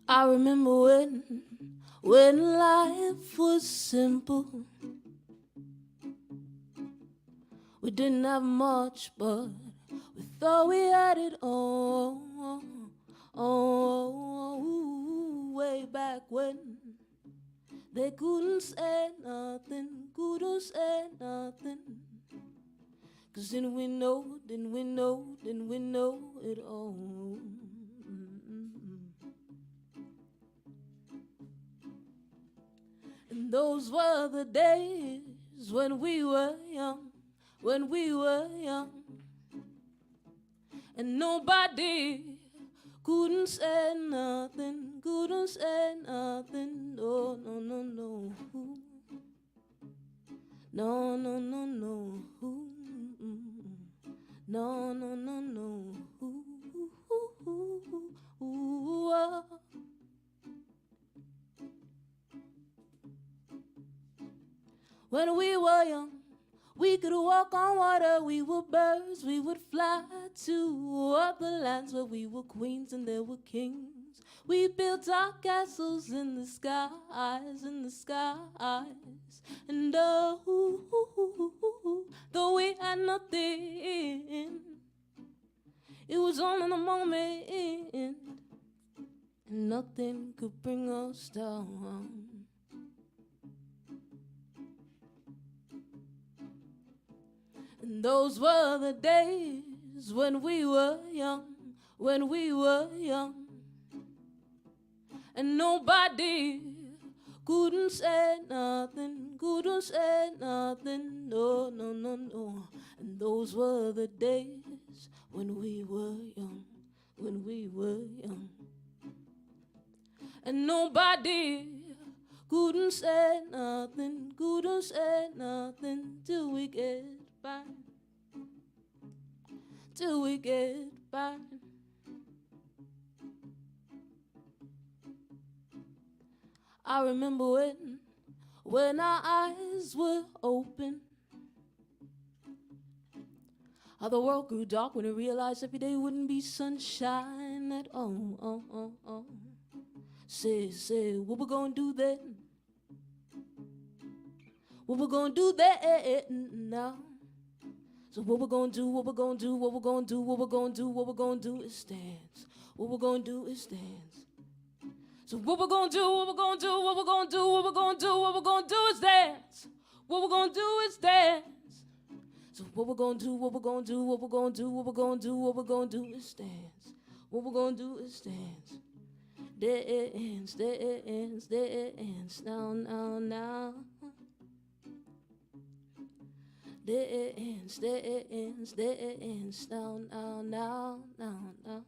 I remember when life was simple. We didn't have much, but we thought we had it all. Way back when they couldn't say nothing, couldn't say nothing. 'Cause didn't we know it all? And those were the days when we were young, and nobody couldn't say nothing, no, no, no, no, no, no, no, no, no, no, no, no. When we were young, we could walk on water, we were birds, we would fly to other lands where we were queens and there were kings. We built our castles in the skies, And though we had nothing, it was all in a moment, and nothing could bring us down. And those were the days when we were young, and nobody couldn't say nothing. nothing, couldn't say nothing, no, no, no, no. And those were the days when we were young, when we were young. And nobody couldn't say nothing, couldn't say nothing till we get by, till we get by. I remember when our eyes were open, how the world grew dark when we realized every day wouldn't be sunshine at all. Say, what we gonna do then? What we gonna do then now? So what we gonna do, what we gonna do, what we gonna do, what we gonna do, what we gonna do is dance. What we gonna do is dance. So what we gonna do, what we gonna do, what we gonna do, what we gonna do, what we gonna do is dance. What we gonna do is dance. So what we gonna do, what we gonna do, what we gonna do, what we gonna do, what we gonna do is dance. What we gonna do is dance. Dance, dance, dance, now, now, now. Dance, dance, dance, now, now, now, now, now.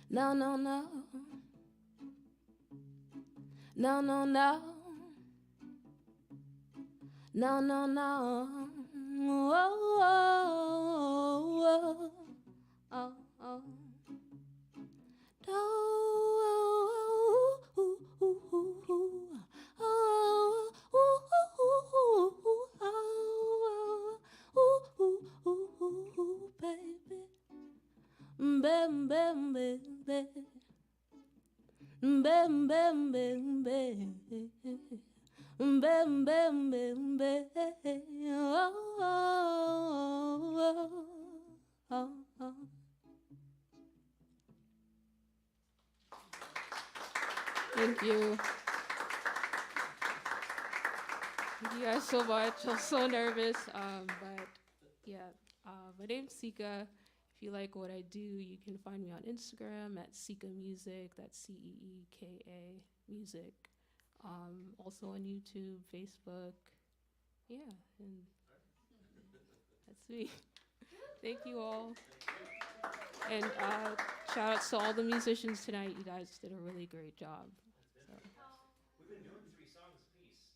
Now, now, now. Now, now, now. Now, now, now. Oh, oh, oh, oh, oh. Bam, bam, bam, bam. Bam, bam, bam, bam. Bam, bam, bam, bam. Oh, oh, oh, oh. Thank you. Thank you guys so much. I'm so nervous. But yeah, my name's Sika. If you like what I do, you can find me on Instagram at Sika Music. That's CEEKA Music. Also on YouTube, Facebook. Yeah, and that's me. Thank you all. And shout out to all the musicians tonight. You guys did a really great job. So. We've been doing 3 songs apiece.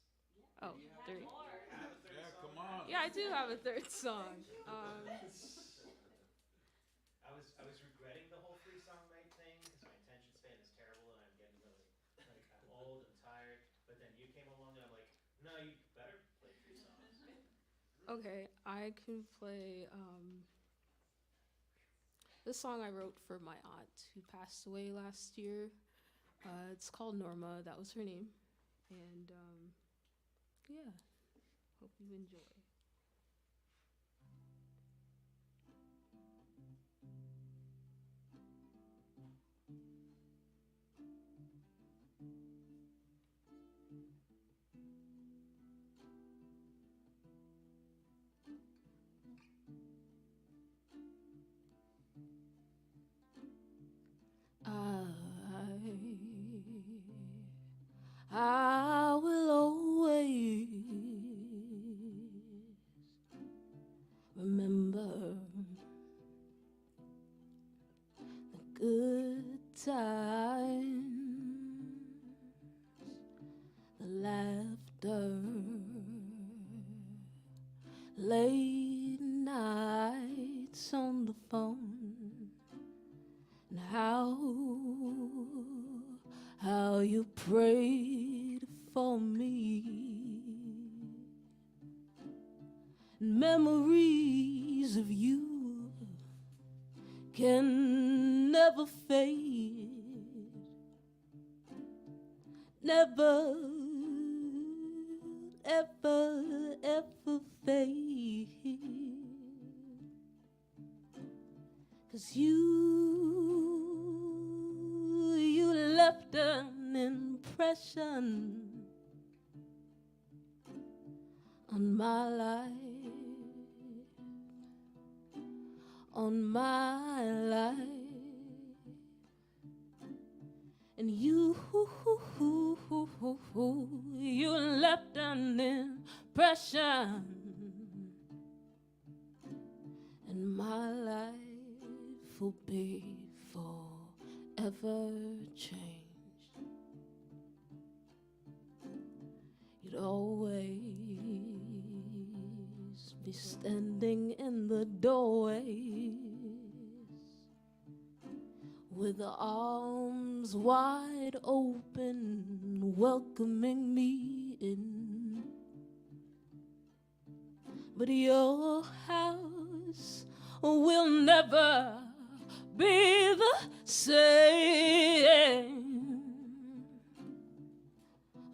Oh, 3. Yeah, come on. Yeah, I do have a third song. I was regretting the whole 3-song night thing because my attention span is terrible and I'm getting really like I'm old and tired. But then you came along and I'm like, no, you better play 3 songs. Okay, I can play this song I wrote for my aunt who passed away last year. It's called Norma. That was her name. And yeah, hope you enjoy. I will always remember the good times, the laughter, late nights on the phone, and how you prayed for me. Memories of you can never fade, never, ever, ever fade. 'Cause you left an impression on my life, on my life. And you be forever changed. You'd always be standing in the doorways with the arms wide open, welcoming me in. But your house will never be the same.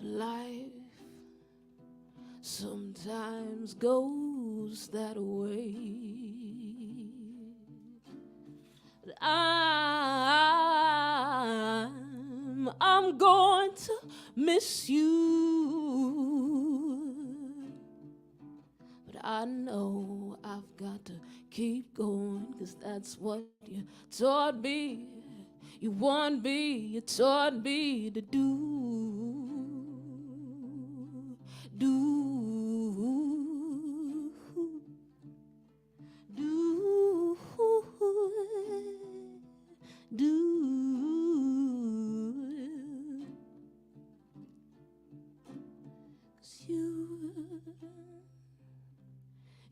Life sometimes goes that way. But I'm going to miss you. But I know I've got to keep going, 'cause that's what you taught me. You want me, you taught me to do.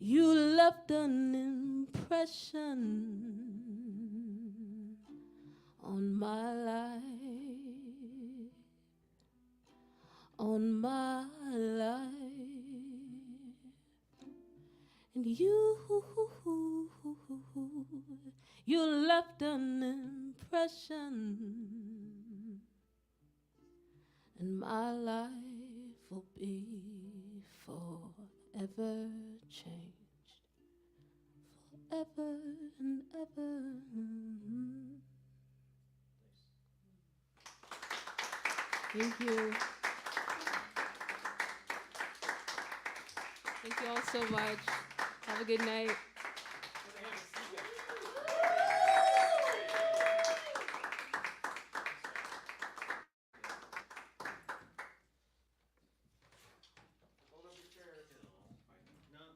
You left an impression on my life, on my life. And you left an impression, and my life will be forever changed, forever and ever. Thank you. Thank you all so much. Have a good night.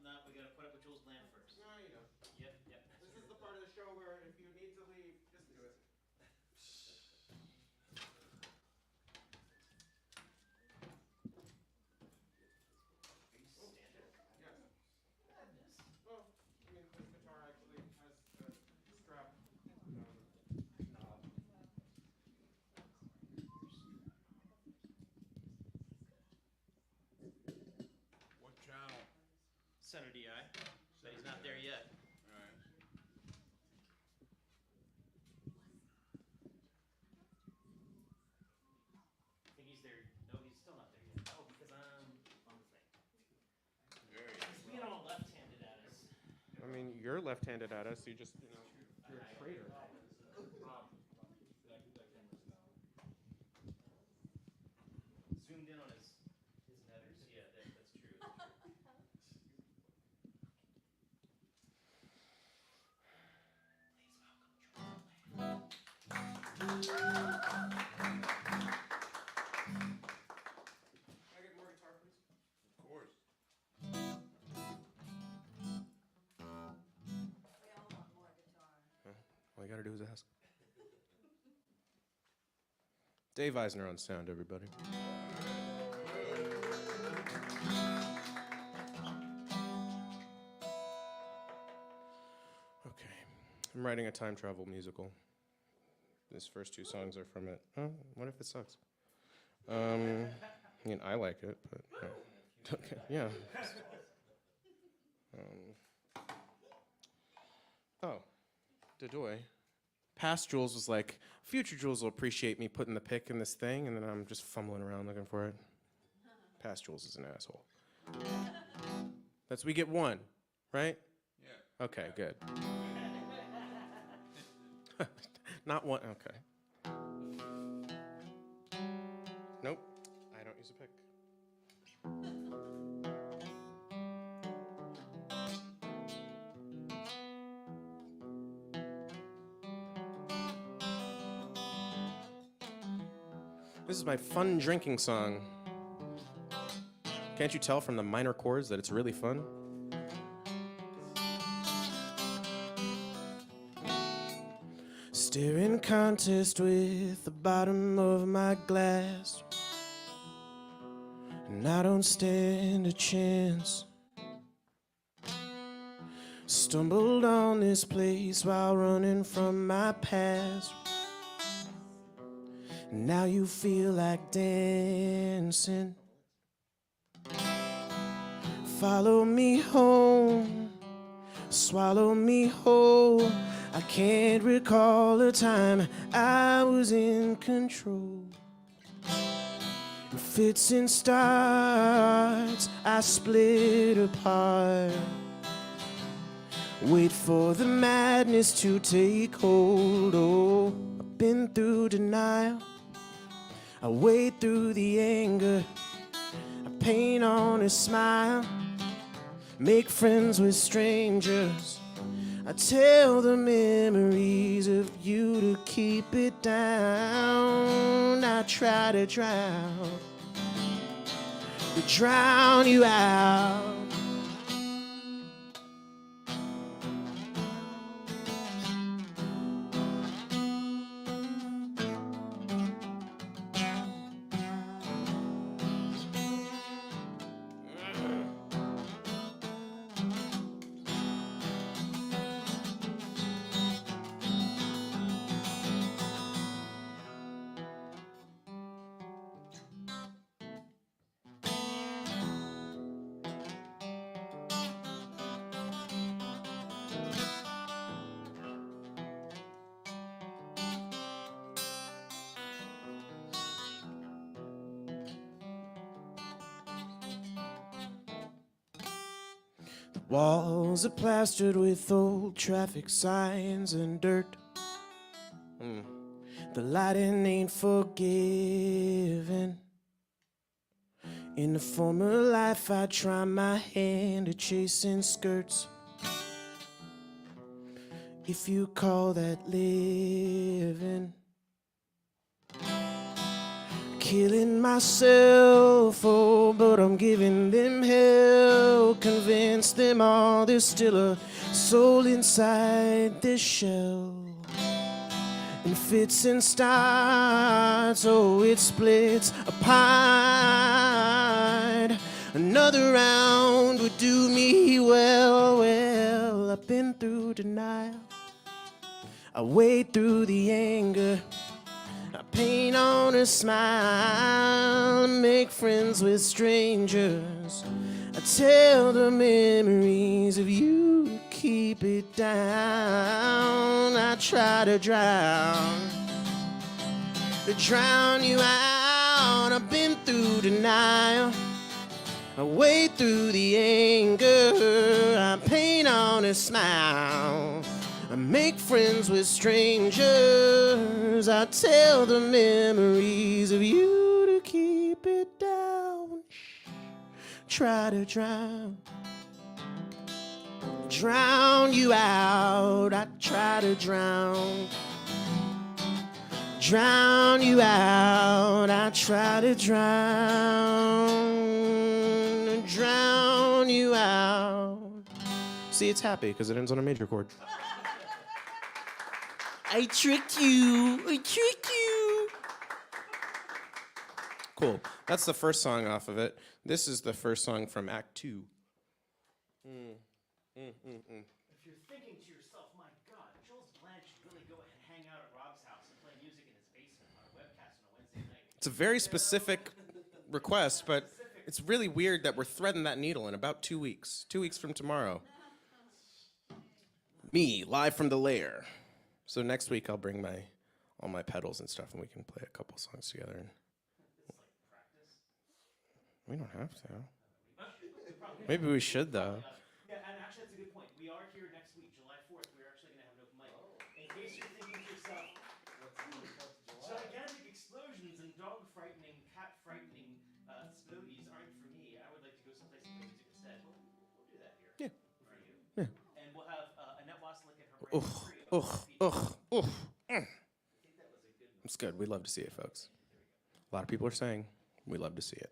No, we gotta put up with Jules Bland first. No, you know. Yep. This is the part of the show where if you need to leave, just do it. Yes. Well, I mean, this guitar actually has a strap knob. What channel? Center DI, but he's not there yet. All right. I think he's there. No, he's still not there yet. Oh, because I'm on the thing. There you He's being all left-handed at us. I mean, you're left-handed at us. You just, you're a traitor. Zoomed in on his netters. Yeah, that's true. Can I get more guitar, please? Of course. All you gotta do is ask. Dave Eisner on sound, everybody. Okay, I'm writing a time travel musical. These first two songs are from it. Oh, what if it sucks? I mean, I like it, but okay, yeah. Oh, Dadoy. Past Jules was like, future Jules will appreciate me putting the pick in this thing, and then I'm just fumbling around looking for it. Past Jules is an asshole. We get one, right? Yeah. Okay, good. Not one, okay. Nope, I don't use a pick. This is my fun drinking song. Can't you tell from the minor chords that it's really fun? staring contest with the bottom of my glass, and I don't stand a chance. Stumbled on this place while running from my past. Now you feel like dancing. Follow me home, swallow me whole. I can't recall a time I was in control. In fits and starts, I split apart. Wait for the madness to take hold. Oh, I've been through denial. I wade through the anger. I paint on a smile. Make friends with strangers. I tell the memories of you to keep it down. I try to drown you out. Walls are plastered with old traffic signs and dirt. The lighting ain't forgiving. In the former life I tried my hand at chasing skirts. If you call that living. Killing myself, oh, but I'm giving them hell. Convince them all there's still a soul inside this shell. And fits and starts, oh, it splits apart. Another round would do me well, well. I've been through denial. I wade through the anger. I paint on a smile, make friends with strangers. I tell the memories of you to keep it down. I try to drown you out. I've been through denial. I wade through the anger. I paint on a smile. I make friends with strangers. I tell the memories of you to keep it down. Try to drown you out. I try to drown you out. I try to drown you out. See, it's happy because it ends on a major chord. I tricked you. Cool. That's the first song off of it. This is the first song from Act 2. If you're thinking to yourself, my God, Joel's Blanche should really go and hang out at Rob's house and play music in his basement on a webcast on a Wednesday night. It's a very specific request, but it's really weird that we're threading that needle in about 2 weeks. 2 weeks from tomorrow. Me, live from the lair. So next week I'll bring all my pedals and stuff, and we can play a couple songs together. And we don't have to. Maybe we should, though. Yeah, and actually that's a good point. We are here next week, July 4th. We're actually going to have an open mic. In case you're thinking to yourself, gigantic explosions and dog frightening, cat frightening explodies aren't for me. I would like to go someplace and play music instead. We'll do that here. Yeah. For you. Yeah. And we'll have Annette Waslick and her Ugh. I think that was a good one. It's good. We love to see it, folks. A lot of people are saying we love to see it.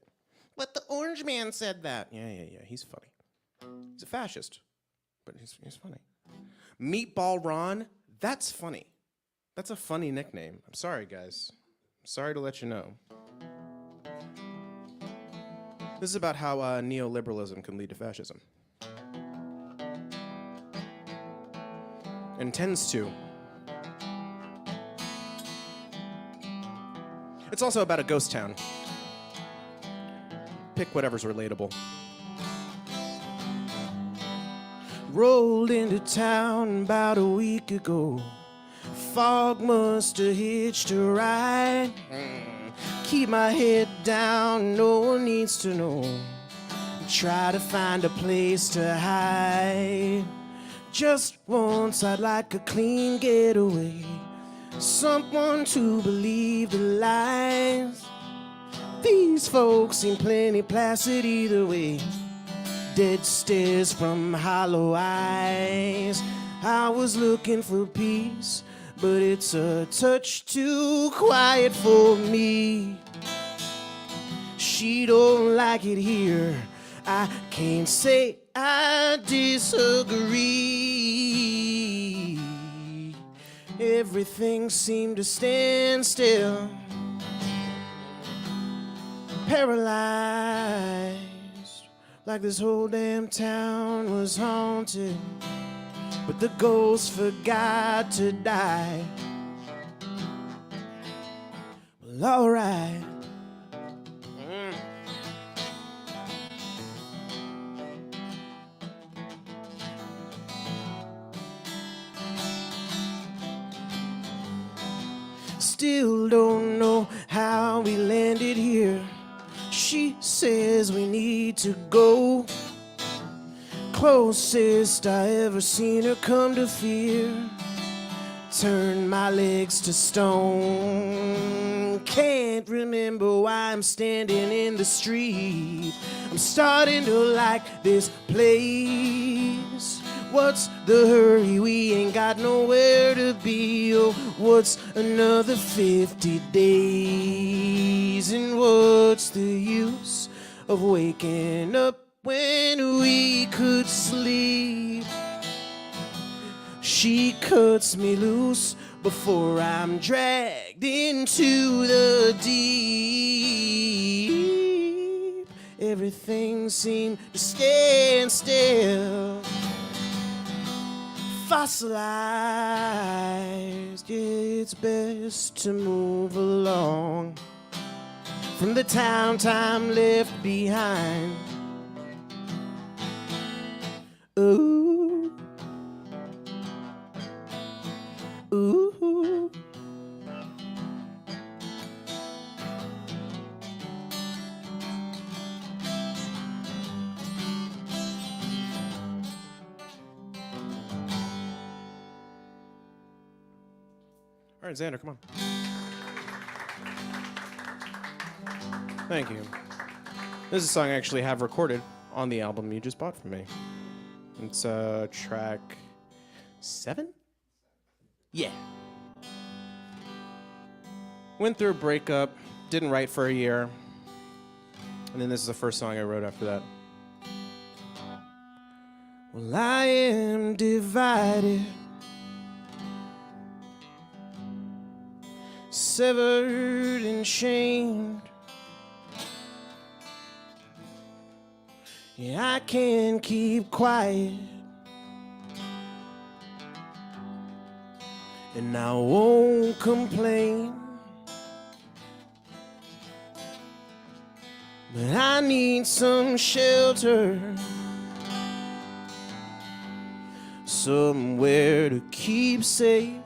But the orange man said that. Yeah. He's funny. He's a fascist, but he's funny. Meatball Ron, that's funny. That's a funny nickname. I'm sorry, guys. I'm sorry to let you know. This is about how neoliberalism can lead to fascism. And tends to. It's also about a ghost town. Pick whatever's relatable. Rolled into town about a week ago. Fog must have hitched a ride. Keep my head down, no one needs to know. Try to find a place to hide. Just once I'd like a clean getaway. Someone to believe the lies. These folks seem plenty placid either way. Dead stares from hollow eyes. I was looking for peace, but it's a touch too quiet for me. She don't like it here. I can't say I disagree. Everything seemed to stand still. Paralyzed, like this whole damn town was haunted. But the ghost forgot to die. Well, alright. Still don't know how we landed here. She says we need to go. Closest I ever seen her come to fear. Turn my legs to stone. Can't remember why I'm standing in the street. I'm starting to like this place. What's the hurry? We ain't got nowhere to be. Oh, what's another 50 days? And what's the use of waking up when we could sleep? She cuts me loose before I'm dragged into the deep. Everything seemed to stand still. Fossilized, yeah, it's best to move along from the town time left behind. Ooh, ooh. All right, Xander, come on. Thank you. This is a song I actually have recorded on the album you just bought from me. It's track 7? Yeah. Went through a breakup, didn't write for a year, and then this is the first song I wrote after that. Well, I am divided, severed and shamed. Yeah, I can't keep quiet, and I won't complain, but I need some shelter, somewhere to keep safe.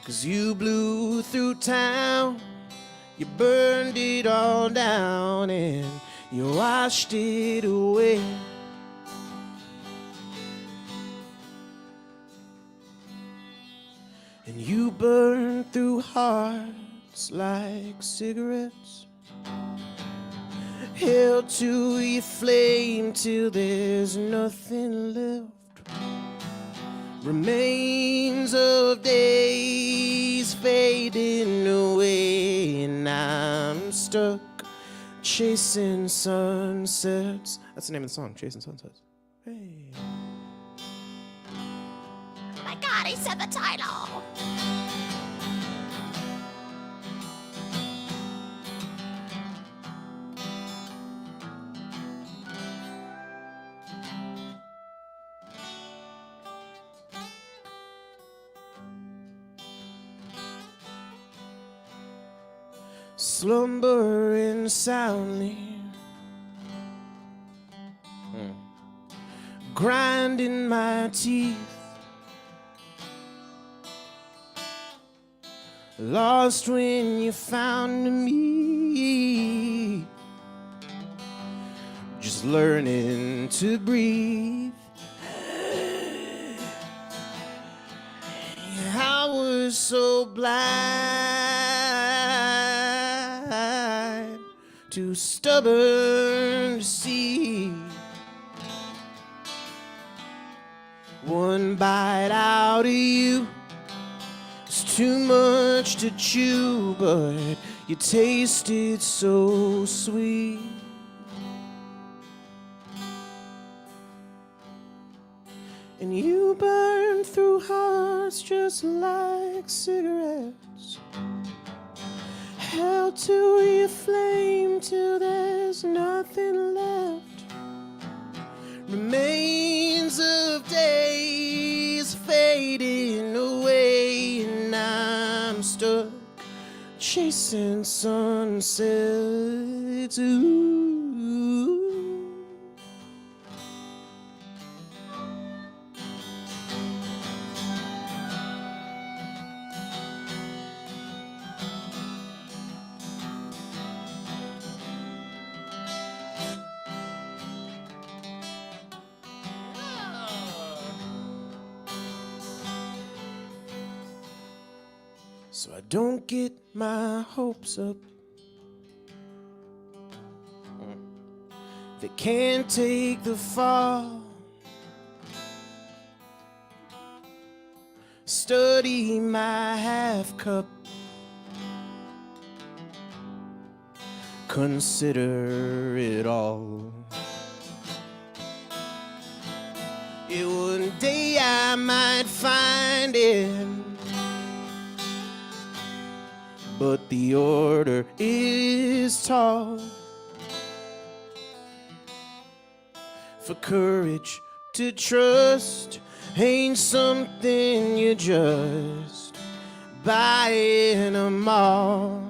'Cause you blew through town, you burned it all down, and you washed it away. And you burned through hearts like cigarettes, held to your flame till there's nothing left. Remains of days fading away, and I'm stuck chasing sunsets. That's the name of the song, Chasing Sunsets. Hey. my God, he said the title. Slumbering soundly, grinding my teeth, lost when you found me, just learning to breathe. I was so blind, too stubborn to see. One bite out of you is too much to chew, but you tasted so sweet. And you burn through hearts just like cigarettes, held to your flame till there's nothing left. Remains of days fading away, and I'm stuck chasing sunsets. Ooh. So I don't get my hopes up. They can't take the fall. Study my half cup. Consider it all. Yeah, one day I might find it, but the order is tall. For courage to trust ain't something you just buy in a mall.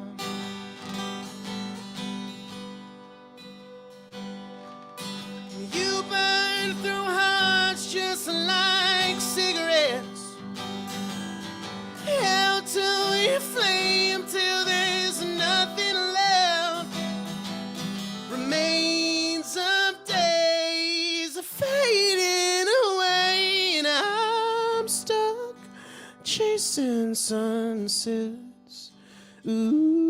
You burn through hearts just like cigarettes, held to your flame till there's nothing left. Remains of days are fading away, and I'm stuck chasing sunsets. Ooh,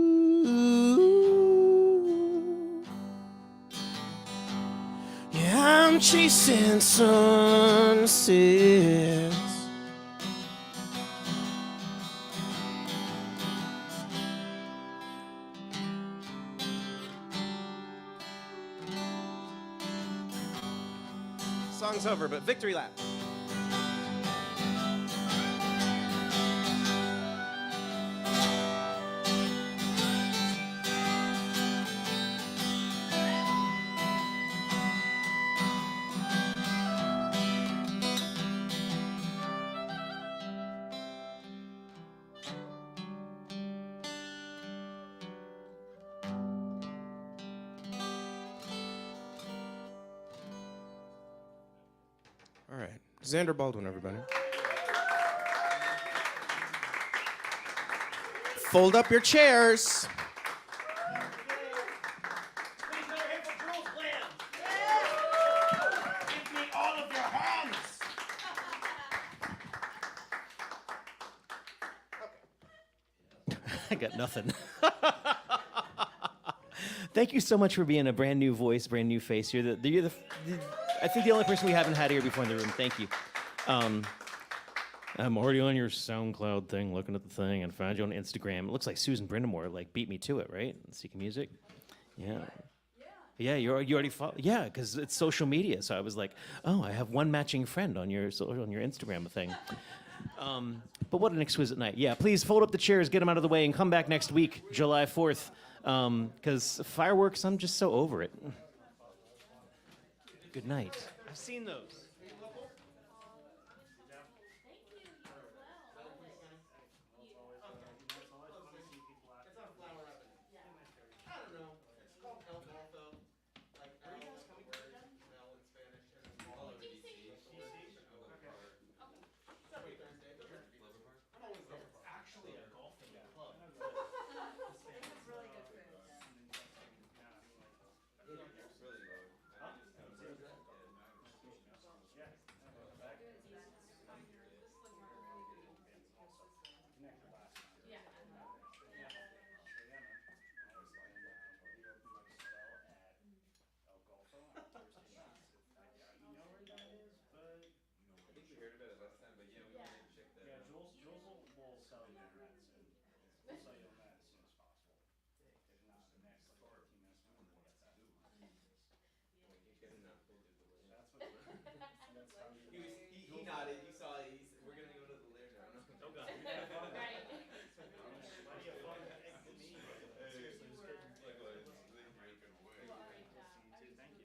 yeah, I'm chasing sunsets. Song's over, but victory lap. All right, Xander Baldwin, everybody. Fold up your chairs. Give me all of your hands. I got nothing. Thank you so much for being a brand new voice, brand new face. I think the only person we haven't had here before in the room. Thank you. I'm already on your SoundCloud thing, looking at the thing, and found you on Instagram. It looks like Susan Brindamore beat me to it, right? Seeking Music. Yeah. Yeah, you already follow. Yeah, because it's social media. So I was like, oh, I have one matching friend on your Instagram thing. But what an exquisite night. Yeah, please fold up the chairs, get them out of the way, and come back next week, July 4th. Because fireworks, I'm just so over it. Good night. I've seen those.